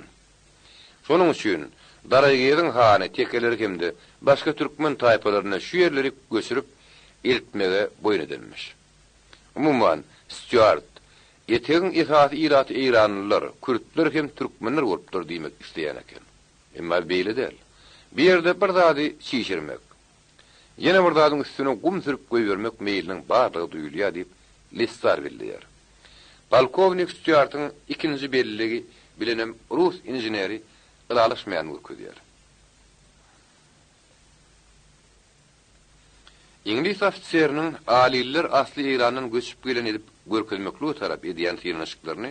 Şonuň üçin Daraýgyň hany tekeleri hemde başga türkmen taýpalaryna şu ýerleri göçürüp eltmege boýun edilmiş. Umumyň Stuart ýetegiň esasy ýeraty Eýranlylar, kürtler hem türkmenler bolupdyr diýmek isleýän eken. Emma beýle däl. Bir ýerde bir zady çiğişirmek, ýene bir zadyň üstüne gum sürüp goýbermek meýiliniň barlygy duýulýar diýip Lessar bildirýär. Polkovnik Stuartyň ikinji belligi bilenem Rus injineri ılalışmayan görkezýär. İngiliz ofisiýeriniň aliller asly Eýranyň göçüp gelen edip görkezmekli tarap edýän tyrnaşyklaryny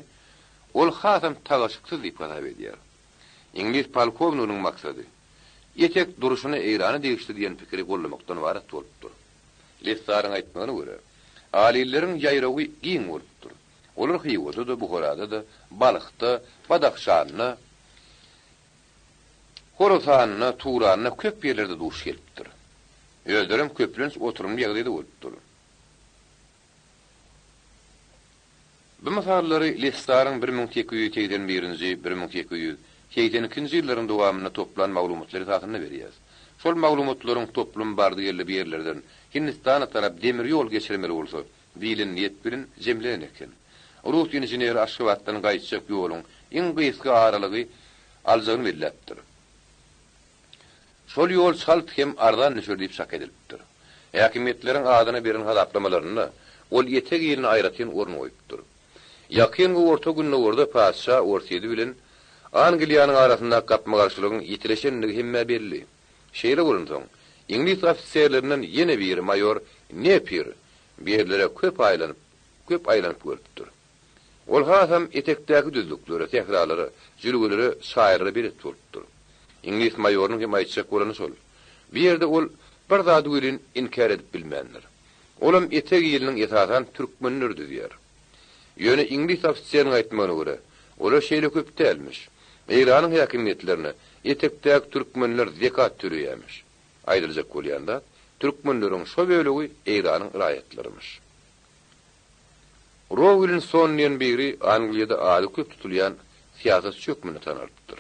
ol hasam tagaşyksyz diýip hatap edýär. İngiliz polkovnygynyň maksady ýetek duruşyny Eýrany degişli diýen pikiri gollamakdan ibaret bolupdyr. Lessaryň aýtmagyna görä, alilleriň ýaýragy giň bolupdyr. Olar Hywada da, Buharada da, Balykda, Badakhşanyna, Horosanyna, Turanyna köp ýerlerde duş gelipdir. Özlerim köprünç oturumlu ýagdaýda bolupdyr. Bu masalary Lessaryň 1881-nji, 1882-nji ýyllaryň dowamyna toplan maglumatlary taýdanna berýär. şol maglumatlaryň toplum bardy ýerlerden Hindistana tarap demir ýol geçirmeli bolsa, diýilen niýet bilen jemlen eken. Rus inженери Aşgabatdan gaýtjak ýoluň iň gysga aralygy aljagyny belläpdir. Şol ýol şalt hem ardan nişür diýip şak edilipdir. Häkimetleriň adyny beren hadaplamalarynda ol ýetek ýerini aýratyn orny goýupdyr. Ýakynky orta günne orada paşa ortady bilen Angliýanyň arasynda gapma garşylygyň ýitileşenligi hemme belli. Şeýle bolunsoň, İngiliz ofisiýerlerinden ýene bir mayor Napier berlere köp aýlanyp görüpdir. Ol hasam etekdäki düzlükleri, tekrarlary, jülgüleri şaýry bir tutupdyr. İngiliz mayorynyň hem aýtjak bolany şol. Bir ýerde ol bir zat bilen inkar edip bilmändir. Olam etek ýylnyň etatan türkmenlerdi diýer. Ýöne İngiliz ofisiýeriň aýtmagyna görä, olar şeýle köp dälmiş. Eýranyň häkimetlerini etekdäki türkmenler zekat türüýärmiş. Aýdyljak bolýanda, türkmenleriň şo bölegi Eýranyň raýatlarymyş. Rowlin sonniň biri Angliýada ady köp tutulýan siýasat çökmüni tanardyr.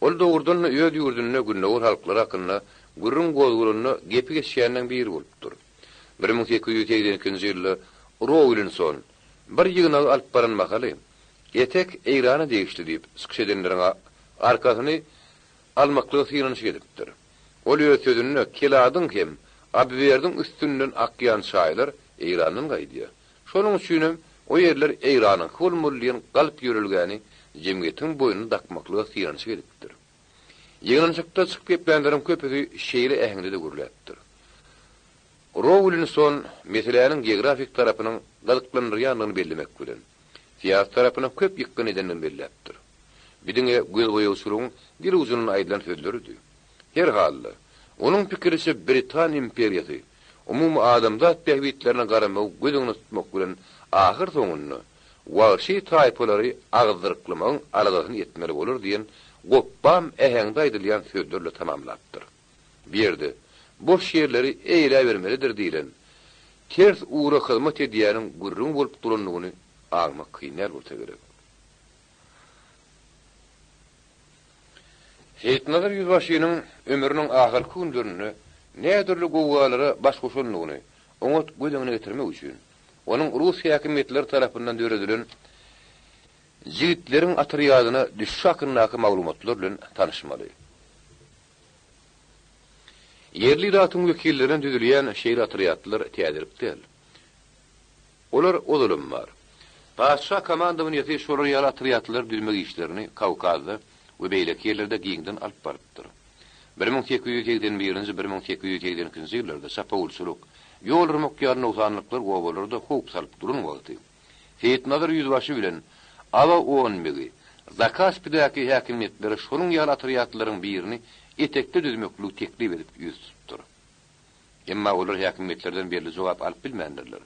Ol dogurdan öýd ýurduna günnäwir halklara hakynda gurrun gozgulyny gepi geçýänden biri bolupdyr. 1882-nji ýylda Rowlinson bir ýygyna alyp baran makaly etek Eýrany degişli diýip sıkşedenleriň arkasyny almaklygy synyş edipdir. Ol öýd sözüni keladyň hem Abberdiň üstünden akýan şaýlar Eýranyň gaýdýar. Şonuň üçin o ýerler Eýranyň hulmullyň galp ýörülgäni jemgyýetiň boýuny dakmaklygy synyş edipdir. Ýygnançykda çykyp geplenlerim köpügi şeýle ähňide görülepdir. Rowlinson meselenin geografik tarapynyň galyplandyrýanlygyny bellemek bilen siýasat tarapyna köp ýykyn edenini belläpdir. Bidiňe göz goýuwçylygyň bir uzun aýdylan sözleridir. Her halda onun pikirçe Britan imperiýasy umumy adamzat behbitlerine garamagy gözüňi tutmak bilen ahyr soňunda wagşy taýpalary agzyrklamagyň alagasyny etmeli bolar diýen goppam ähňde aýdylýan sözlerle tamamlapdyr. Bir ýerde boş ýerleri eýle bermelidir diýilen ters uğra hyzmat edýäniň gurrun bolup duranlygyny agmak kynýar bolsa gerek. Hitnalar ýüzbaşynyň ömrüniň ahyrky günlerini näderli gowgalary baş goşanlygyny oňat gözüňe getirmek üçin onuň Rus häkimetleri tarapyndan döredilen jigitleriň atryadyna düşüş hakyndaky maglumatlar bilen tanışmaly. Yerli ratyň wekillerinden düzülýän şeýle atryatlary tädiripdir. Olar odulum bar. Paşa komandawyny ýeti şolar ýaly atryatlary düzmek işlerini Kawkazda we beýleki ýerlerde giňden alyp barypdyr. 1881-nji 1882-nji ýyllarda sapawulçylyk, ýol yrmak ýaryny uzanlyklar gowalarda hop salyp duran wagty. Hitnalar ýüzbaşy bilen Ava Oğanbegi, Zakaspidäki häkimetleri şonuň ýaly atrýatlaryň birini etekde düzmekli teklip edip ýüz tutdyr. Emma olar häkimetlerden berli jogap alyp bilmändirler.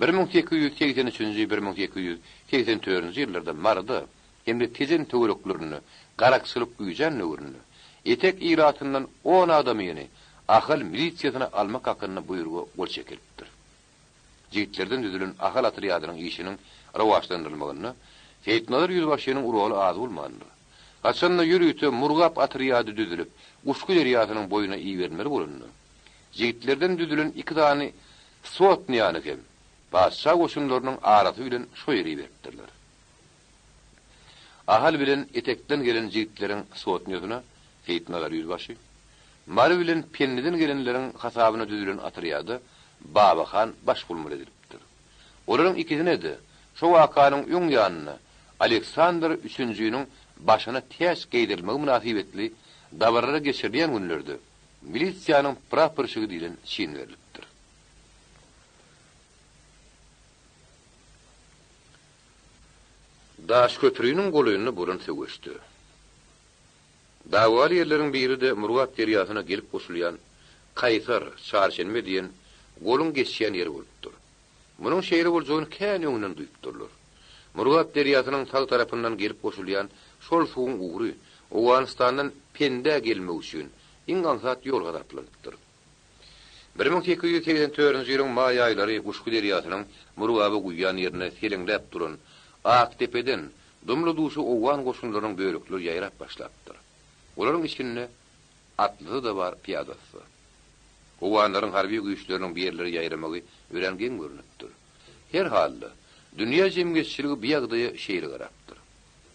1883-nji 1884-nji ýyllarda marada hemde tezen töwereklerini garakçylyk güýjen nöwrünü etek iratından 10 adam ýene ahal milisiýasyna almak hakyna buýrugy gol çekilipdir. Jigitlerden düzülen ahal atryadynyň işiniň rawaçlandyrylmagyny Hitnalar ýüzbaşynyň uruly azy bolmandy. Haçanda ýürüýte murgap atriyady düzülüp, Uşku deriýasynyň boýuna iý bermeli bolandy. Jigitlerden düzülen 2 tany sotnyany hem başga goşunlarynyň arasy bilen şo ýeri beripdirler. Ahal bilen etekden gelen jigitleriň sotnyasyna Hitnalar ýüzbaşy, mary bilen penniden gelenleriň hasabyna düzülen atriyady Babahan baş bulmaly edilipdir. Olaryň ikisine de şo wakanyň öň ýanyna Aleksandr 3-njüniň başyna täş geýdirilmegi münasibetli dabarlara geçirdiğen günlerde milisiýanyň praporşygy diýilen şin berilipdir. Daş köprüýüniň goluýuny burun söwüşdi. Dawali ýerleriň biri de Murgat deriýasyna gelip goşulýan Kaysar çarşenme diýen golun geçýän ýeri bolupdyr. Munyň şeýle boljagyny kän öňünden duýupdyrlar. Murgat deriýasynyň tag tarapyndan gelip goşulýan şol suwuň ugry Owganistandan pende gelmek üçin iňaňsat ýolga taplandyr. 1884-nji ýylyň maý aýlary Uşku deriýasynyň Murgaby guýýan ýerine selenläp duran Aktepeden dumlu duşu Owan goşunlarynyň bölükleri ýaýrap başlapdyr. Olaryň içinde atlısı da bar, piyadası. Owanlaryň harby güýçleriniň bir ýerleri ýaýramagy öýrengen görnüpdir. Her halda dünýä jemgyýetçiligi bu ýagdaýa şeýle garapdyr.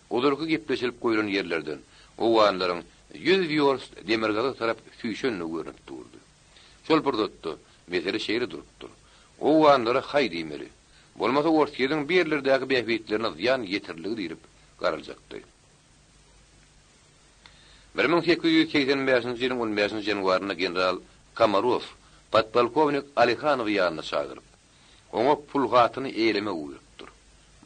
Olarky gepleşilip goýulan ýerlerden owanlaryň 100 ýorst demirgaly tarap süýşenli görnüp durdy. Şol birdotda mesele şeýle durupdyr. Owanlara haý diýmeli. Bolmasa ortaýyň bir ýerlerdäki behbetlerine ziýan ýetirligi diýip garaljakdy. 1885-nji ýylyň 15-nji ýanwaryna general Kamarov podpolkovnik Alihanow ýanyna çagyryp, oňa pul gatyny eýleme uýrupdyr.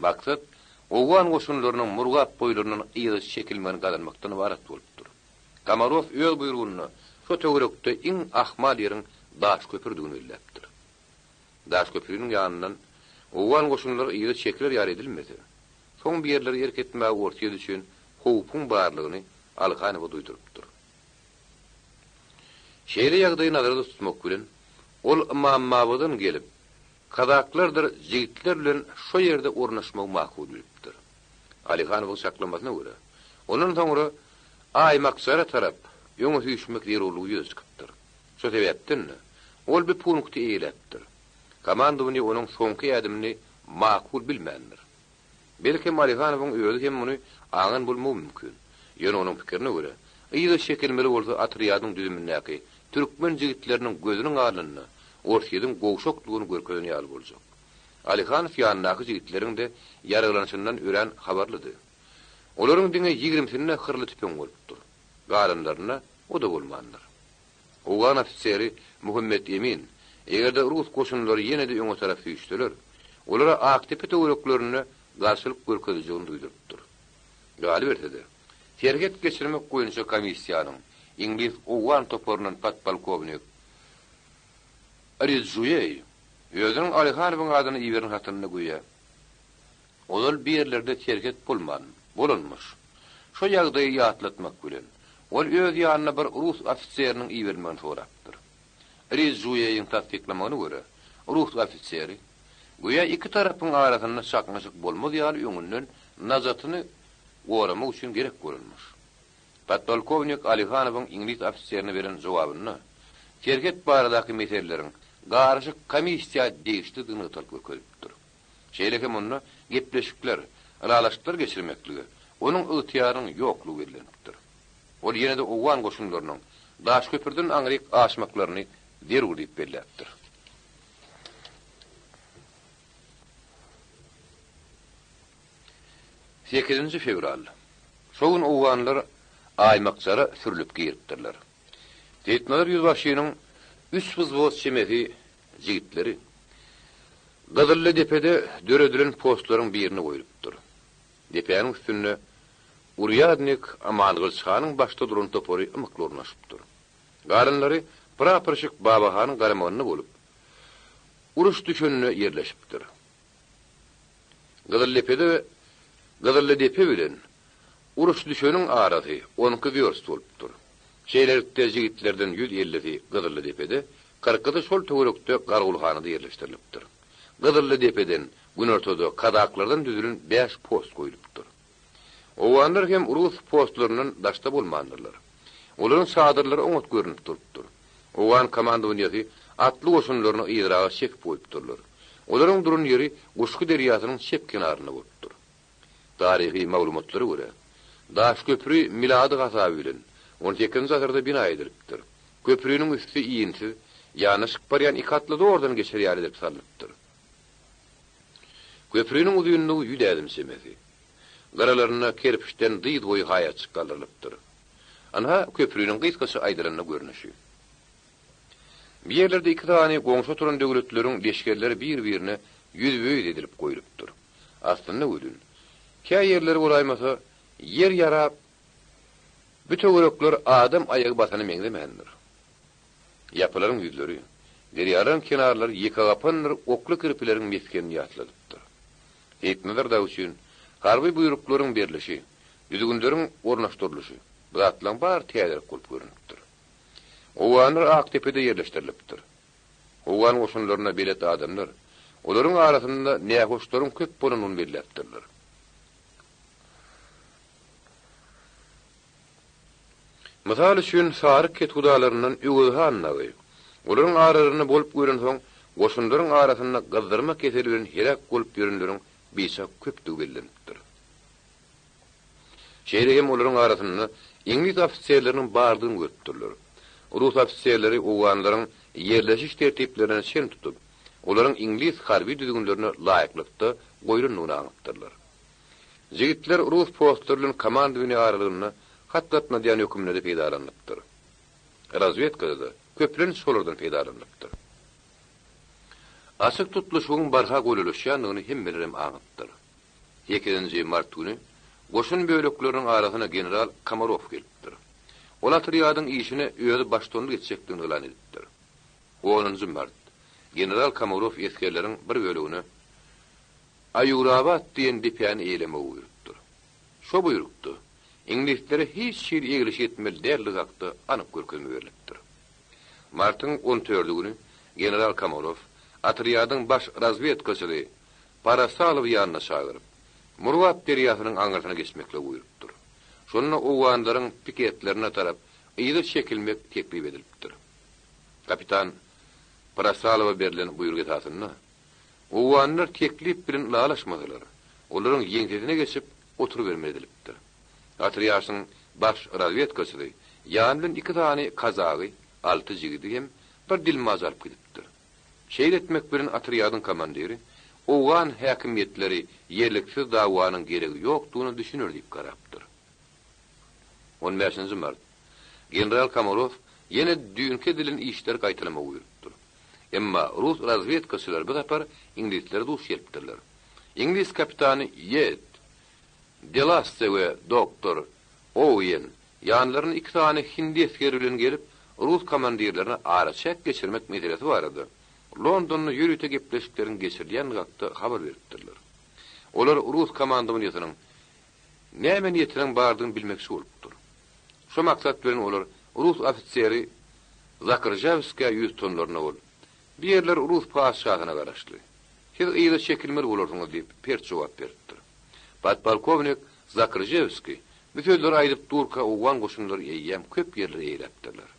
Maksat owan goşunlarynyň murgap boýlarynyň ýygy çekilmeni galanmakdan ibaret bolupdyr. Kamarov öz buýrugyny şu töwerekde iň ahmal ýeriň daş köpürdigini bilipdir. Daş köpürüniň ýanyndan owan goşunlary ýygy çekiler ýar edilmedi. Soň bir ýerleri ýerketmäge ortaýa düşen howpun barlygyny Alihanow duýdurupdyr. Şeýle ýagdaýy nazarda tutmak bilen ol Mammabadan gelip kazaklardyr jigitler bilen şo ýerde ornaşmak makul bilipdir. Alihanow saklamasyna görä onuň soňra Aýmaksara tarap ýöňe hüýşmek ýerulugy ýözgüpdir. Şo sebäpden ol bir punkty eýlepdir. Komandowyny onuň soňky ýadymyny makul bilmändir. Belki Alihanowyň öýüdi hem muny aňan bolmagy mümkin. Ýöne onuň pikirine görä ýygy şekilmeli bolsa atryadyň düzümindäki türkmen jigitleriniň gözüniň alynyny, ortaýyň gowşoklugyny görkezýän ýaly boljak. Alihanow ýanyndäki jigitleriň de ýaraglanşyndan ören habarlydy. Olaryň diňe 20-sine hyrly tüpen bolupdyr. Galanlaryna o da bolmandyr. Owan ofiseri Muhammed Emin, egerde Rus goşunlary ýene-de öňe tarap ýüşdiler, olara aktyp töwereklerini garşylyk görkezýäni duýdurupdyr. Galip etdi. Terget geçirmek goýunça komissiýanyň İngiliz owan toporunun podpolkovnik Rizjuyey özüniň Alihanowyň adyny iýerin hatyny goýýar. Olar bir ýerlerde terget bolanmyş. Şo ýagdaýy ýatlatmak bilen ol öz ýanyna bir Rus ofisieriniň iýermegini sorapdyr. Rizjuyeýiň tasdiklamagyna görä Rus ofisieri goýa iki tarapyň arasynda çakmaşyk bolmady ýaly öňünden nazatyny goramak üçin gerek görülmüş. Podpolkovnik Alihanowyň İngiliz ofisierine beren jogabyny terget baradaky meseleleriň garşyk komissiýa degişdirdigini ötelipdir. Şeýleke muny gepleşikler, aralaşyklar geçirmekligi, onuň ýytyýaryň ýoklugy bilendir. Ol ýene-de owan goşunlarynyň daş köpürden aňryk aşmaklaryny dergülip belläpdir. 8 fevral. Şoň owanlar Aýmaksara sürülip giripdirler. Diýetmeler ýüzbaşynyň üç wзвод şemeti jigitleri Gazırlı depede döredilen postlaryň birini goýulypdyr. Depeýäniň üstünde Uryadnik Amalgylçynyň başda duran topory ymykly ornaşypdyr. Galanlary praporşyk Babahanyň garamagyny bolup uruş düşenine ýerleşipdir. Gazırlı depe bilen uruş düşeniň arasy 12 ýorst bolupdyr. Şeýlelikde jigitlerden 150 Gazırlı depede, 40 şol töwerekde gargulhanada ýerleşdirilipdir. Gazırlı depeden gün ortada kadaklardan düzülen 5 post goýulypdyr. Owanlar hem Rus postlarynyň daşda bolmandyrlar. Olaryň çadyrlary oňat görünip durupdyr. Owan komandowyny atly goşunlaryny ýyraga şek goýupdyrlar. Olaryň durun ýeri Guşky derýasynyň şep kenaryna bolupdyr. Tarihi maglumatlary görä Daş köprü milady gasaby bilen 18-nji asyrda bina edilipdir. Köprüniň üstü iýinsiz, ýanyşyk barýan iki atly doğrudan geçer edip salypdyr. Köprüniň uzunlugy 100 adım semesi. Garalaryna kerpiçden dyýd goý haýa çykalypdyr. Ana köprüniň gysgaça aýdyranly görnüşi. Bir ýerlerde iki tane goňşy turan döwletleriň leşkerleri bir-birine ýüzböýt edilip goýulypdyr. Aslynda ödün. Käý ýerleri bolaýmasa yer yarap bütün töwerekler adam aýagy basany meňdemendir. Yapylaryň ýüzleri, derýaryň kenarlary ýykapandyr, okly kirpileriň meskeni ýatladypdyr. Etmeler da üçin harby buýruklaryň berilişi, düzgünleriň ornaşdyrlyşy, zatlaryň bar täze bolup görünipdir. Owanlar Aktepede ýerleşdirilipdir. Owan goşunlaryna belet adamlar, olaryň arasynda nähoşlaryň köp bolanyny belläpdirler. Mysal üçin saryk ketgudalaryndan ügühannagy. Olaryň aralarynda bolup görän soň, goşunlaryň arasynda gyzdyrma keseli bilen hirak bolup ýörenleriň beýse köpdügi bellenipdir. Şeýregem olaryň arasynda İngiliz ofisiýerleriniň bardygyny görüpdirler. Rus ofisiýerleri uganlaryň yerleşiş tertiplerine şen tutup, olaryň İngiliz harby düzgünlerine laýyklykda goýrunyny aňytdyrlar. Jigitler Rus postlarynyň komandawyny aralygyny hatlatma diýen hökümleri peýdalandypdyr. Razvedkada köplen şolardan peýdalandypdyr. Açyk tutuluşyň barha goýuluşýanyny hemmelerem aňytdyr. 2-nji mart günü goşun bölekleriň arasyna general Kamarov gelipdir. Ola triýadyň işine öýde baştonluk etjekdigini elan edipdir. 10-njy mart general Kamarov eskerleriň bir bölegini Ayurabat diýen diýen eýleme buyurupdyr. Şo buyrukdy. İngilislere hiç şeýle egiliş etmeli derli hakda anyk görkezme berilipdir. Martyň 14-nji günü general Kamarov atriýadyň baş razvedkaçyly Parasalow ýanyna çagyryp Murvat deriýasynyň aňyrsyna geçmekle buyurupdyr. Şonda uganlaryň piketlerine tarap ýyly çekilmek teklip edilipdir. Kapitan Parasalowa berilen buyruk esasynda uganlar teklip bilen lalaşmadylar. Olaryň ýeňsizine geçip oturup bermedilipdir. Atriýasyň baş razvedkaçyly ýanyň 2 tane kazagy, 6 jigidi hem bir dilmaz alyp gidipdir. Şeýle etmek bilen atriýadyň komandiri ugan häkimetleri yerliksiz dawanyň geregi ýokdugyny düşünür diýip garapdyr. 15-nji mart general Kamarov ýene düňki dilen işler gaýtylama buyurupdyr. Emma Rus razvedkaçylar bu gapar İngilizler duş ýelipdirler. İngiliz kapitany Yed Delasse we doktor Owen ýanlaryň 2 tane hindi eskeri bilen gelip Rus komandirlerine ara çek geçirmek meselesi barady. London'u ýürüte gepleşiklerini geçirdiýän wagtda habar beripdirler. Olar Rus komandasynyň näme niýetiniň bardygyny bilmekçi bolupdyr. Şo maksat bilen olar Rus ofisiýeri Zakrjevskiýa 100 tonlaryna bolup, bir ýerler Rus paşahyna garaşdy. Siz ýyly çekilmeli bolarsyňyz diýip pert jogap beripdir. Podpolkovnik Zakrjevskiy bu sözleri aýdyp Turka ugan goşunlary ýeýem köp ýerleri eýlepdirler.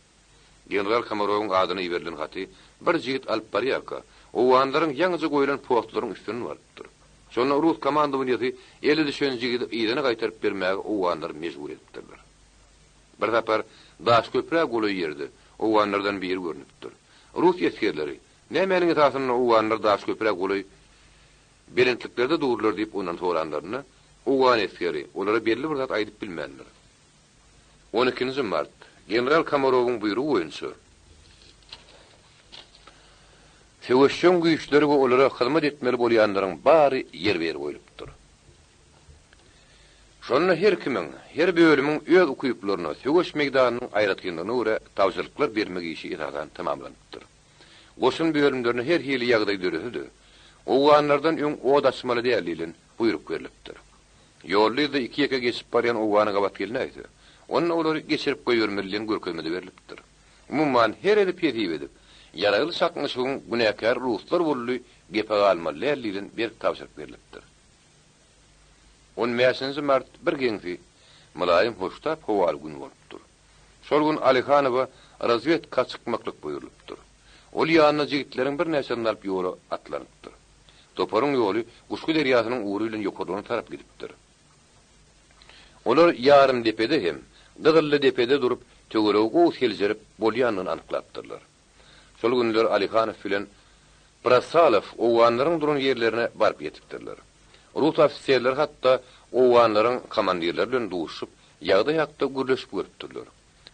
General Kamarowyň adyny ýiberilen gaty bir jigit alyp barýarka, uganlaryň ýaňyja goýulan postlaryň üstüne bardypdyr. Şonu Rus komandasyny ýeli düşen jigidi ýerine gaýtaryp bermäge uganlar mejbur etdiler. Bir zapar daş köprä goly ýerde uganlardan biri görnüpdir. Rus eskerleri nämeňe tasyny uganlar daş köprä goly berentliklerde dururlar diýip ondan soranlaryny ugan eskeri olara belli bir zat aýdyp bilmänler. 12-nji mart general Kamarowyň buyrugy boýunça Sewşeň güýçleri we olara hyzmat etmeli bolýanlaryň bary ýer berip goýulupdyr. Şonu her kimiň, her bölümiň öz ukuyuplaryna sewş meýdanynyň aýratgynyna görä tawjyryklar bermek işi ýagan tamamlanypdyr. Goşun bölümlerini her hili ýagdaý döredildi. Uganlardan öň odaşmaly dälilen buyruk berilipdir. Ýollyda 2 ýeke geçip barýan ugana gabat gelnäýdi. Onu olary geçirip goýbermeliň görkezmede berilipdir. Umumyň her eli petip edip, ýaraly saklyşygyň günäkär ruslar bolly gepe almaly dälilen bir tawşyryk berilipdir. 15-nji mart bir geňsi Mulaýym hoştap howal gün bolupdyr. Şol gün Alihanowa razvedka çykmaklyk buýrulupdyr. Ol ýanyna jigitleriň bir näçe alyp ýola atlanypdyr. Toparyň ýoly Guşky derýasynyň uğry bilen ýokarlygyna tarap gidipdir. Olar ýarym depede hem Dygylly depede durup tögelew gowy seljerip bolýanyny anyklapdyrlar. Şol günler Alihanow bilen Prasalow uganlaryň duran ýerlerine barıp ýetipdirler. Rus ofisiýerler hatda uganlaryň komandirleri bilen duşup ýagda ýakda gürleşip görüpdirler.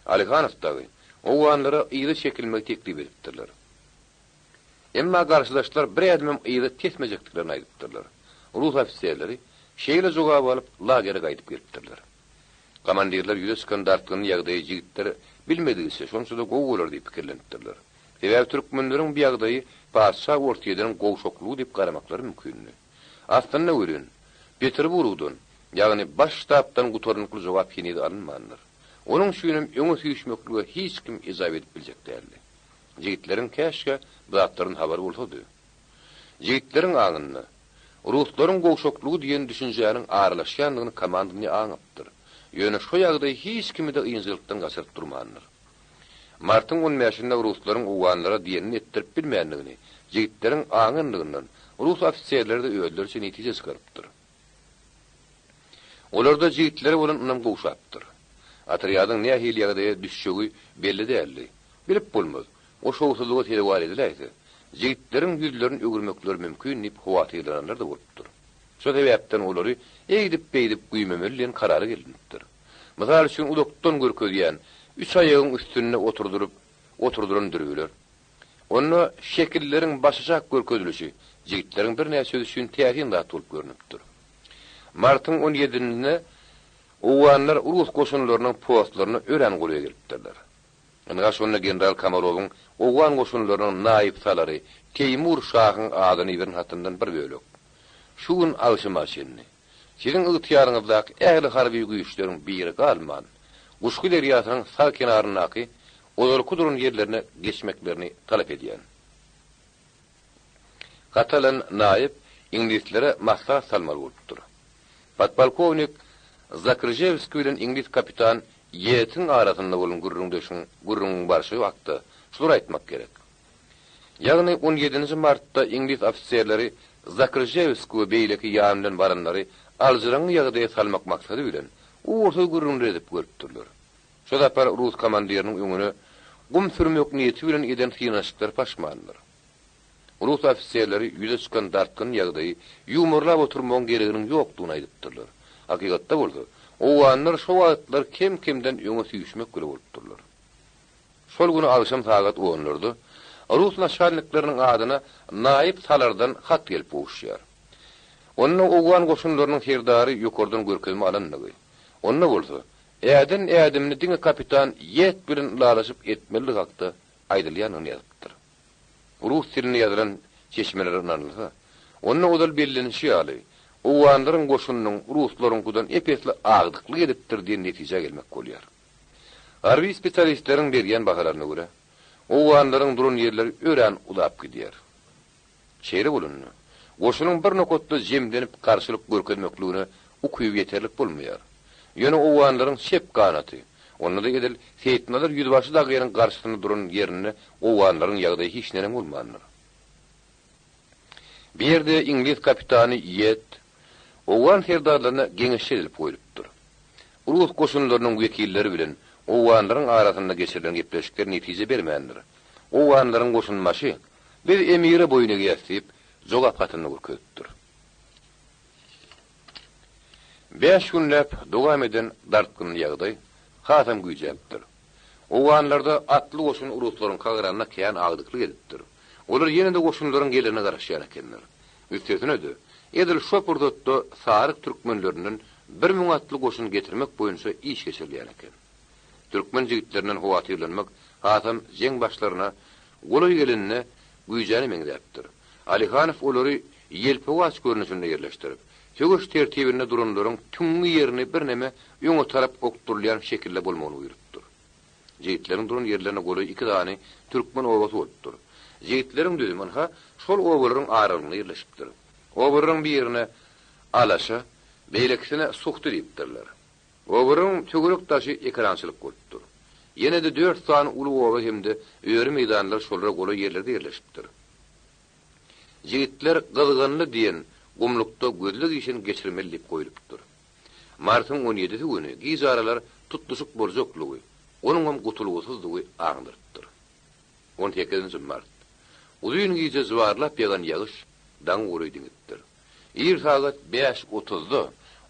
Alihanow dagy uganlara ýyly çekilmek teklip edipdirler. Emma garşydaşlar bir edmem ýyly kesmejekdilerini aýdypdyrlar. Rus ofisiýerleri şeýle jogap alyp lagere gaýdyp gelipdirler. Komandirler ýüze çykan dartgyny ýagdaý jigitler bilmedigise şonçu da gowy bolar diýip pikirlenipdirler. Sebäbi türkmenleriň bu ýagdaýy paşa ortaýdan gowy şoklugy diýip garamaklary mümkin. Aslynda görün, Peterburgdan, ýagny baş ştabdan gutornykly jogap ýene-de alınmandyr. Onuň şüýnem öňe süýüşmekligi hiç kim izah edip biljek däldi. Jigitleriň käşke bu zatlaryň habary bolsady. Jigitleriň aňyny Ruslaryň gowy şoklugy diýen düşünjäniň aralaşýanlygyny komandasyny aňypdyr. Ýöne şo ýagdaý hiç kimi de ýyňjylykdan gaçyryp durmandyr. Martyň 15-nde ruslaryň uwanlara diýenini etdirip bilmeýändigini, jigitleriň aňynlygyndan rus ofisiýerleri de öýdürçe netije çykarypdyr. Olarda jigitleri bolan unam gowşapdyr. Atryadyň nähili ýagdaýa düşşegi belli däldi. Bilip bolmaz. O şowsuzlygy telewar edilerdi. Jigitleriň ýüzlerini ögürmekleri mümkin dip howatyrlanlar da bolupdyr. Şo sebäpden olary eýdip beýdip güýmemeliň karary gelipdir. Mysal üçin udakdan görkezýän 3 aýagyň üstüne oturduran dürüler. Onu şekilleriň başyjak görkezilişi jigitleriň bir näçe üçün täsin dat bolup görnüpdir. Martyň 17-nde uwanlar Rus goşunlarynyň postlaryny ören golýa gelipdirler. Anda şonda general Kamarowyň uwan goşunlarynyň naýyp salary Teymur şahyň adyny bilen hatyndan bir bölek. Şuň alşymaşyny. Siziň ygtyýaryňyzda ähli harby güýçleriň biri galman. Guşky derýasynyň sağ kenarynaky olar kudurun yerlerine geçmeklerini talep edýän. Katalan naýyp inglislere maslahat salmaly bolupdyr. Podpolkovnik Zakrjevski bilen inglis kapitan Yetin arasynda bolan gurrun barşy wagtda şular aýtmak gerek. Ýagny 17 martda inglis ofisiýerleri Zakrjevski we beýleki ýamdan baranlary alжyryň ýagdaýa salmak maksady bilen orta gurrun edip görüpdirler. Şo zapar Rus komandiriniň öňüne gum sürmek niýeti bilen eden synaşyklar paşmandyr. Rus ofisiýerleri ýüze çykan dartgyn ýagdaýy ýumurlap oturmagyň gereginiň ýokdugyny aýdypdyrlar. Hakykatda boldy. O wanlar şo wagtlar kim-kimden öňe süýüşmek göre bolupdyrlar. Şol güni akşam saat 10'larda Rus naşanlyklarynyň adyna naýyp salardan hat gelip ugşýar. Onu uwan goşunlarynyň herdary ýokardan görkezme alanlygy. Onda bolsa, ädimni diňe kapitan ýet bilen lalaşyp etmeli hakda aýdylýanyny ýazypdyr. Rus dilini ýazylan çeşmeler anlasa, onu odal bellenişi ýaly. Uwanlaryň goşunynyň ruslaryňkydan epesli agdykly edipdir diýen netije gelmek bolýar. Harby spesialistleriň berýän bahalaryna görä, uwanlaryň durun ýerleri ören ulap gidýär. Şeýle bolunny. Goşunyň bir nokatda jemlenip garşylyk görkezmekligine ukuyup ýeterlik bolmaýar. Ýöne uwanlaryň şep ganaty. Onda edil seytnalar ýüzbaşy dagyryň garşysyna durun ýerini uwanlaryň ýagdaýy hiç näme bolmandyr. Bir ýerde inglis kapitany Yet uwan herdarlaryna geňeşe edip goýupdyr. Rus goşunlarynyň wekilleri bilen uwanlaryň arasynda geçirilen gepleşikler netije bermändir. Uwanlaryň goşunmaşy bir emire boýuna geçip jogap hatyny görkezipdir. 5 günläp dowam eden dartgyn ýagdaý hasam güýjäpdir. Uwanlarda atly goşun ruslaryň kagranyna kän agdykly edipdir. Olar ýene-de goşunlaryň gelerine garaşýar ekenler. Üstesine de edil şopurdotda saryk türkmenlerinden 1000 atly goşun getirmek boýunça iş geçirilýär eken. Türkmen jigitlerinden howatyrlanmak hasam jeň başlaryna goly gelenine güýjäni meňdäpdir. Alihanow olary ýelpe waç görnüşinde ýerleşdirip, tögüş tertibinde durunlaryň tüňi ýerini bir näme ýöňe tarap okturulýan şekilde bolmagyny buýrupdyr. Jigitleriň durun ýerlerine goly 2 dany türkmen owagy bolupdyr. Jigitleriň düzümen şol owalaryň aralygyna ýerleşipdir. Owalaryň bir ýerine alaşa, beýlekisine suhty diýipdirler. Owalaryň tögürek taşy ekrançylyk bolupdyr. Ýene-de 4 tany uly owa hemde öýre meýdanlar şolra goly ýerlerde ýerleşipdir. Jigitler gyzgynly diýen gumlukda gözlük işin geçirmeli dip goýulupdyr. Martyň 17-si güni gizaralar tutuşyk borzoklugy, onuň gutulgusuzlygy aňdyrdyr. 18-nji mart. Uzun gize zwarlap ýagan ýagyş daň uruýdyňypdyr. Ýer saat 5:30-da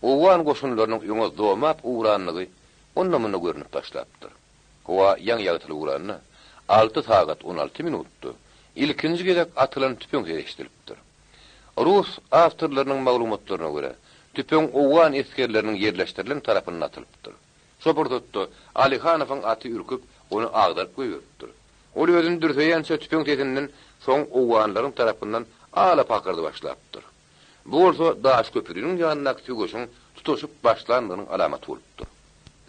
uwan goşunlarynyň ýöňe domap uranlygy ondan muny görnüp başlapdyr. Owa ýaň ýagtyly uranny 6 saat 16 minutda ilkinji gezek atylan tüpüň gerektiripdir. Rus awtorlarynyň maglumatlaryna görä, tüpüň uwan eskerleriniň ýerleşdirilen tarapyndan atylypdyr. Şopurdotda Alihanowyň aty ürküp onu agdaryp goýupdyr. Ol özüni dürseýänçe tüpüň tetinden soň uwanlaryň tarapyndan ala pakyrdy başlapdyr. Bu bolsa daş köpürüniň ýanyna tügüşiň tutuşyp başlandygynyň alamaty bolupdyr.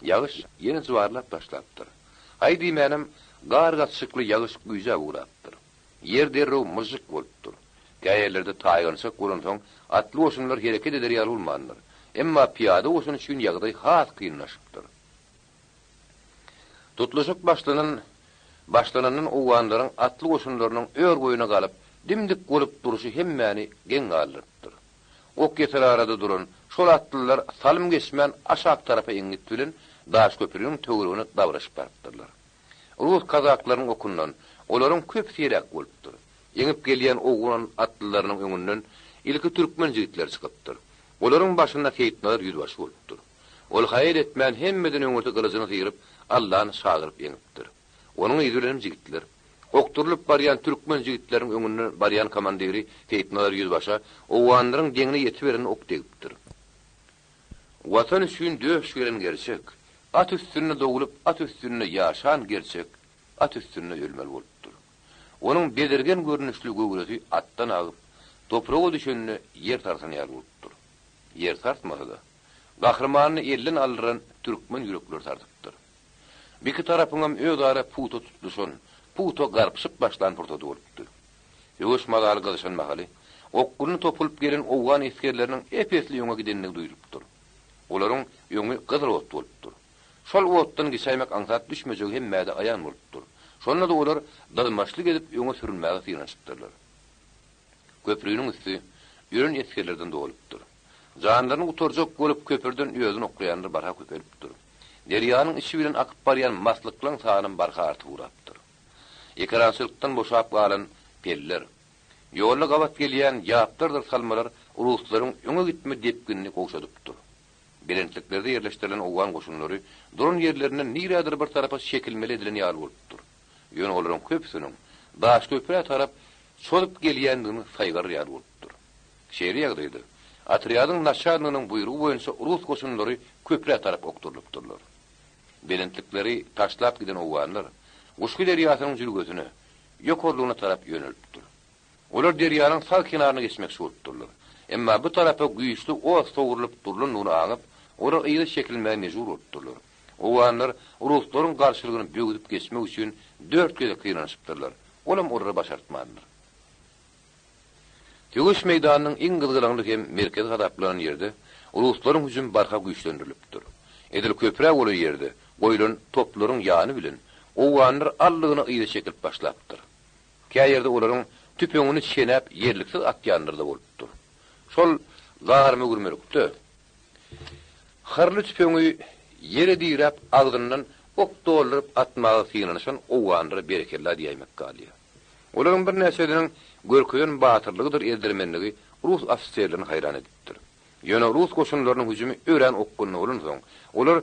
Ýagyş ýene zwarlap başlapdyr. Haýdy menem gargaçykly ýagyş güýje urapdyr. Ýer derrew myzyk bolupdyr. Gaýerlerde taýgansa gurun soň atly goşunlar hereket eder ýaly bolmandyr. emma piyada olsun üçün ýagdaý has kynlaşypdyr. Tutlaşyk başlananyň owanlaryň atly goşunlarynyň ör boýuna galyp dimdik bolup duruşy hemmäni geň galdyrypdyr. Ok geter arada duran şol atlylar salym geçmän aşak tarafa eňip bilen daş köpürüň töweregine dawraşyp bardylar. Rus kazaklaryň okundan olaryň köp sirek bolupdyr. Eňip gelýän oğlan atlylarynyň öňünden ilki türkmen jigitler çykypdyr. Olaryň başynda Heyitnalar ýüzbaşy bolupdyr. Ol haýır etmän hemmeden öňürde gylyjyny hyryp Allahyny şagyryp eňipdir. Onuň ýüzülen jigitler okturulyp barýan türkmen jigitleriň öňünden barýan komandiri Heyitnalar ýüzbaşa owanlaryň deňine ýetip beren ok degipdir. Watan üçin döş gelen gerçek, at üstünde dogulup at üstünde ýaşan gerçek, at üstünde ölmeli bolupdyr. Onuň belirgen görnüşli göwreti atdan agyp toprağa düşenini yer tartan ýar bolupdyr. Yer tartmasa gahrymanyny elden aldyran türkmen ýürekler tartypdyr. Biki tarapyňam öýdara puto tutduşan, puto garpyşyp başlan portada bolupdyr. Ýoş magaly gylyşan mahaly, okkuny topulup gelen owan eskerleriniň epesli ýöňe gidenini duýurypdyr. Olaryň ýöňi gyzyl ot bolupdyr. Şol otdan geçämek aňsat düşmejek hemmäde aýan bolupdyr. Şonda da olar dalmaşlyk edip ýöňe sürünmäge synaşypdyrlar. Köprüniň üstü ýören eskerlerden dolupdyr. Janlaryny utorjak bolup köpürden ýözüni okýanlar barha köperipdir. Derýanyň içi bilen akyp barýan maslyklaryň sanyny barha artyp urapdyr. Ekrançylykdan boşap galan peller, ýolly gabat gelýän ýapdyrdyr salmalar Ruslaryň öňe gitme depginini goşadypdyr. Belentliklerde ýerleşdirilen owan goşunlary duran ýerlerinden nirädir bir tarafa şekilmeli edilen ýaly bolupdyr. Ýöne olaryň köpsiniň daş köpüre tarap çolup gelýändigini saýgar ýaly bolupdyr. Şeýle ýagdaýda Atryadyň naşanynyň buýrugy boýunça Rus goşunlary köpüre tarap okturylypdyrlar. Belentlikleri taşlap giden owanlar Guşky derýasynyň jülgösüne, ýokurlygyna tarap ýönelipdir. Olar derýanyň sal kenaryna geçmek şurtdurlar. Emma bu tarapa güýçli oz soňurylyp durulan nuny aňyp, olar ýyly şekilmäge mejbur bolupdyrlar. Owanlar Ruslaryň garşylygyny bögüdip geçmek üçin 4 kere kynanypdyrlar. Olam orada başartmadylar. Tögüş meýdanynyň iň gyzgylanyny hem merkez gadaplanan ýerde Ruslaryň hüjüm barha güýçlendirilipdir. Edil köpüre bolan ýerde goýulan toplaryň ýany bilen owanlar allygyny ýyly şekilp başlapdyr. Käýerde olaryň tüpeňini şenäp ýerliksiz atýanlarda bolupdyr. Şol zaharmy gürmerikde harly tüpeňi ýere diýrap agdyndan ok dolduryp atmagy sygnanyşan owanlara bereketli diýmek galýa. Olaryň bir näçediniň görkeýän batyrlygydyr eldirmenligi Rus ofisiýerlerini hayran edipdir. Ýöne Rus goşunlarynyň hüjümi ören okkunny bolan soň olar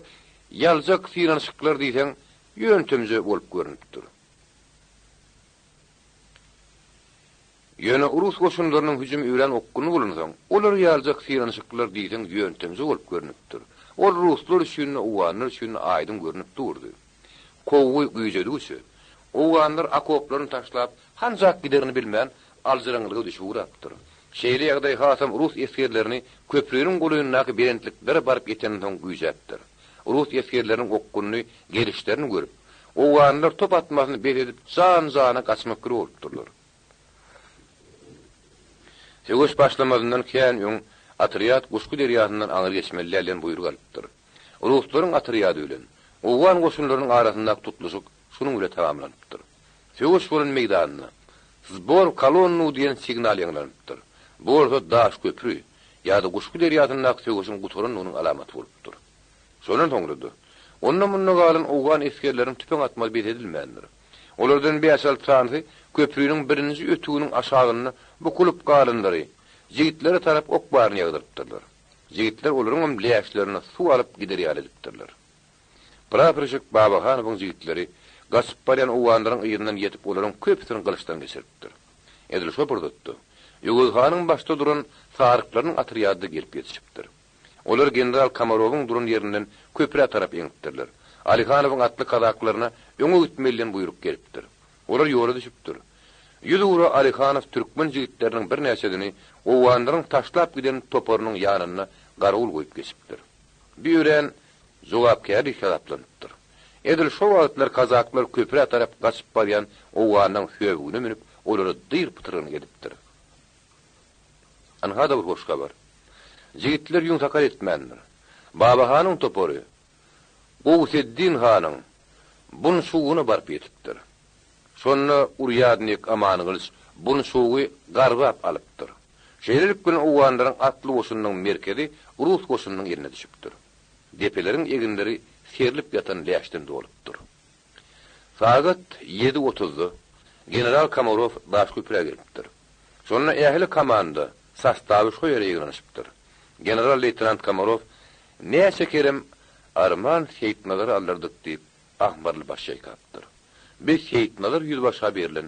ýaljak sygnanyşyklar diýsen ýöntemje bolup görünipdir. Ýöne Rus goşunlarynyň hüjümi ören okkunny bolan soň olar ýaljak sygnanyşyklar diýsen ýöntemje bolup görünipdir. Ol Ruslar üçin owanlar üçin aýdym görünip durdy. Kowy güýjedigi owanlar akoplaryny taşlap hanjak giderini bilmän alzyraňlygy düşüp urapdyr. Şeýle ýagdaý hasam Rus eskerlerini köprüniň goýundaky berentliklere barıp ýeten soň güýjäpdir. Rus eskerleriniň okkunny gelişlerini görüp, owanlar top atmasyny beredip zan-zana gaçmak bolupdyrlar. Tögüş başlamadyndan keň ýöň Atriyat Guşky derýasyndan aňyr geçmelilerden buýruk alypdyr. Ruslaryň Atriyady bilen owan goşunlarynyň arasyndaky tutuluşyk şunuň bilen tamamlanypdyr. Tögüş bolan meýdanyna zbor kolonnu diýen signal ýaňlanıpdyr. Bu orta daş köprü ýa-da Guşky derýasyndaky tögüşiň guturyny onuň alamaty bolupdyr. Şondan soňra ondan munna galan owan eskerleriň tüpeň atmaly bededilmändir. Olardan beýasal taňy köprüniň birinji ötüginiň aşagyny bukulup galynlary jigitlere tarap ok baryny ýagdyrypdyrlar. Jigitler olaryň leýäşlerini suw alyp gider ýalydypdyrlar. Praporçyk Babahanowyň jigitleri gaçyp barýan owanlaryň ýerininden ýetip olaryň köpsini gylyçdan geçiripdir. Edil şo burdutdy. Ýugurhanyň başda duran saryklaryň atryadyna gelip ýetişipdir. Olar general Kamarowyň duran ýerinden köpüre tarap eňipdirler. Alihanowyň atly kazaklaryna öňe gitmelilen buýruk gelipdir. Olar ýola düşüpdir. Ýüzüre Alihanow türkmen jigitleriniň bir näçedini owanlaryň taşlap giden toparynyň ýanyna garawul goýup geçipdir. Bir ören jogapkär hesaplanıpdyr. Edil şo wagtlar kazaklar köpüre tarap gaçyp barýan owanyň höwüne minip olary dyr pytyryny gedipdir. Anhada bir hoş habar. Jigitler ýün takar etmändir. Baba hanyň topory, Gowseddin hanyň bun suwuny barp etipdir. Şonu urýadnyk amanyňyz bun suwy garbap alypdyr. Şeýlelik gün uwanlaryň atly goşunyň merkezi Rus goşunyň ýerine düşüpdir. Depeleriň eginleri serlip ýatan läşden dolupdyr. Saat 7:30-da General Kamarov Daşköprü'e gelipdir. Sonra ähli komanda sastavy şu ýere ýygynyşypdyr. General Leytenant Kamarov näçe kerem arman şeýtnalary aldyrdyk diýip ahmarly baş çaýkapdyr. Biz şeýtnalar ýüzbaşa berilen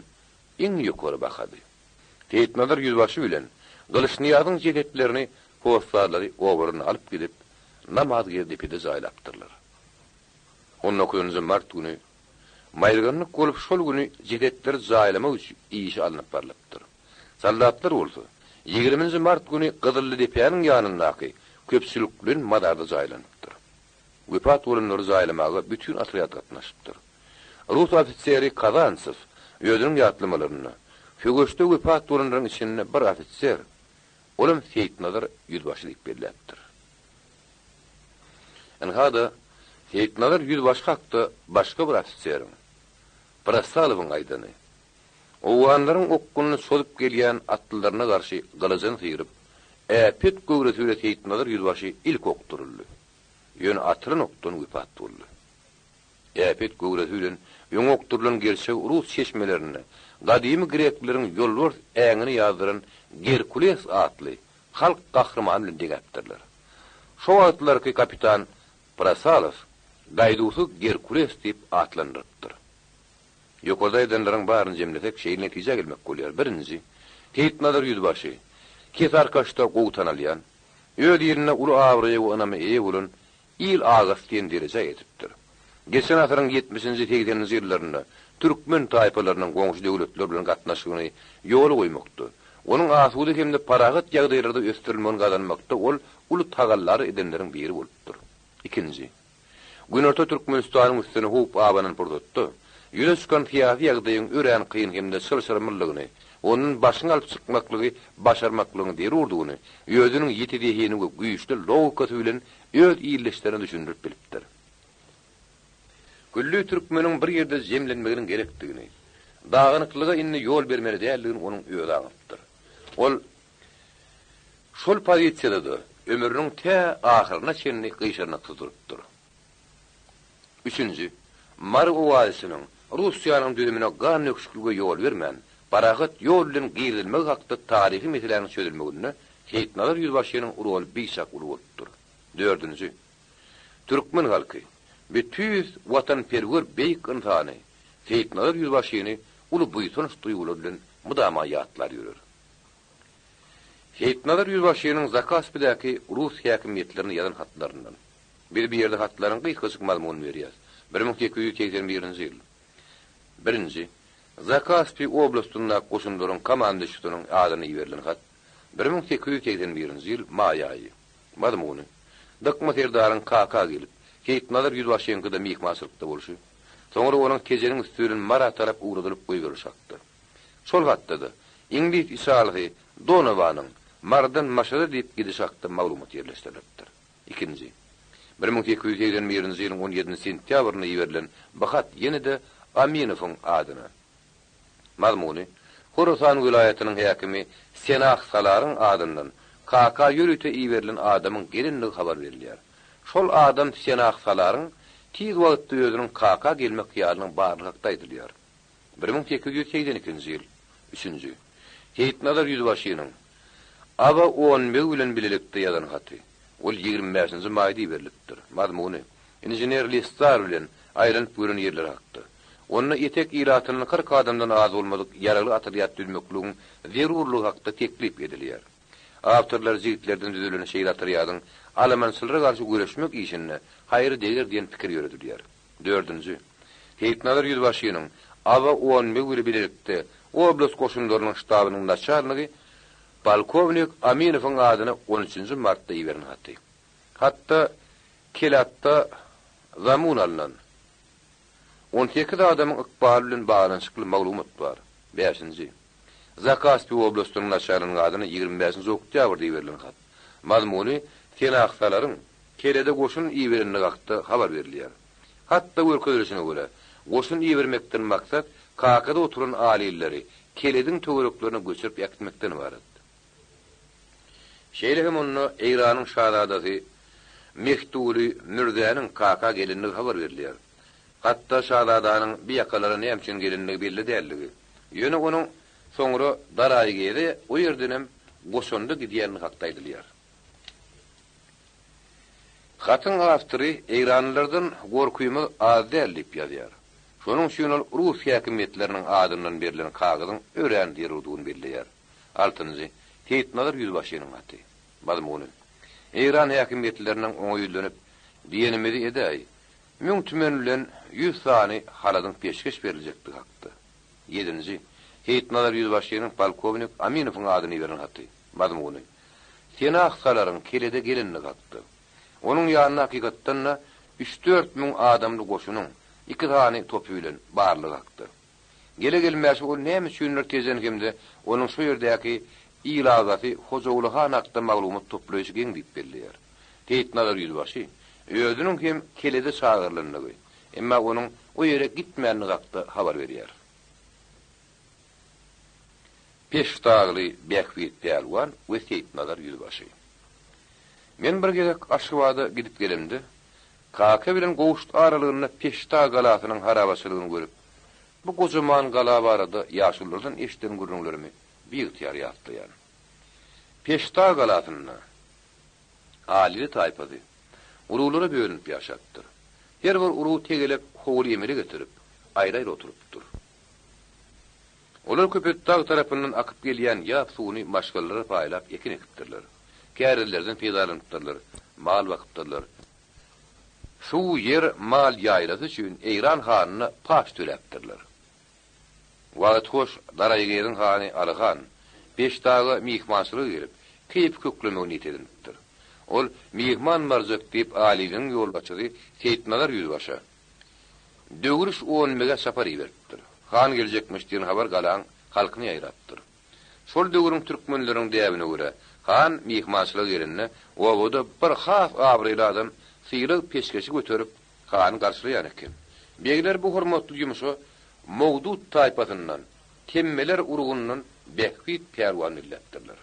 iň ýokary bahady. Şeýtnalar ýüzbaşy bilen Gylşnyýazyň jedetlerini howsarlary owaryny alyp gidip namaz gerdipide zaýlapdyrlar. 19 mart günü maýlganlyk bolup şol günü jedetler zaýlama üçin iş alınıp barlypdyr. Soldatlar bolsa 20 mart günü Gyzylly Depeýanyň ýanyndaky köpçüliklen madarda zaýlanypdyr. Wepat bolanlary zaýlamaga bütün atryat gatnaşypdyr. Rus ofiseri Kazantsev ýödüň ýatlymalaryny Fögöşde wepat bolanlaryň içinde bir ofiser olam şeýtnalar ýüzbaşy diýip berilipdir. Enhada şeýtnalar ýüzbaşy hakda başga bir ofiseriň Prasalowyň aýdany owanlaryň okkuny solup gelýän atlylaryna garşy gylyjyny syýryp äpet göwretýär şeýtnalar ýüzbaşy ilk okturuldy. Ýöne atyryn okdan wepat boldy. Äpet göwretýän ýöň okturulan gerçek Rus çeşmelerini gadymy grekleriň ýollar äňini ýazdyran Gerkules atly halk gahrymany bilen degapdyrlar. Şo atlarky kapitan Prasalow gaýdusy Gerkules diýip atlandyrypdyr. Ýokarda edenleriň baryny jemletek şeýle netije gelmek bolýar. Birinji, şeýtnalar ýüzbaşy kes arkaşda gowtan alýan, öýd ýerine uly awraya we anamy eýe bolan il agas diýen derejä ýetipdir. Geçen asyryň 70-80-nji ýyllarynda türkmen taýpalarynyň goňşy döwletler bilen gatnaşygyny ýol goýmakdy. Onuň asudy hemde paragat ýagdaýlarda ösdirilmegini gazanmakda ol uly tagallary edenleriň biri bolupdyr. Ikinji, Günorta Türkmenistanyň üstüne hup abanyny purdatdy. Ýüreskan fiýazy ýagdaýyň ören kıyın hemde sylsyrmylygyny, onun başyny alyp çykmaklygy, başarmaklygyny derurdugyny, ýözüniň ýetidýäni we güýçli logikasy bilen öz iýleşlerini düşündirip bilipdir. Güllü türkmeniň bir ýerde jemlenmeginiň gerekdigini, dağınyklyga inni ýol bermeli däldigini onuň öýüne aňypdyr. Ol şol pozisiýada ömrüniň te ahyryna çenli gyşarnak tuturupdyr. Üçünji, Mar owasynyň Russiýanyň düzümine gan öküşlüge ýol bermän, paragat ýol bilen girilmek hakda taryhy meselelerini çözülmeginde şeýtnalar ýüzbaşynyň rol biçak uly bolupdyr. Dördünji, türkmen halky bütün watanperwer beýik insany şeýtnalar ýüzbaşyny uly buýtun duýgular bilen mudama ýatlar ýörer. Şeýtnalar ýüzbaşynyň Zakaspedaky Rus häkimetlerini ýazan hatlaryndan bir ýerde hatlaryň gysgaçyk mazmuny berýär. 1281-nji ýyl. Birinji, Zakaspi oblastynda goşunlaryň komandaşynyň adyny ýerilen hat 1881-nji ýyl may aýy. Mazmuny Dykmaterdaryň KK gelip şeýtnalar ýüzbaşynyňkyda mehmançylykda bolşy. Soňra onuň kejeniň üstünden mara tarap uğradylyp goýberişakdy. Şol hatda da İngiliz isalahy Donovanyň mardan maşada diýip gidişakda maglumat ýerleşdirilipdir. Ikinji, 1881-nji ýylyň 17 sentýabryna ýerilen bu hat ýene-de Aminowyň adyna. Mazmuny Horasan vilayatynyň häkimi Senah Salaryň adyndan KK ýürüte ýerilen adamyň gelinligi habar berilýär. Şol adam Senah Salaryň tiz wagtda özüniň KK gelmek ýalynyň barlygy hakda aýdylýar. 1882-nji ýyl. Üçünji, şeýtnalar ýüzbaşynyň Aba 11 bilen bilelikde ýazan haty. Ol 25-nji maýda berilipdir. Mazmuny inžener Listar bilen aýranyp görän ýerler hakda. Onu etek iratynyň 40 adamdan az bolmadyk ýaraly atryat düzmekligiň zerurlugy hakda teklip edilýär. Awtorlar jigitlerden düzülen şeýle atryadyň Almançylara garşy güreşmek işinde haýry degir diýen pikir ýöredilýär. Dördünji, şeýtnalar ýüzbaşynyň Aba 11 bilelikde oblast goşunlarynyň ştabynyň naçarlygy Polkovnik Aminowyň adyny 13-nji martda ýiberen haty. Hatda kelatda zamun alynan 18 adamyň ykbaly bilen baglanyşykly maglumat bar. 5-nji, Zakaspi oblastynyň naçarlynyň adyny 25-nji oktýabrda ýiberilen hat. Mazmuni tenaqsalaryň kelede goşun iýerini gaqdy habar berilýär. Hatda görkezleşine göre goşun iýermekden maksat kakada oturan alileri kelediň töwereklerini göçürip ýakmekden ibaret. Şeýle hem onu Eýranyň şahzadasy Mehtuli Mürdäniň kaka gelinligi habar berilýär. Hatda şahzadanyň bir ýakalary näme gelinligi belli dälligi. Ýöne onuň soňra daraýgydy, o ýerdenem goşunda gidýänini hakdaýdylýar. Hatın awtory Eýranlylardan gorkuýmy az däldip ýazýar. Şonuň üçin ol Rus häkimetleriniň adyndan berilen kagazyň ören ýerdugyny belleýär. 6-njy Teýtnalar ýüzbaşynyň aty. Mazmuny Eýran häkimetleriniň oňuýlanıp diýenimizi edäý. Müň tümenlen 100 sany haladyň peşkeş beriljekdi hakdy. 7-nji Teýtnalar ýüzbaşynyň polkovnik Aminowyň adyny beren aty. Mazmuny tenaqsalaryň kelede gelinni hakdy. Onun ýanyna hakykatdan 3-4 müň adamly goşunyň 2 tane topu bilen barlyg akdy. Gele gelmäsi ol näme üçinler tezen kimde onuň şu ýerdäki ilazaty Hojawly han hakda maglumat toplaýyşy geň diýip belleýär. Teýtnalar ýüzbaşy özüniň hem kelede çağırylanyny, emma onuň o ýere gitmänini hakda habar berýär. Peştagly Bähwit Pelwan we Teýtnalar ýüzbaşy. Men bir gerek Aşgabatda gidip gelemdi. Kaka bilen goşt aralygyna Peşta galasynyň harabaçylygyny görüp, bu gojaman gala barada ýaşullardan eşden gürrüňlerimi bir ýytyar ýatdy ýa. Peşta galasyna alili taýpady. Urulara bölünip ýaşatdyr. Her bir uru tegelep howly emiri getirip, aýra-aýra oturupdyr. Olar köpet tag tarapyndan akyp gelýän ýap suwuny maşgallara paýlap ekin ekipdirler. Kärellerden peýdalanýarlar, mal wakypdyrlar. Şu yer mal ýaýlasy üçin Eýran hanyna paş töläpdirler. Wagt hoş daraýgyň hany Arhan, Peştaga mihmançylyk gelip, keýip köklemegi niýet edilipdir. Ol mihman marzak diýip aliliň ýolbaçyry Teýtnalar ýüzbaşy. Dögürüş oňmega sapar beripdir. Han geljekmiş diýen habar galan halkyny ýaýratdyr. Şol dögürüň türkmenleriň däbine görä han mihmançylyk ýerine owoda bir haf abryly adam syýryk peşkeşi götürüp hany garşylaýar eken. Beýler bu hormatly ýumuşy Mowdud taýpasyndan temmeler urugundan Bähwit Pelwan illetdirler.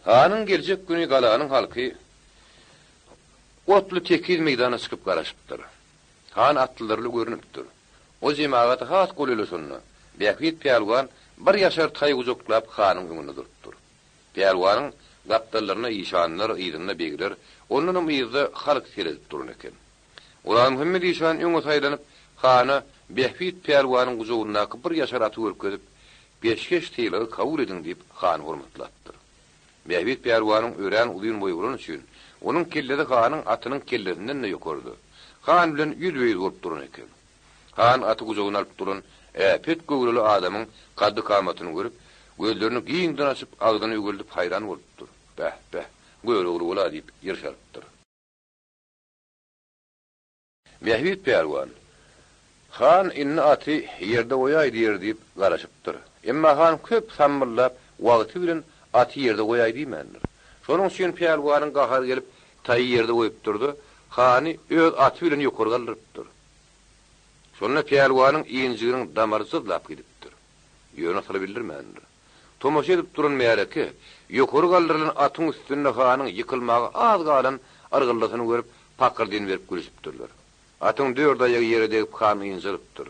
Hanyň geljek güni galanyň halky otly tekiz meýdana çykyp garaşypdyr. Han atlylarly görünüpdir. O jemaat has golelesini Bähwit Pelwan bir ýaşar taý uzoklap hanyň öňünde durupdyr. Pelwanyň gapdallaryna işanlar ýygyna begiler, onuň ýyzy halk seredip durun eken. Ulan Muhammed işan öňe saýlanyp, hany Bähwit Pelwanyň gujogyna bir ýaşar aty görkezip, beşkeş teýligi kabul edin diýip hany hormatlatdyr. Bähwit Pelwanyň ören ulyň boýguran üçin, onuň kellede hanyň atynyň kellerinden de ýokardy. Han bilen ýüzbeýiz bolup durun eken. Han aty gujogyna alyp duran pet göwreli adamyň kaddy kamatyny görüp, gözlerini giýinden açyp agdyny öwüldip hayran bolupdyr. Bäh, göwreli bola diýip ýerşarypdyr. Bähwit Pelwan han inni aty ýerde goýaý diýip garaşypdyr. Emma han köp sammyllap wagty bilen aty ýerde goýaý diýmendir. Şonuň üçin Pelwanyň gahar gelip taý ýerde goýup durdy. Hany öz aty bilen ýokary galdyrypdyr. Şonda Pelwanyň ýenjiginiň damary sızlap gidipdir. Ýöne saly bildirmendir. Tomoşa edip duran meýäreki, ýokary galdyrylan atyň üstünde hanyň ýykylmagy az galan argyllasyny görüp pakyrdyň berip gülüşipdirler. Atyň dörd aýagy ýere degip hany ýenjiripdir.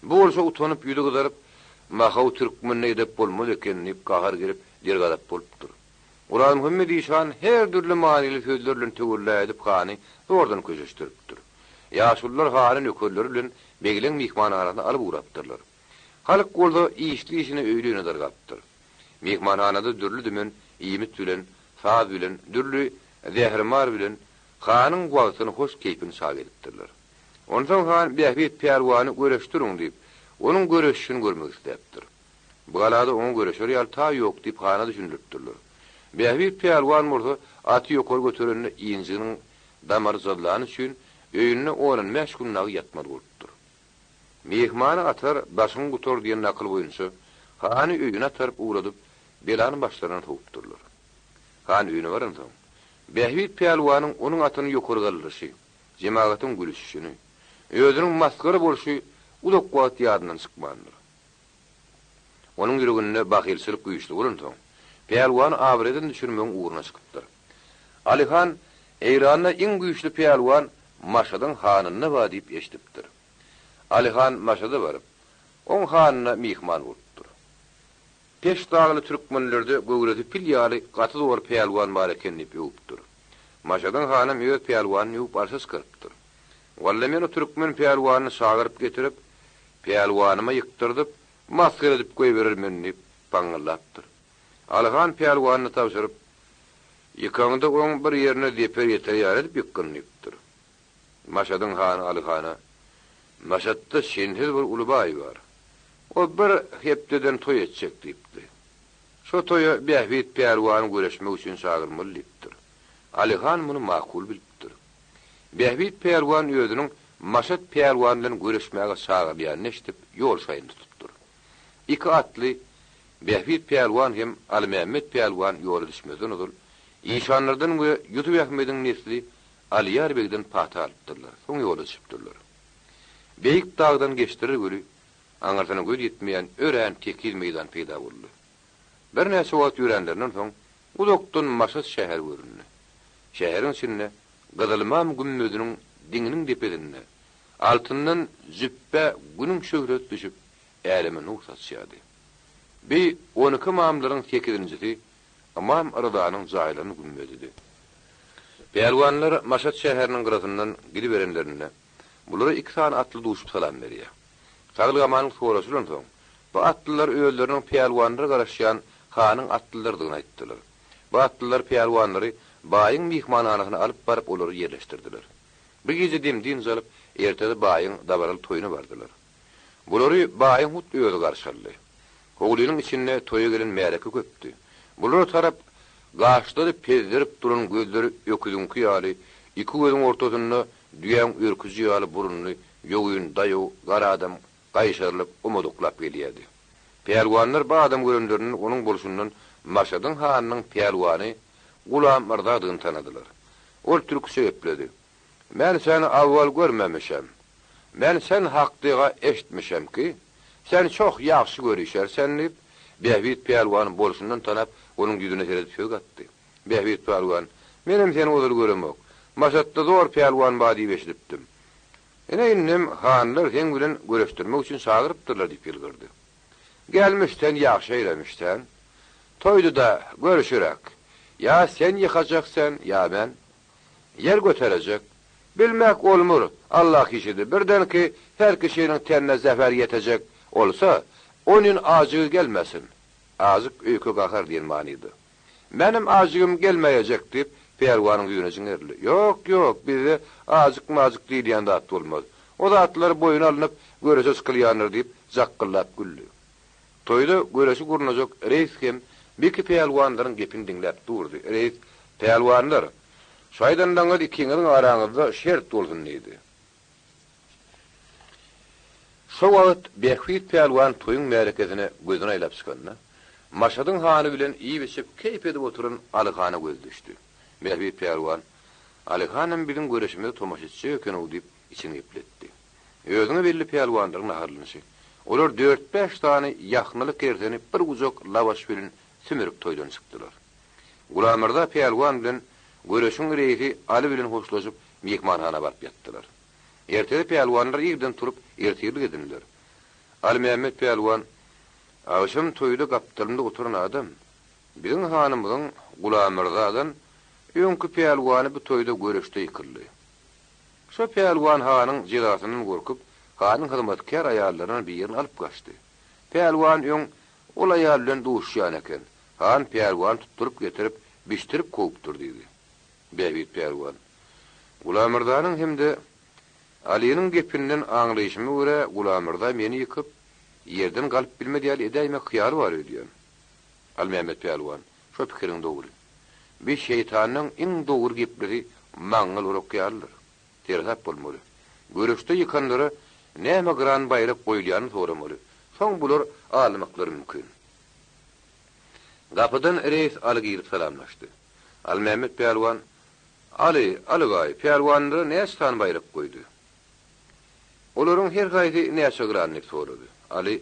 Bu bolsa utanyp ýüzi gyzaryp, "Mahaw türkmenine edip bolmaz eken" diýip gahar gelip dergadap bolupdyr. Ulan Muhammed işan her türlü manily sözlerle töwürlä edip hany zordan köşeşdiripdir. Ýaşullar hany nökerleri bilen begilen mihmanhanada alyp urapdyrlar. Halk golda işli işine öýlüne dargapdyr. Mihmanhanada dürlü dümen ýemit bilen, saz bilen, dürlü zährimar bilen hanyň wagtyny hoş keýpini şag edipdirler. Ondan han Bähwit Pelwany göreşdiriň diýip, onuň göreşişini görmek isläpdir. Bu galada onuň göreşeri ýal ta ýok diýip hana düşündiripdirler. Bähwit Pelwan bolsa aty ýokary göterenine ýenjiginiň damary zadlany üçin öýüne onuň meşgulnagy ýatmady bolupdyr. Mehmany atar başyny gutor diýen nakly boýunça hany öýüne atarıp uğradyp belanın başlarına topupdurlar. Han üýüne baran soň Behbit Pehlwanyň onuň atyny ýokary galdyryşy, jemaatyn gülüşüşini, özüniň maskara bolşy ulak wagt ýadynyň çykmandyr. Onuň ýüreginde bahylçylyk güýçli bolan soň Pehlwan abreden düşürmeň uğruna çykypdyr. Alihan Eýranda iň güýçli pehlwan Maşadyň hanyna bar diýip eşdipdir. Alihan Maşada baryp, oň hanyna mihman bolupdyr. Peş dağlı Türkmenlerde göwreti pil ýaly gaty dowar pehlwan bar ekenini ýupdyr. Maşadyň hanyna öz pehlwanyny ýup arsys kyrpdyr. Walla men o Türkmen pehlwanyny şagyryp getirip, pehlwanyma ýykdyrdyp, maskara edip goýberermen diýip paňlapdyr. Alihan pehlwanyny tapşyryp, ýykandy oň bir ýerine deper ýeter ýaryp ýykdyr. Maşadyň hany Alihana, Maşatda şenhil bir ulubay bar. O bir hepdeden toy etjek diýipdi. Şo toya Behbit Pehlwan göreşmek üçin çagyrmaly diýipdir. Alihan muny makul bilipdir. Behbit Pehlwan özüniň Maşat Pehlwan bilen göreşmäge çagyrýanyny eşdip ýol şaýyn tutupdyr. Iki atly Behbit Pehlwan hem Almehmet Pehlwan ýola düşmeden ol. İnşanlardan we Ýutup Ähmediň nesli Aliyar begden pata alypdyrlar. Soň ýola çypdyrlar. Beýik dagdan geçtirir göri, aňartana göz ýetmeýän örän tekil meýdan peýda boldy. Bir näçe wagt ýürenlerinden soň uzakdan Maşat şäher göründi. Şäheriň içinde Gydylmam gümmüdiniň diňiniň depedinde altyndan züppe günüň şöhret düşüp äleme nur saçýardy. Bir 12 mamlaryň tekilinjisi amam aradanyň jaýlaryny gümmüdidi. Pehlwanlar Maşat şäheriniň gyrasyndan gidi berenlerine bulara 2 tane atly duşup salam berýär. Saglyk amanyň soraşylan soň bu atlylar öýleriniň pehlwanlara garaşýan hanyň atlylaryny aýtdylar. Bu atlylar pehlwanlary baýyň mihmanhanasyna alyp baryp olary ýerleşdirdiler. Bir gece demdin zalyp ertede baýyň dabaraly toýuna bardylar. Bulary baýyň hut öýde garşaldy. Howlynyň içinde toýa gelen märeke köpdi. Bular tarap gaşlary pezdirip duran gözleri öküdüňki ýaly, iki gözüň ortasynda düýäň ürküji ýaly burunly, ýoğun daýo gara adam gaýşarylyp umuduklap gelýärdi. Pehlwanlar bu adam görünlerini onuň bolşundan Maşadyň hanynyň pehlwany Gulam Mirzadyny tanadylar. Ol türkçe epledi. Men seni awwal görmemişem. Men sen hakdyga eşitmişem ki, sen çok ýaxşy görýärsen diýip Behbit Pehlwan bolşundan tanap onuň ýüzüne teredip sög atdy. Behbit Pehlwan, menem seni odur göremek. Maşatda zor pehlwan badi beşdipdim. Eneýinem hanlar sen bilen göreşdirmek üçin çagyrypdyrlar diýip bildirdi. Gelmişten ýaxşy eýlemişden, toýdu da görüşürek. Ya sen yıkacaksın, ya ben. Yer göterecek. Bilmek olmur, Allah kişidir. Birden ki her kişinin tenine zafer yetecek olsa, onun acığı gelmesin. Azık öykü kakar diyen maniydi. Benim acığım gelmeyecek deyip Pehlwanın yüğünecin erli. Yok, bize azık mazık diyen de atı olmaz. O da atları boyun alınıp görese sıkılyanır deyip zakkıllap güllü. Toyda göresi gurnacak reis hem Biki pehlwanlaryň gepini dinläp durdy. Reis pehlwanlar şaýdandan ikiňiň araňyzda şert bolsun diýdi. Şo wagt Behbit pehlwan toýuň märekesine gözüne aýlap çykanda, Maşadyň hany bilen iyi beşip keyp edip oturan Alihana göz düşdi. Behbit pehlwan Alihanyň bilen göreşmede tomaşaçy ekeni diýip içini gepletdi. Özüne belli pehlwanlaryň aharlanyşy. Olar 4-5 tane ýaknylyk erdeni bir uzak lavaş bilen sümürüp toýdan çykdylar. Gulam Mirza pehlwan bilen göreşiň reýisi Ali bilen hoşlaşyp mehmanhana baryp ýatdylar. Ertede pehlwanlar ýerden turup ertirlik edindiler. Almehmet pehlwan, "Awşam toýda gapdalymda oturan adam, biziň hanymyzyň Gulam Mirzadan öňkü pehlwany bu toýda göreşde ýykyldy. Şo pehlwan hanyň jelasynyň gorkup, hanyň hyzmatkar aýallaryny bir ýerine alyp gaçdy. Pehlwan öň ol aýal bilen duşýan eken. Han pehlwan tutturup getirip biştirip koýupdyr diýdi. Behbit pehlwan. Gulam Mirzanyň hemde Aliýanyň gepinden aňlaýyşymy görä Gulam Mirza meni ýykyp ýerden galyp bilmediýär edäýmek hyýary bar diýen. Almehmet pehlwan, şo pikiriň dogry. Bir şeytanyň iň dogry gepleri maňyl urukýarlar. Terhap bolmaly. Görüşde ýykanlary näme gran baýrak goýulýany soramaly. Soň bular almaklary mümkin. Gapydan reis aly girip salamlaşdy. Al Mehmet Pehliwan, "Ali, Alygay, Pehliwandyra näçe bayrak goýdy?" Olaryň her gaýdy näçe granlyk sorady. Ali,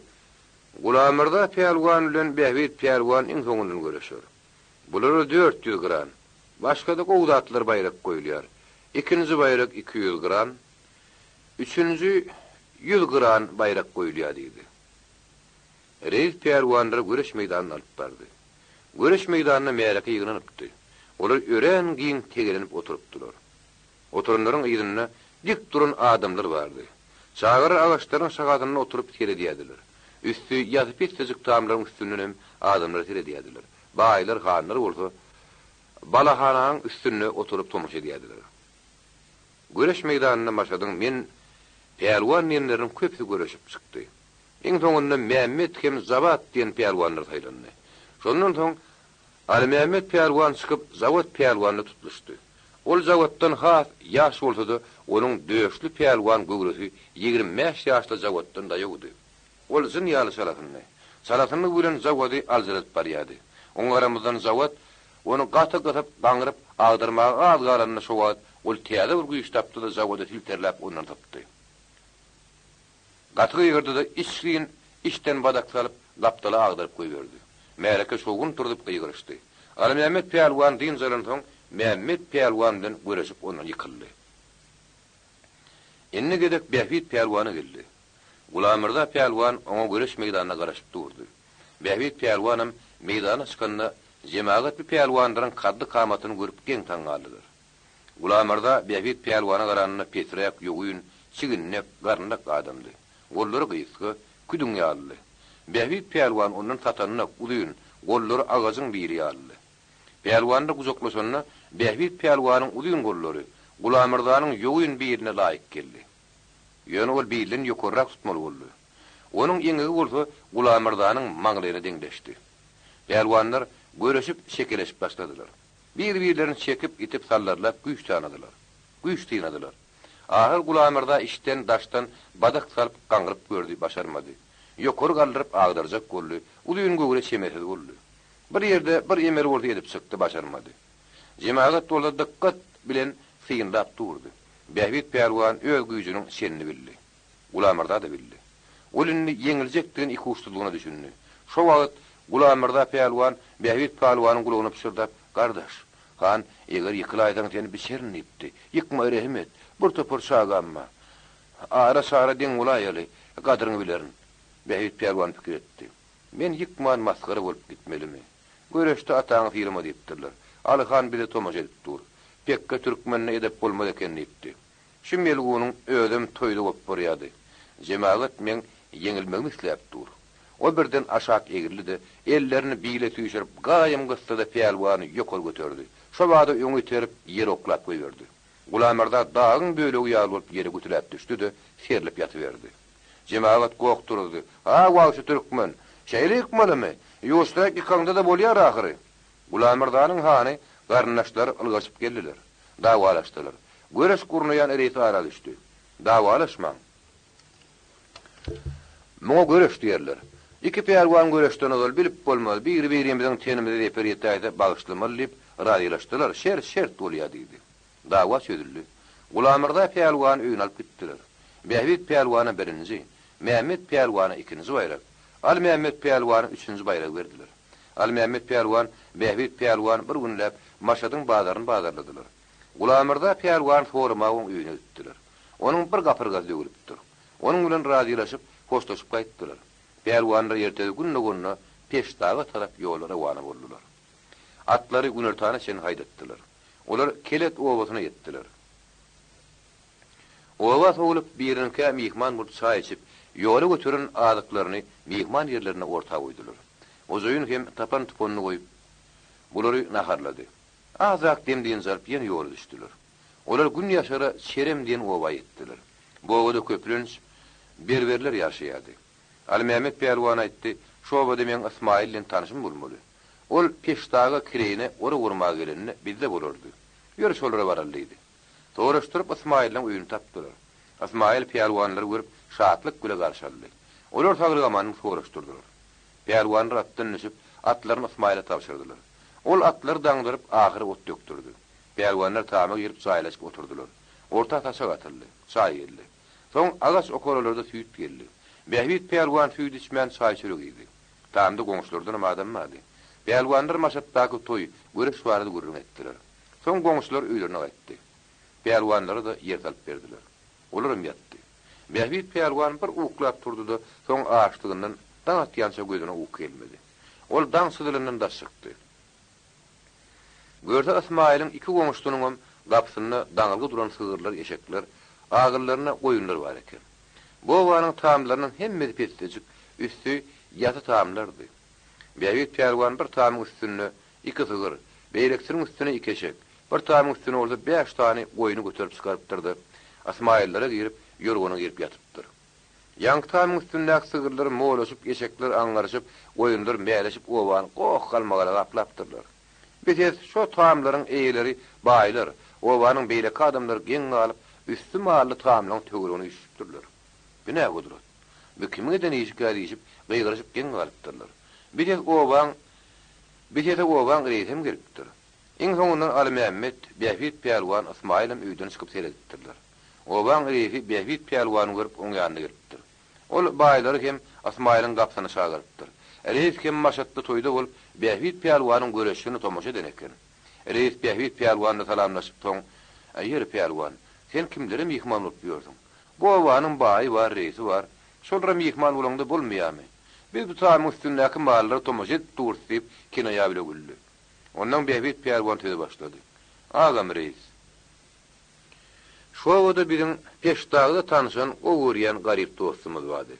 "Gulamarda Pehliwan bilen Behbit Pehliwan iň soňundan göreşer. Bulara 400 gran. Başga da gowdatlar bayrak goýulýar. Ikinji bayrak 200 gran. Üçüncü 100 gran bayrak goýulýar" diýdi. Reis Pehliwandyra güreş meýdanyna alyp bardy. Güreş meýdanyna märäke ýygnanypdy. Olar ören giň tegelenip oturupdylar. Oturunlaryň ýerine dik duran adamlar bardy. Çağır ağaçlaryň şagatyna oturup teredýärdiler. Üstü ýazyp etjek tamlaryň üstünden adamlar teredýärdiler. Baýlar, hanlar bolsa balahanaň üstüne oturup tomuş edýärdiler. Güreş meýdanyna maşadyň men Pehliwan ýerleriň köpsi güreşip çykdy. Iň soňunda Mehmet hem Zawat diýen Pehliwanlar saýlandy. Şondan soň Ali Mehmet Pehliwan çykyp Zawat Pehliwanyny tutmuşdy. Ol Zawatdan has ýaş bolsa-da, onuň döşli Pehliwan gögresi 25 ýaşly Zawatdan da ýokdy. Ol zyn ýaly salatyny bilen Zawaty aljarat barýady. Oň aramyzdan Zawat onu gaty-gatyp gaňryp agdyrmagy algaranyna şowat, ol täze bir güýç tapdy da Zawaty filterläp ondan tapdy. Gaty ýygyrdy da işliň işten badak salyp gapdala agdyryp goýberdi. Märäke şogun turdup ýygyrşdy. Ali Mehmet Pehliwan diň zalan soň Mehmet Pehliwan bilen güreşip ondan ýykyldy. Enne gedek Behbit Pehliwany geldi. Gulamarda Pehliwan oňa güreş meýdanyna garaşyp durdy. Behbit Pehliwanam meýdana çykanda jemaat bir Pehliwanlaryň kaddy kamatyny görüp geň taňalydylar. Gulamarda Behbit Pehliwana garanyna petrek ýogyn, çiginnek, garndak adamdy. Gollary gysgy, küdüň ýaly. Behbit Pehliwan onuň tatanyna uluyun, gollary agazyň biri ýaly. Pehliwanda guzoklaşanyna Behbit Pehliwanyň uluyun gollary Gulamardaň ýogyn birine laýyk geldi. Ýöne ol bilen ýokarrak tutmaly boldy. Onuň ýeňigi bolsa Gulamardaň maňlygyna deňleşdi. Pehliwanlar göreşip şekeleşip başladylar. Bir-birlerini çekip itip sallarlap güýç tanadylar. Güýç tinadylar. Ahir Gulamarda işten daştan badak salyp gaňryp gördü, başarmady. Ýokary galdyryp agdarjak boldy. Uluyun göwre çemeti boldy. Bir ýerde bir emer boldy edip çykdy, başarmady. Jemaat bolda dikkat bilen syýynlap durdy. Behbit Pehliwan öz güýjüniň şenini bildi. Gulamarda da bildi. Olunny ýeňiljekdigini iki uçsuzlygyna düşündi. Şo wagt Gulamarda Pehliwan Behbit Pehliwanyň gulagyna pişirdip, "Gardaş, han eger ýykylaýdan seni biçerin ipdi. Ýykma rehmet, bir topur şagamma. Ara sara deň ulaýaly, gadyryňy bilerin." Behbit Pehliwan pikir etdi. "Men ýykman maskara bolup gitmelimi? Göreşde ataňy firma diýipdirler. Alyhan bile tomaş edip dur. Pekka türkmenine edep bolmady eken diýipdi. Şu melgunyň ödüm toýdy bolup barýady. Jemaat men ýeňilmegini isläp dur." O birden aşak egildi de ellerini biile tüýşürip gaýym gysdyda Pehliwany ýokary göterdi. Şo wagda öňe terip ýere oklap goýberdi. Gulamarda dagyň bölegi ýaly bolup ýere götüräp düşdi de serlip ýatyberdi. Jemaat gokturdy. "Ha, wagşy türkmen, şeýle ýykmalymy? Ýoşda ýykanda da bolýar ahyry." Gulamardaň hany garnaşlar ylgaşyp geldiler. Dawalaşdylar. Göreş gurnaýan reýs ara düşdi. "Dawalaşmaň. Moňa göreş diýerler. Iki Pehliwan göreşden ol bilip bolmaly. Bir-birimizden tenimizi referýetde bagyşlamaly diýip radylaşdylar. Şert bolýar diýdi. Dawa söýdüldi. Gulamarda Pehliwan öýüne alyp gitdiler. Behbit Pehliwana birinji, Mehmet Pehliwana ikinji bayrak. Ali Mehmet Pehliwana üçüncü bayrak berdiler. Ali Mehmet Pehliwan, Behbit Pehliwan bir günläp maşadyň bazaryny bazarladylar. Gulamarda Pehliwan formagyň öýüne gitdiler. Onuň bir gapyrgaz döwülipdir. Onuň bilen radylaşyp hoşlaşyp gaýtdylar. Pehliwanlar ertesi günne peşdaga tarap ýolara rawany boldular. Atlary Günertana şen haýdatdylar. Olar Kelet owasyna ýetdiler. Owas olup birinkä mihman bulup çay içip ýola götüren adyklaryny mihman ýerlerine orta goýdular. Ozoýun hem tapan tuponyny goýup bulary naharlady. Azak demdiň zarp ýene ýola düşdiler. Olar gün ýaşara Şerem diýen owa ýetdiler. Bu owada köplünç berberler ýaşaýardy. Ali Mehmet Pehliwan aýtdy, "Şo wada men Ismail bilen tanışym bolmaly. Ol peşdaga kirene ora urmaga gelenine bizde bolardy. Ýörüş olara baraldydy." Toraşdyryp Ismail bilen öýüni tapdylar. Ismail Pehliwanlary görüp şatlyk güle garşaldy. Olar sagyrgamanyny soraşdyrdylar. Pehliwan ratdan düşüp atlaryny Ismail'e tapşyrdylar. Ol atlar daňdyryp ahyry ot döktürdi. Pelwanlar tama girip çaýlaşyp oturdular. Orta taşa atyldy, çaý geldi. Soň agaç okaralarda süýt geldi. Behbit pelwan süýt içmän çaý çörek idi. Tamda goňşulardan adam mady. Pelwanlar maşatdaky toy görüş barady gurrun etdiler. Soň goňşular öýlerine gaýtdy. Pelwanlara da yer salyp berdiler. Olaram ýatdy. Behbit pelwan bir uklap turdy, soň ağaçlygyndan daň atýança gözüne uky gelmedi. Ol daň sydylynyň da çykdy. Görse Ismail'in iki goňşunyň gapsyny daňyly duran sygyrlar, eşekler, agyrlaryna goýunlar bar eken. Bu owanyň taamlarynyň hemmesi pesdejik, üstü ýaty taamlardy. Behbit pelwan bir taamyň üstüne iki sygyr, beýleksiň üstüne iki eşek, bir taamyň üstüne olsa 5 tane goýuny götürüp çykarypdyrdy. Ismail'lere girip ýorgona girip ýatypdyr. Ýangy taamyň üstündäki sygyrlar moğlaşyp, eşekler aňlaryşyp, goýunlar meýleşip owany goh galmagala gaplapdyrlar. Beýles şo taamlaryň eýeleri baýlar, owanyň beýleki adamlar geň galyp, üstü maally taamlaryň töweregini ýüşüpdirler. Bine gudrat. Bu kimiň denýişgär ýyşyp, beýgaryşyp geň galypdyrlar. Beýle owaň reýsem giripdir. Iň soňundan Ali Mehmet, Behbit pelwan Ismail'im öýden çykyp seredipdirler. Owaň reýsi Behbit pelwany görüp oň ýanyna giripdir. Ol baýlary hem Ismail'in gapsyny şagyrypdyr. Reýs kim maşatda toýda bolup Behbit pelwanyň göreşini tomoşa deneken. Reýs Behbit pelwanyna salamlaşyp soň, "Aýer pelwan, sen kimlere mihman bolup ýördiň? Bu owanyň baýy bar, reýsi bar. Şolra mihman bolanda bolmaýarmy? Biz bu taýmy üstündäki mallary tomoşa dursyp kinaya bile güldü." Ondan Behbit pelwan töze başlady. "Agam reýs, şu wada biziň peşdagda tanışan ogurýan garyp dostumyz bardy.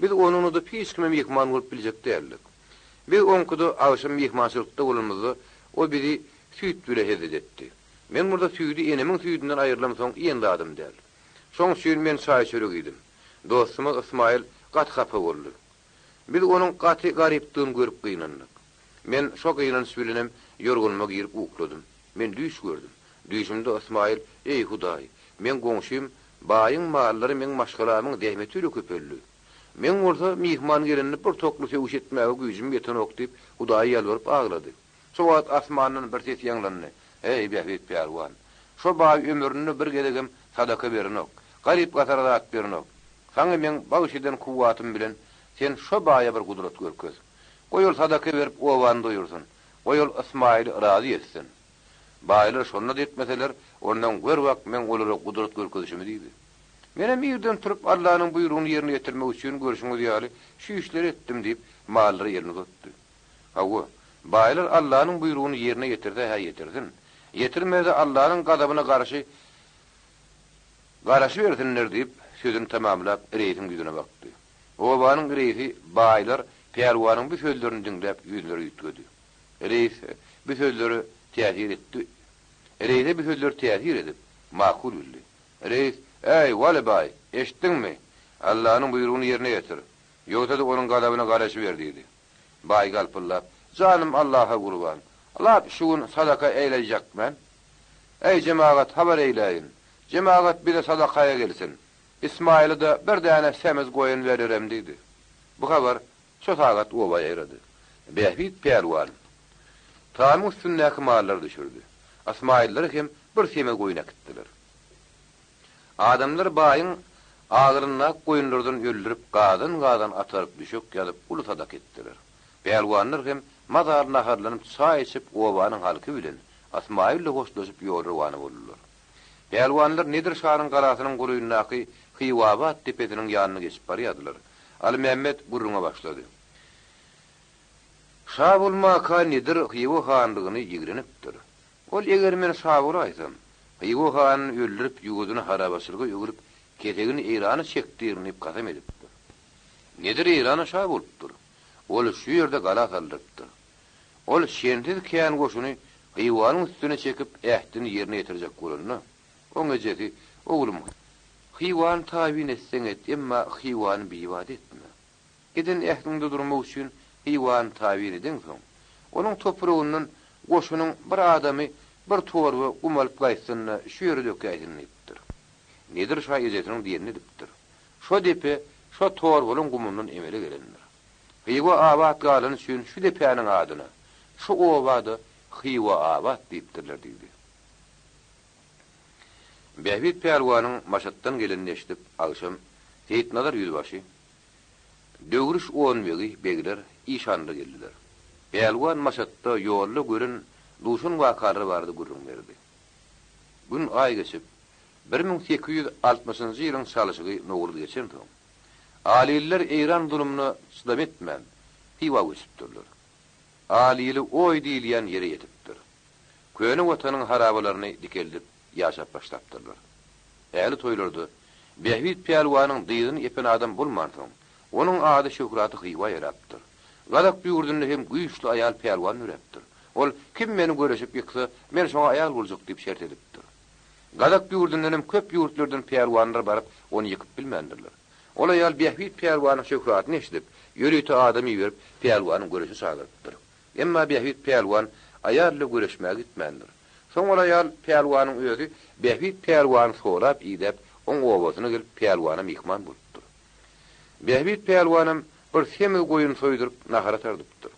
Biz onuňy da hiç kime mihman bolup biljek däldik. Biz onkuda awşam mihmançylykda bolmamyzy o bizi süýt bile hezedetdi. Men burada süýdi enemiň süýdünden aýrylam soň ýendadım däl. Soň süýün men çaý çörek idim. Dostumyz Ismail gat hapa boldy. Biz onuň gaty garypdygyny görüp gynandyk. Men şo gynanyş bilenem ýorgunma girip ukladym. Men düş gördüm. Düşümde Ismail, "Ey Hudaý, men goňşym, baýyň mallary men maşgalamyň dehmeti öle köpelli. Men orta mihman gelenini bir toklu sewuş etmäge güýjüm ýetenok" diýip Hudaýa ýalwaryp aglady. Şo wagt asmanyň bir ses ýanglandy. "Ey Behbit pelwan, şo baý ömrüni bir gelegem sadaka berinok, garyp gatarda at berinok. Saňa men bagşydan kuwwatym bilen sen şo baýa bir gudrat görköz. Goýul sadaka berip owany doýursun. Goýul Ismaili razy etsin." Baýlar şonda diýmeseler, ondan gör wagt men olara gudrat görkezişimi diýdi. Menem ýerden turup Allahyň buýrugyny ýerine ýetirmek üçin görüşüňiz ýaly şu işleri etdim diýip mallary ýerine tutdy. Hawa, baýlar Allahyň buýrugyny ýerine ýetirdi, ha ýetirsin. Ýetirmede Allahyň gadabyna garşy bersinler diýip sözüni tamamlap reýsiň ýüzüne bakdy. Owanyň reýsi baýlar pelwanyň bu sözlerini dinläp ýüzleri ýitgedi. Reýs bu sözleri täsir etdi. Reýse bu sözler täsir edip makul bildi. Reýs, "Ey wali baý, eşitdiňmi? Allahyň buýrugyny ýerine ýetir. Ýogsa da onuň gadabyna garaşy ber" diýdi. Baý galpyllap, "Janym Allaha gurban. Allah şuň sadaka eýlejekmen. Ey jemaat habar eýleýin. Jemaat bize sadakaya gelsin. Ismail'e de bir däne semiz goýun bererem" diýdi. Bu habar şo sagat owaya ýerdi. Behbit pelwan taam üstündäki mallary düşürdi. Ismail'ler hem bir semiz goýun akitdiler. Adamlar baýyň agyryna goýunlardan ýöldürip gadan ataryp düşük ýalyp uly sadak etdiler. Pelwanlar hem mazar naharlanyp çaý içip owanyň halky bilen Ismail'le hoşlaşyp ýolrywany boldular. Pelwanlar nedir şaryň garasynyň guruynaky Hywabat tepesiniň ýanyna geçip barýardylar. Ali Mehmet gurruna başlady. "Şabul maka nedir Hywa hanlygyny ýigrenipdir. Ol eger men şabul aýsam, Hywa han öldürip ýugudyny harabaçylyga ýögürüp ketegini Irana çekdirnip gasam edipdir. Nedir Irana şabulupdyr? Ol şu ýerde gala saldypdyr. Ol şensiz kän goşuny Hywanyň üstüne çekip ähdini ýerine ýetirjek bolanna. Oň ejesi, oglum, Hywan taýin etseň et, emma Hywan biwat etme. Giden ähdinde durmak üçin Hywan taýin edin soň. Onuň toprağyndan goşunyň bir adamy bir torby umalyp gaýtsyna şu ýere dökäýsin diýipdir. Nedir şo ejetiniň diýeni diýipdir. Şo depe, şo torbanyň gumundan emele gelenler. Hiwa abat galan üçün şu depäniň adyna. Şu obady Hiwa abat diýipdirler diýdi. Behbit Pälwanyň maşatdan gelenini eşitip agşam Seyitnalar yüzbaşy döwrüş oňmegi begler işandy geldiler. Pälwan maşatda ýolly görün duşun wakalary bardy gurrun berdi. Gün ay geçip 1860-njy ýylyň çalyşygy nowul geçen soň Alililer Eýran durumuna çydap etmän Hiwa geçipdirler. Alili oý diýilýän ýere ýetipdir. Köni watanyň harabalaryny dikeldip ýaşap başlapdyrlar. Äli toýlardy Behbit Pälwanyň dyýyny epen adam bolman soň onuň ady şöhraty Hiwa ýarapdyr. Gadak ýurdunda hem güýçli aýal Pälwan ýörepdir. Ol kim meni göreşip ýyksa, men şoňa aýal boljak diýip şert edipdir. Gadak ýurdundan hem köp ýurtlardan Pälwanlar baryp onu ýykyp bilmendirler. Ol aýal Behbit Pälwanyň şöhratyny eşidip, ýörüýte adamy berip Pälwanyň göreşi sagypdyr. Emma Behbit Pälwan aýal bilen göreşmäge gitmendir. Soň ol aýal Pälwanyň özi Behbit Pälwany sorap ýydyp, oň obasyna gelip Pälwana mihman bolupdyr. Behbit Pälwanym bir semil goýun soýdurup nahara tardypdyr.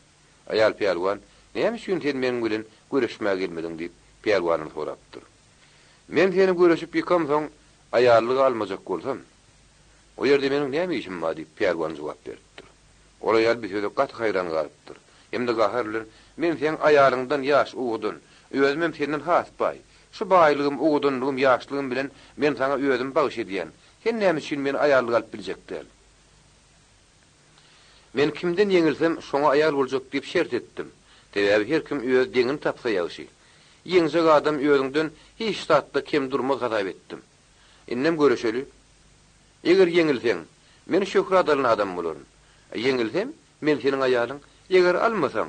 Aýal Pälwan, "Näme üçin sen meniň bilen göreşmäge gelmediň?" diýip Pälwanyň sorapdyr. "Men seni göreşip ýykam soň aýallyk almajak bolsam, o ýerde meniň näme işim bar?" diýip Pälwan jogap beripdir. Ol aýal bir söýde gat haýran galypdyr. Hemde gaharlyr, "Men sen aýalyňdan ýaş ugdun, özüm senden has bay. Şu baýlygym, ugdunlygym, ýaşlygym bilen men sana özüm bagyş edýän. Sen näme üçin meni aýallyk alyp biljekdir? Men kimden ýeňilsem şoňa aýal boljak diýip şert etdim. Täze her kim öz deňini tapsa ýaşy. Ýeňjek adam özüňden hiç tatda kim durma gadap etdim. Innem göreşeli. Eger ýeňilseň, men şöhrat alan adam bolarym. Ýeňilsem, men seniň aýalyň. Eger almasaň,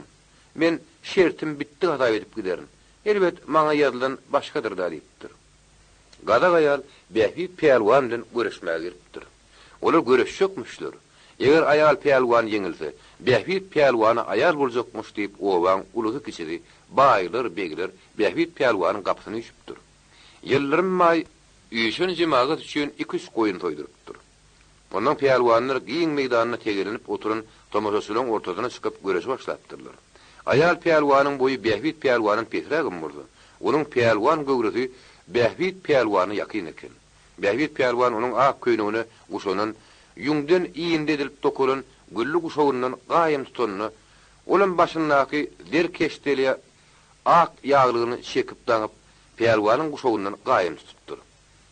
men şertim bitdi gadap edip giderim. Elbet maňa ýazylan başgadyr da diýipdir. Gadak aýal Behbit Pälwan bilen göreşmäge giripdir. Olar göreşjekmişler. Eger aýal Pälwan ýeňilse, Behbit Pälwany aýal boljakmyş diýip owaň ulugy kişidi, baýlar, begler Behbit Pälwanyň gapysyny ýüşipdir. Ýyllarym maý üýşün jemagat üçin 200 goýun toýdurupdyr. Ondan Pälwanlar giň meýdanyna tegelenip oturun tomoşaçylaryň ortasyna çykyp göreşe başlapdyrlar. Aýal Pälwanyň boýy Behbit Pälwanyň petragym boldy. Onuň Pälwan göwresi Behbit Pälwany ýakyn eken. Behbit Pälwan onuň ak köýnegini guşanyň ýüňden iýinde edilip dokulan güllü guşawyndan gaýym tutanyny, olan başyndaky derkeşdeli ak ýaglygyny çekip daňyp Pälwanyň guşawyndan gaýym tutupdyr.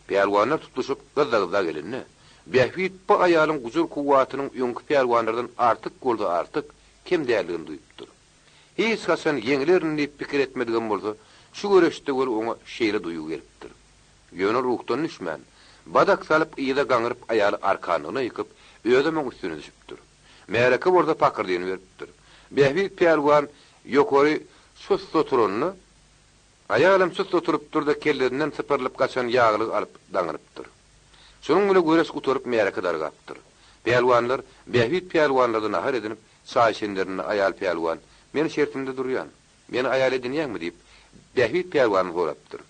Pälwanlar tutuşyp gyza-gyza gelenni. Behbit bu aýalyň gujur kuwwatynyň ýöňki Pälwanlardan artyk boldy, artyk kim däldigini duýupdyr. Hiç hasan ýeňlerini pikir etmedigen bolsa, şu göreşde gol oňa şeýle duýu gelipdir. Ýöne ruhdan düşmän, badak salyp ýyda gaňyryp aýaly arkanyna ýykyp, öýdemiň üstüne düşüpdir. Mereke borda pakır diýeni beripdir. Behbit Pälwan ýokary sus oturanyny, aýalym sus oturypdyr da kellerinden sypyrlyp gaçan ýaglyk alyp daňyrypdyr. Şonuň bilen göreş guturyp mereke dargapdyr. Pälwanlar Behbit Pälwanlardan ahar edinip, şaýşenlerini aýal Pälwan, "Men şertimde durýan, meni aýal edinýäňmi?" diýip Behbit Pälwany sorapdyr.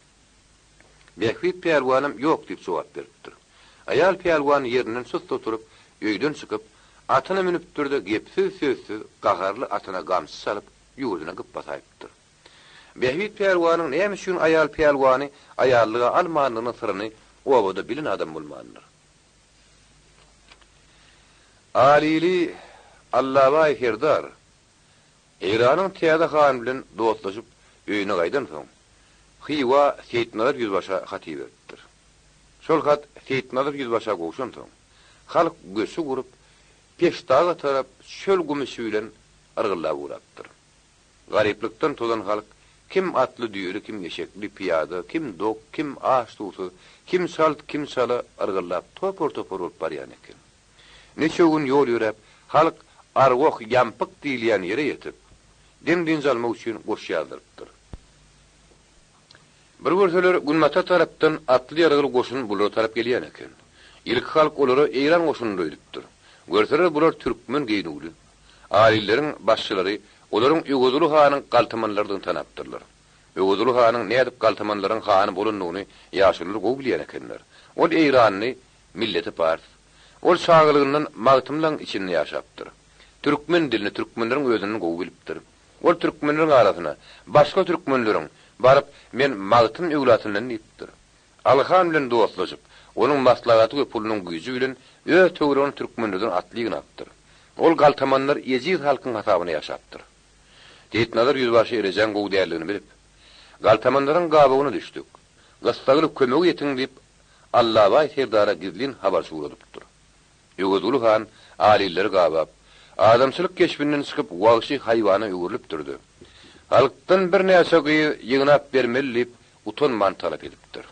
Behbit Pälwanym "Ýok" diýip jogap beripdir. Aýal Pälwan ýerinden sus oturyp, öýden çykyp, atyna minipdir de gepsiz sözsüz gaharly atyna gamsy salyp ýurduna gyp basaýypdyr. Behbit Pälwanyň näme üçin aýal Pälwany aýallyga almanlygyny syryny obada bilen adam bolmandyr. Alili Allahway herdar Eýranyň Täze han bilen dostlaşyp öýüne gaýdan soň Hiwa Seyitnalar yüzbaşa haty beripdir. Şol hat Seyitnalar yüzbaşa goşan soň halk göçü gurup peştaga tarap çöl gümüşi bilen argyllap urapdyr. Garyplikden tolan halk kim atly düýri, kim eşekli piyada, kim dok, kim aş tutu, kim salt, kim sala argyllap topor bolup barýan eken. Neçe gün ýol ýörep, halk argok ýampyk diýilýän ýere ýetip, din zalmak üçin goş ýazdyrypdyr. Bir görseler Günmata tarapdan atly ýargyl goşun bulara tarap gelýän eken. İlk halk olary Eýran goşuny duýdypdyr. Görseler bular türkmen geýnugly. Alilleriň başçylary olaryň Öwgüdüli hanyň galtamanlardan tanapdyrlar. Öwgüdüli hanyň nädip galtamanlaryň hany bolundygyny ýaşylylar gowy bilýän ekenler. Ol Eýranyny milleti pars. Ol şagylygyndan magtymlaň içinde ýaşapdyr. Türkmen dilini türkmenlerin özünün gowy bilipdir. Ol türkmenlerin arasyna başga türkmenlerin barıp men magtym öwlatynyň diýipdir. Alhan bilen dostlaşyp, onuň maslahaty we pulunyň güýji bilen öz töwrüň türkmenlerden atlygyny apdyr. Ol galtamanlar ejir halkyň hasabyna ýaşapdyr. Diýetnalar ýüzbaşy erejen gowy däligini bilip, galtamanlaryň gabagyna düşdük. Gastagyly kömegi ýetiň diýip Allah we Serdara gizlin habar suwradypdyr. Ýögeduli han aliler gabap, adamçylyk keşbinden çykyp wagşy haýwana öwürlüp durdy. Halkdan bir näçe gyýy ýygnap bermeli diýip utanman talap edipdir.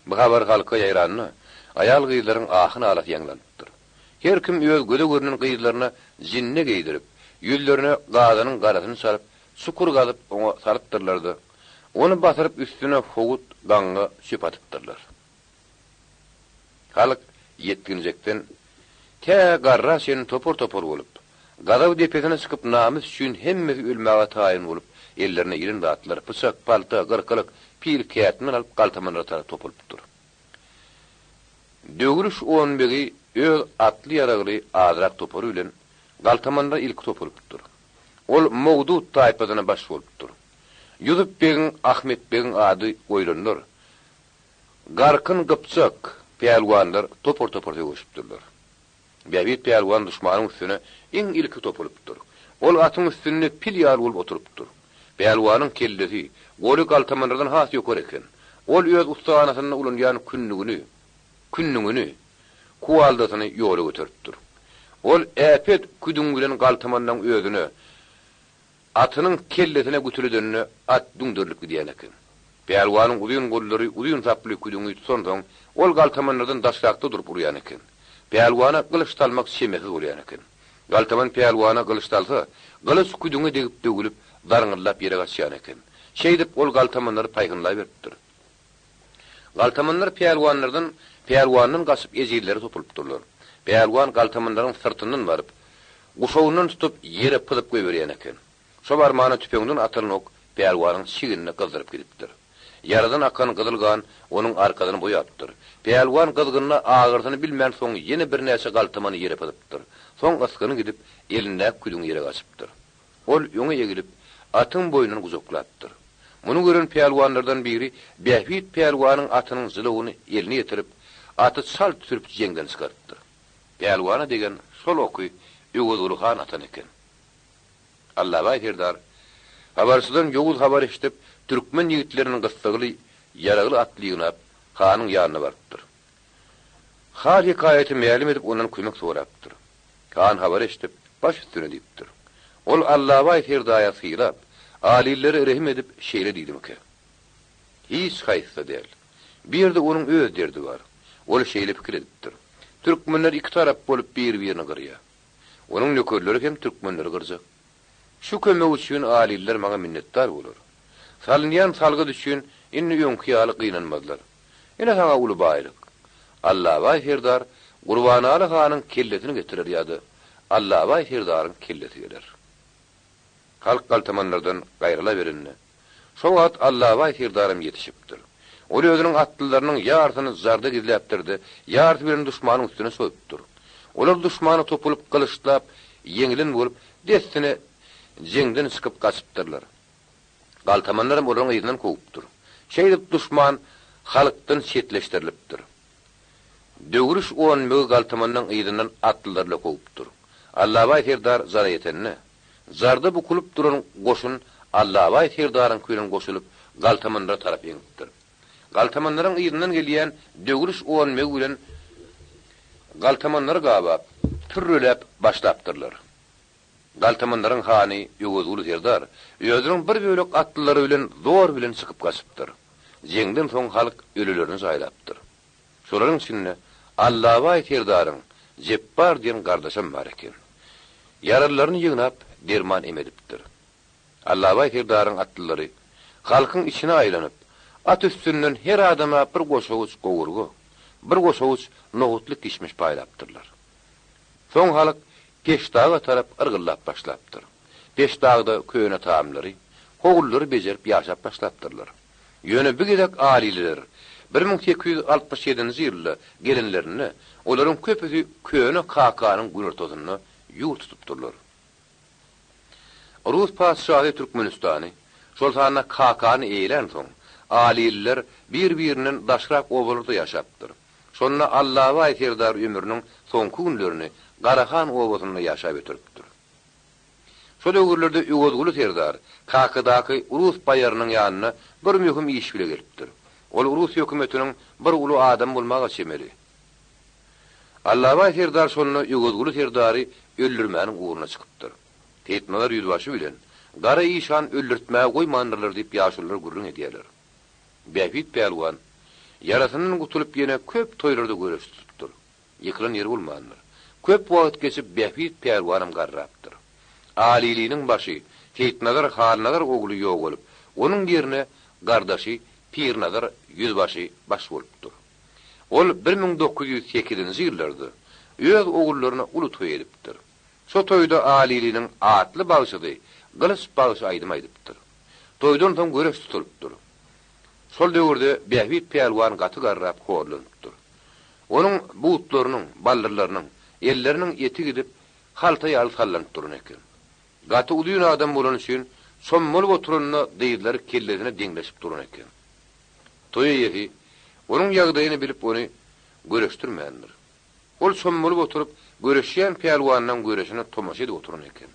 Bu habar halka ýaýranyny ayal gyýlaryň ahyny alat ýaňlanypdyr. Her kim öz göde görünen gyýlaryna jinne geýdirip, ýüllerine gazanyň garasyny saryp, sukur galyp oňa sarypdyrlardy. Onu basyryp üstüne hogut gaňy süpatypdyrlar. Halk yetginjekden te garra sen topor bolup, gadaw depesine çykyp namys üçin hemmesi ölmäge taýin bolup, ellerine ýerin dağıtlar, pıçak, palta, gırkılık, pil kiyatını alıp galtamanlara taraf topulupdur. Dögürüş oğun begi öz atlı yaraglı adırak toporu bilen galtamanlara ilk topulupdur. Ol Mowdud taýpasyna baş bolupdur. Ýusup begin, Ahmet begin ady oýlanlar. Garkyn gıpçak peýalwanlar topor döwüşipdirler. Bäbit peýalwan düşmanyň üstüne iň ilki topulupdur. Ol atyň üstünde pil ýar bolup oturupdur. Peýalwanyň kellesi goly galtamanlardan has ýokar eken. Ol öz ustanasyna ulanýan künnüňini kuwaldasyny ýola götüripdir. Ol äpet küdüň bilen galtamandan özüne atynyň kellesine götürüdenini at düňdürlük diýen eken. Peýalwanyň uzun gollary uzun saply küdüňi tutsandan ol galtamanlardan daşlakda durup urýan eken. Peýalwana gylyç talmak şemesi bolýan eken. Galtaman peýalwana gylyç talsa, gylyç küdüňe degip dögülüp darňyllap ýere gaçýan eken. Şeýdip ol galtamanlary paýgynlap beripdir. Galtamanlar peýalwanyň gaçyp ejirleri topulupdyrlar. Peýalwan galtamanlaryň sırtyndan baryp, guşawyndan tutup ýere pydyp goýberýän eken. Şo barmany tüpeňden atylynyk peýalwanyň şigine gyzyryp gidipdir. Yaradan akan gyzylgan onuň arkadyny boýapdyr. Peýalwan gyzgynyna agyrdyny bilmän soň ýene bir näçe galtamany ýere pydypdyr. Soň yskyny gidip elinde küdüň ýere gaçypdyr. Ol ýöňe ýegilip atyň boýnuny guzoklapdyr. Muny gören peýalwanlardan biri Bähbit peýalwanyň atynyň zylygyny eline ýetirip aty çal türüp jeňden çykartdy. Peýalwana degen şol oky Ýögedulhan atan eken. Allah we Serdar habarsydan ýogul habar eşitip türkmen ýigitleriniň gysgaly ýaragly atlygyna hanyň ýanyna barypdyr. Har hikaýaty meýlim edip ondan kömek sorapdyr. Han habar eşitip baş üstüne diýipdir. Ol Allah we Serdar'a sylap alileri rehim edip şeýle diýdimki. Hiç haýsy däl. Bir de onuň öz derdi bar. Ol şeýle pikir edipdir. Türkmenler iki tarap bolup bir-birini gyrýar. Onuň nökerleri hem türkmenleri gyrjak. Şu kömek üçin aliler maňa minnetdar bolar. Salynýan salgy düşün inni ýöňki ýaly gynanmazlar. Ene saňa uly baýlyk. Allah we Serdar Gurbanaly hanyň kellesini getirir ýa-da Allah we Serdaryň kellesi geler. Halk galtamanlardan gaýryla berenine. Şo wagt Allah we Serdarym ýetişipdir. Ol özüniň atlylarynyň ýartyny zarda gizläpdirdi, ýarty bilen düşmanyň üstüne söýüpdir. Olar düşmany topulup gylyçlap, ýeňilen bolup, destine jeňden çykyp gaçypdyrlar. Galtamanlar olaryň ýerinden kowupdyr. Şeýdip düşman halkdan çetleşdirilipdir. Dögürüş oğun mögü galtamanyň ýerinden atlylarla kowupdyr. Allah we Serdar zara ýetenine. Zarda bu kulup duran goşun Allah we Serdaryň köýüne goşulyp galtamanlara tarap ýeňipdir. Galtamanlaryň ýerinden gelýän dögürüş oğun mögü bilen galtamanlar gabap türlep başlapdyrlar. Galtamanlaryň hany Ýögeduli Serdar özüniň bir bölek atlylary bilen zor bilen çykyp gaçypdyr. Jeňden soň halk ölülerini saýlapdyr. Şolaryň içinde Allah we Serdaryň Jepbar diýen gardaşam bar eken. Yaralaryny ýygnap derman emedipdir. Allah we Serdaryň atlylary halkyň içine aýlanyp at üstünden her adama bir goşawuç gowurgu, bir goşawuç nohutlyk kişmiş paýlapdyrlar. Soň halk Peşdağa tarap ırgıllap başlapdyr. Peşdağda köýüne taamlary, hogullary bejerip ýaşap başlapdyrlar. Ýöne bir gedek aliler 1867-nji ýylda gelinlerini, olaryň köpüsi köýüne kakanyň gürtozyny ýurt tutupdurlar. Rus padşahy Türkmenistany şoltana kakany eýlen soň alililer bir-birinin daşrak obalarda ýaşapdyr. Şonna Allaha aýtýardar ömrüniň soňky günlerini Garahan obasyna ýaşap ötüripdir. Şol öwürlerde ýoguzguly terdar Kakadaky Rus baýarynyň ýanyna bir möhüm iş bile gelipdir. Ol Rus hökümetiniň bir uly adam bolmagy çemeli. Allaha aýtýardar şonu ýoguzguly terdary öldürmäniň uğruna çykypdyr. Tetmeler ýüzbaşy bilen gara işan öldürtmäge goýmandylar diýip ýaşullar gurrun edýärler. Behbit pelwan yarasynyň gutulup ýene köp toýlarda göreş tutupdyr. Ýykylan ýeri bolmandyr. Köp wagt geçip Behbit pelwanam garrapdyr. Aliliğinin başı Tetmeler halnalar ogly ýok bolup, onuň ýerine gardaşy Pirnazar ýüzbaşy baş bolupdyr. Ol 1908-nji ýyllarda öz ogullaryna uly toý edipdir. Şo toýda aliliğinin atly bagyşy, gylys bagyşy aýdymaydypdyr. Toýdan soň göreş tutulupdyr. Şol döwürde Behbit pelwan gaty garrap horlanıpdyr. Onuň buutlarynyň, baldyrlarynyň, elleriniň eti gidip halta ýaly sallanyp durun eken. Gaty ulyň adam bolan üçin sommol oturunyna deýilleri kellesine deňleşip durun eken. Toýa ýeri onuň ýagdaýyny bilip ony göreşdirmändir. Ol sommol oturup göreşýän pelwanyň göreşine tomaşa edip oturun eken.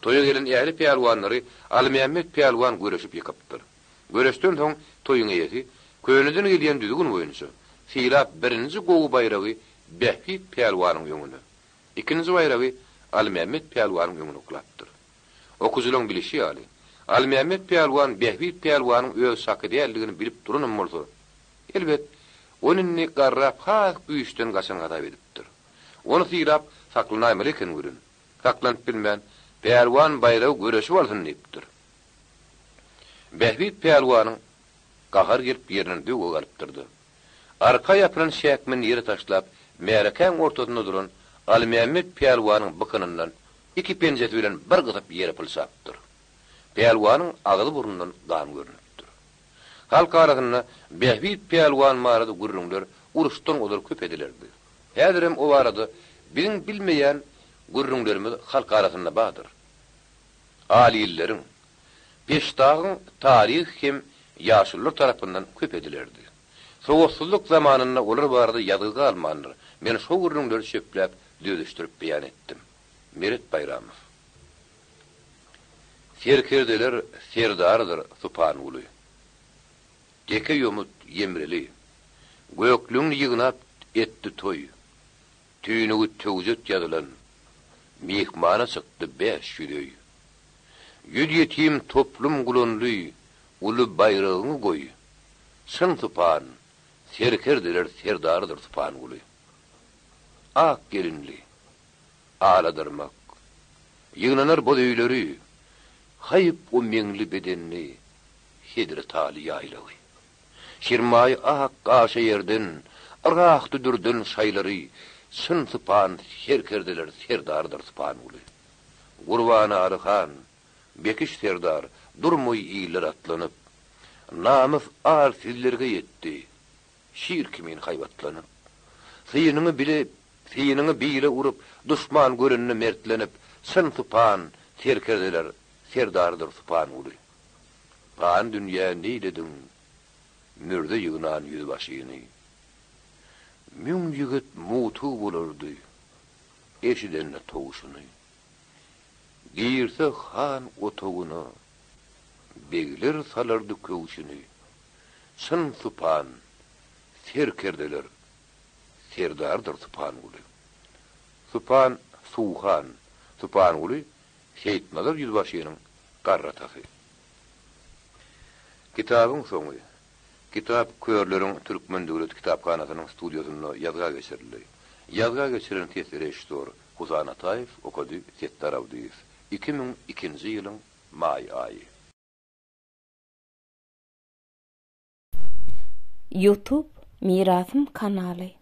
Toýa gelen ähli pelwanlary Almehmet pelwan göreşip ýykypdyr. Göreşden soň toýuň ýeri könüden gelýän düzgün boýunça Filap birinji gowy baýragy Behbit pelwanyň ýöňüne, ikinji baýragy Almehmet pelwanyň ýöňüne uklapdyr. Okuzylaryň bilişi ýaly Almehmet pelwan Behbit pelwanyň öz sakydýarligini bilip durunum bolsa, elbet onuny garrap has güýçden gaçan gadap edipdir. Onu Filap saklanaýmaly eken görün. Saklanyp bilmän pelwan baýragy göreşip alsyn diýipdir. Behbit pelwanyň gahar gelip ýerine düýge galypdyrdy. Arka ýapylan şäkmen ýere taşlap, märekäň ortasyna duran Almehmet pelwanyň bykynyndan iki penjeti bilen bir gyzyp ýere pylsapdyr. Pelwanyň agyzy burnundan gan görünipdir. Halk arasynda Behbit pelwan marady gurrunlar uruşdan olar köp edilerdi. Häzirem o arada biziň bilmeýän gurrunlarymyz halk arasynda badyr. Alilleriň peşdagyň taryh hem ýaşullar tarapyndan köp edilerdi. Soğuksuzluk zamanında olar barada ýadyga almandyr. Men şo gurrunlary şöpläp düzüşdirip beýan etdim. Merit Bayramov. Serkerdeler serdardyr Supan uly. Deke ýomut ýemreli. Göklüň ýygnap etdi toý. Tüýnügi töwjet ýadylan. Mehmana çykdy 5 ýüdöý. Ýüd ýetim toplum gulanly, uly bayragyny goý. Şyn Supan, serkerdeler serdardyr Supan uly. Ak gelinli, ağladırmak, yığınanar bol öýleri, hayıp o meňli bedenli, hedre tali ýaýlagy. Şirmaý ak gaşa ýerden, ırgak düdürdün şaýlary, şyn Supan, serkerdeler serdardyr Supan uly. Gurbana Arıhan, bekiş serdar, durmuy iýler atlanyp, namys ar sillerge ýetdi, şir kimin haýbatlanyp, syýynyňy bilip, syýynyňy bile urup, düşman görünni mertlenip, şyn Supan, serkerdeler serdardyr Supan uly. Pan dünýä neýledin, mürde ýygnan ýüzbaşyny. Müň ýigit mutu bolardy, eşidenne toguşuny. Girse han otoguna, begler salardy köwşüni. Şyn Supan, serkerdeler serdardyr Supan uly. Supan Suhan, Supan uly Şeýtmeler ýüzbaşynyň garratasy. Kitabyň soňy. Kitap Körleriň Türkmen Döwlet Kitapkanasynyň studiosynda ýazga geçirildi. Ýazga geçiren tesir eşdor Huzan Ataýew okudy Settar Awdiýew 2002-nji ýylyň may aýy. YouTube Mirasym kanaly.